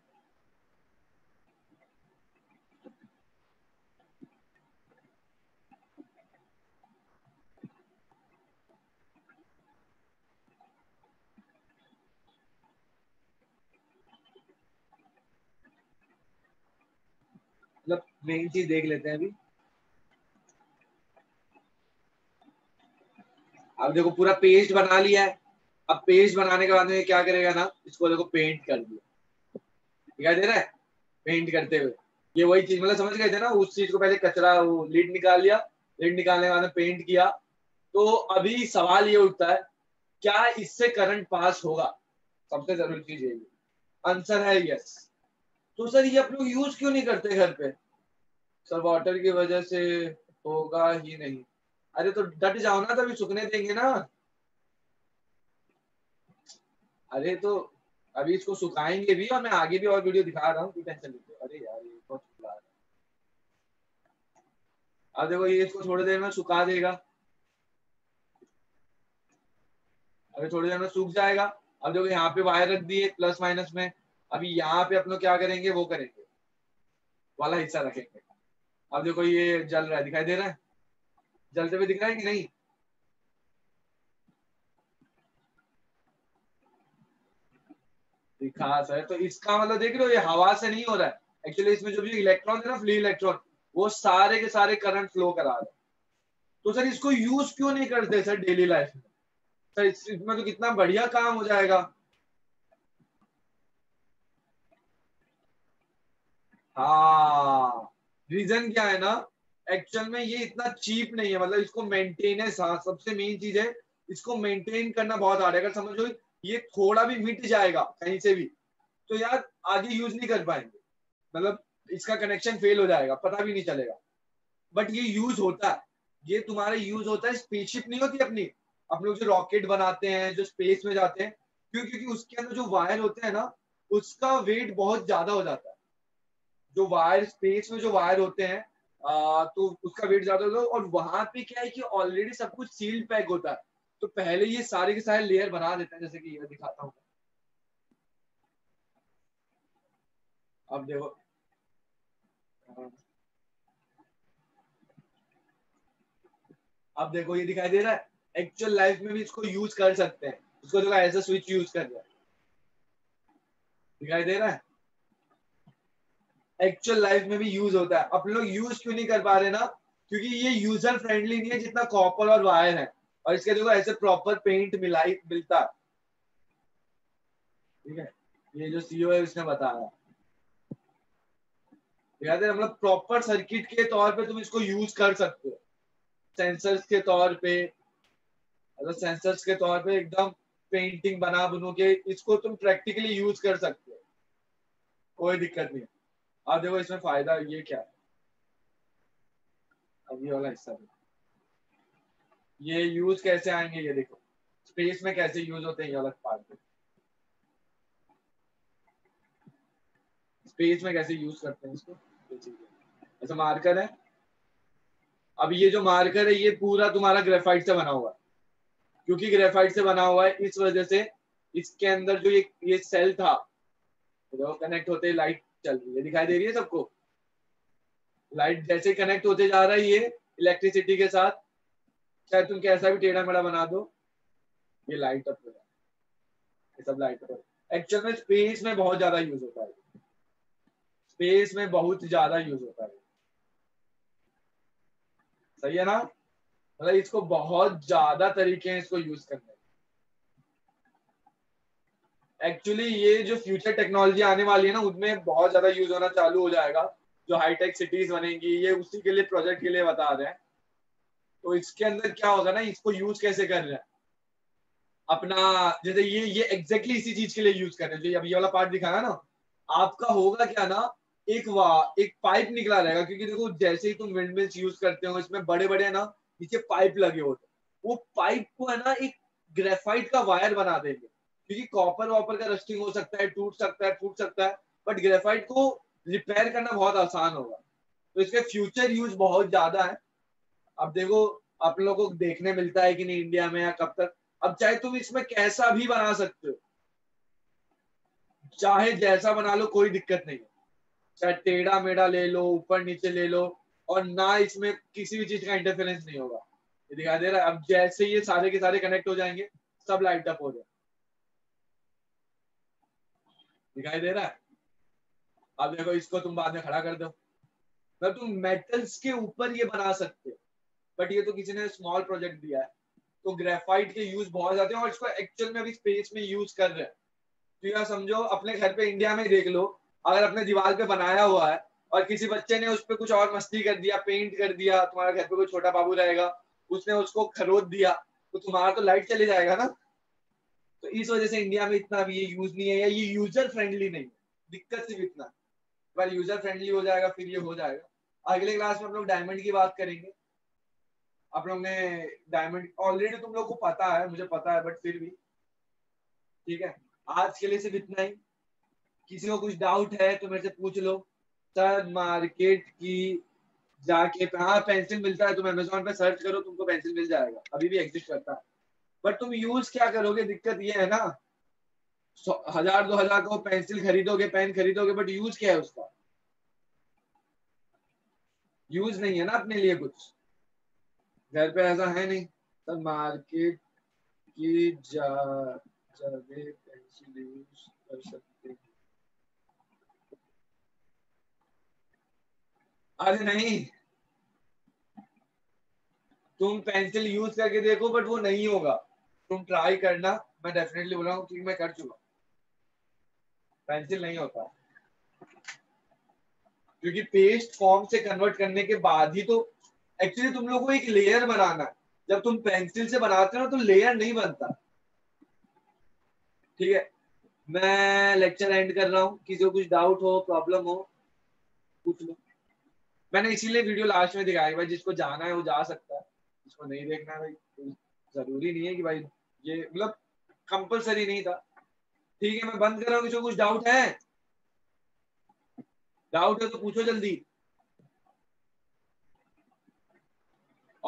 मतलब मेन चीज देख लेते हैं अभी। अब देखो पूरा पेस्ट बना लिया है। अब पेस्ट बनाने के बाद में क्या करेगा ना, इसको देखो पेंट कर दिया, दिखाई दे रहा है? पेंट करते हुए ये वही चीज, मतलब समझ गए थे ना, उस चीज को पहले कचरा वो लीड निकाल लिया, लीड निकालने के बाद में पेंट किया। तो अभी सवाल ये उठता है, क्या इससे करंट पास होगा? सबसे जरूरी चीज यही, आंसर है यस। तो सर ये आप लोग यूज क्यों नहीं करते घर पे? सर वाटर की वजह से होगा ही नहीं। अरे तो डट जाओ ना, तभी सूखने देंगे ना। अरे तो अभी इसको सुखाएंगे भी और मैं आगे भी और वीडियो दिखा रहा हूँ, कोई टेंशन नहीं। अरे यार ये बहुत खुला है। अब देखो ये इसको थोड़ी देर में सुखा देगा, अभी थोड़ी देर में सूख जाएगा। अब देखो यहाँ पे वायर रख दिए प्लस माइनस में, अभी यहाँ पे अपने क्या करेंगे, वो करेंगे वाला हिस्सा रखेंगे। अब देखो ये जल रहा है, दिखाई दे रहा है? जलते हुए दिख रहा है कि नहीं? दिखा सर, तो इसका मतलब देख रहे हो ये हवा से नहीं हो रहा है, एक्चुअली इसमें जो भी इलेक्ट्रॉन है ना, फ्री इलेक्ट्रॉन, वो सारे के सारे करंट फ्लो करा रहे हैं। तो सर इसको यूज क्यों नहीं करते सर डेली लाइफ में? सर इसमें तो कितना बढ़िया काम हो जाएगा। हाँ, रीजन क्या है ना, एक्चुअल में ये इतना चीप नहीं है, मतलब इसको मेंटेनेंस, हाँ सबसे मेन चीज है, इसको मेंटेन करना बहुत हार्ड है। अगर समझो ये थोड़ा भी मिट जाएगा कहीं से भी तो यार आगे यूज नहीं कर पाएंगे, मतलब इसका कनेक्शन फेल हो जाएगा, पता भी नहीं चलेगा। बट ये यूज होता है, ये तुम्हारा यूज होता है, स्पेसशिप नहीं होती अपनी, हम लोग जो रॉकेट बनाते हैं जो स्पेस में जाते हैं, क्यों? क्योंकि उसके अंदर जो वायर होते हैं ना, उसका वेट बहुत ज्यादा हो जाता है। जो वायर स्पेस में जो वायर होते हैं तो उसका वेट ज्यादा होता है, और वहां पे क्या है कि ऑलरेडी सब कुछ सील्ड पैक होता है, तो पहले ये सारे के सारे लेयर बना देते हैं, जैसे कि ये दिखाता हूँ। अब देखो, अब देखो ये दिखाई दे रहा है। एक्चुअल लाइफ में भी इसको यूज कर सकते हैं, इसको देखो एज अ स्विच यूज कर रहा है, दिखाई दे रहा है। एक्चुअल लाइफ में भी यूज होता है। अब लोग यूज क्यों नहीं कर पा रहे ना, क्योंकि ये यूजर फ्रेंडली नहीं है जितना कॉपर और वायर है। और इसके देखो ऐसे प्रॉपर पेंट मिलाई मिलता है, ठीक है। ये जो सीईओ है उसने बताया, याद है, मतलब प्रॉपर सर्किट के तौर पे तुम इसको यूज कर सकते हो, सेंसर्स के तौर पे, मतलब सेंसर्स के तौर पे एकदम पेंटिंग बना बनू के इसको तुम प्रैक्टिकली यूज कर सकते हो, कोई दिक्कत नहीं। अब देखो इसमें फायदा ये क्या है, अब ये वाला हिस्सा देखो, ये यूज कैसे आएंगे, ये देखो स्पेस में कैसे यूज होते हैं, ये अलग पार्ट है। स्पेस में कैसे यूज करते हैं इसको, ये चीज है। ऐसा मार्कर है, अब ये जो मार्कर है ये पूरा तुम्हारा ग्रेफाइट से बना हुआ है, क्योंकि ग्रेफाइट से बना हुआ है इस वजह से इसके अंदर जो ये सेल था, तो कनेक्ट होते लाइट चल रही है, दिखाई दे रही है सबको। लाइट जैसे कनेक्ट होते जा रहा है ये इलेक्ट्रिसिटी के साथ, चाहे तुम कैसा भी टेढ़ा मेढ़ा बना दो, ये लाइट अप हो जाए, ये सब लाइट अप। एक्चुअल में स्पेस में बहुत ज्यादा यूज होता है, स्पेस में बहुत ज्यादा यूज होता है, सही है ना। मतलब इसको बहुत ज्यादा तरीके हैं इसको यूज करने। एक्चुअली ये जो फ्यूचर टेक्नोलॉजी आने वाली है ना, उनमें बहुत ज्यादा यूज होना चालू हो जाएगा। जो हाईटेक सिटीज बनेंगी ये उसी के लिए, प्रोजेक्ट के लिए बता रहे हैं। तो इसके अंदर क्या होगा ना, इसको यूज कैसे कर रहे हैं अपना, जैसे ये एग्जैक्टली इसी चीज के लिए यूज कर रहे हैं, जो अभी ये वाला पार्ट दिखाया ना। आपका होगा क्या ना, एक पाइप निकला रहेगा, क्योंकि देखो जैसे ही तुम विंड मिल्स यूज करते हो इसमें बड़े बड़े ना नीचे पाइप लगे होते हैं। वो पाइप को है ना एक ग्रेफाइट का वायर बना देंगे, क्योंकि कॉपर वॉपर का रस्टिंग हो सकता है, टूट सकता है, फूट सकता है, बट ग्रेफाइट को रिपेयर करना बहुत आसान होगा। तो इसके फ्यूचर यूज बहुत ज्यादा है। अब देखो आप लोगों को देखने मिलता है कि नहीं इंडिया में, या कब तक। अब चाहे तुम इसमें कैसा भी बना सकते हो, चाहे जैसा बना लो कोई दिक्कत नहीं है, चाहे टेढ़ा मेढ़ा ले लो, ऊपर नीचे ले लो, और ना इसमें किसी भी चीज का इंटरफेरेंस नहीं होगा। ये दिखाई दे रहा है। अब जैसे ये सारे के सारे कनेक्ट हो जाएंगे, सब लाइट अप हो जाए, दिखाई दे रहा है। अब देखो इसको तुम बाद में खड़ा कर दो, मतलब तुम मेटल्स के ऊपर ये बना सकते हो, बट ये तो किसी ने स्मॉल प्रोजेक्ट दिया है। तो ग्रेफाइट के यूज बहुत ज्यादा हैं, और इसको एक्चुअल में अभी स्पेस में यूज कर रहे हैं। तो या समझो अपने घर पे इंडिया में देख लो, अगर अपने दीवार पे बनाया हुआ है और किसी बच्चे ने उस पर कुछ और मस्ती कर दिया, पेंट कर दिया, तुम्हारे घर पे कोई छोटा बाबू रहेगा, उसने उसको खरोद दिया, तो तुम्हारा तो लाइट चले जाएगा ना। तो इस वजह से इंडिया में इतना भी ये यूज नहीं है, या ये यूजर फ्रेंडली नहीं है। दिक्कत सिर्फ इतना, बार यूजर फ्रेंडली हो जाएगा फिर ये हो जाएगा। अगले क्लास में हम लोग डायमंड की बात करेंगे। आप लोग ने डायमंड ऑलरेडी तुम लोग को पता है, मुझे पता है, बट फिर भी ठीक है। आज के लिए सिर्फ इतना ही। किसी को कुछ डाउट है तो मेरे से पूछ लो। सर मार्केट की जाके, हाँ पेंसिल मिलता है, तुम अमेजोन पे सर्च करो, तुमको पेंसिल मिल जाएगा, अभी भी एग्जिस्ट करता है। बट तुम यूज क्या करोगे, दिक्कत ये है ना। 1000 2000 का वो पेंसिल खरीदोगे, पेन खरीदोगे, बट यूज क्या है उसका, यूज नहीं है ना अपने लिए कुछ, घर पे ऐसा है नहीं। सर मार्केट की जगह पेंसिल यूज कर सकते हैं। अरे नहीं, तुम पेंसिल यूज करके देखो, बट वो नहीं होगा। तुम ट्राई करना, मैं डेफिनेटली बोल रहा हूँ क्योंकि मैं कर चुका। पेंसिल नहीं होता, क्योंकि पेस्ट फॉर्म से कन्वर्ट करने के बाद ही तो एक्चुअली तुम लोग को एक लेयर बनाना है। जब तुम पेंसिल से बनाते हो तो लेयर नहीं बनता, ठीक है। मैं लेक्चर एंड कर रहा हूँ, किसी को कुछ डाउट हो, प्रॉब्लम हो, पूछ लो। मैंने इसीलिए वीडियो लास्ट में दिखाया भाई, जिसको जाना है वो जा सकता है, जिसको नहीं देखना है भाई, जरूरी नहीं है कि भाई ये, मतलब कंपलसरी नहीं था। ठीक है मैं बंद कर रहा हूँ, किसी को कुछ डाउट है, डाउट है तो पूछो जल्दी।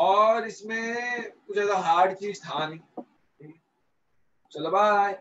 और इसमें कुछ ऐसा हार्ड चीज था नहीं। चलो बाय।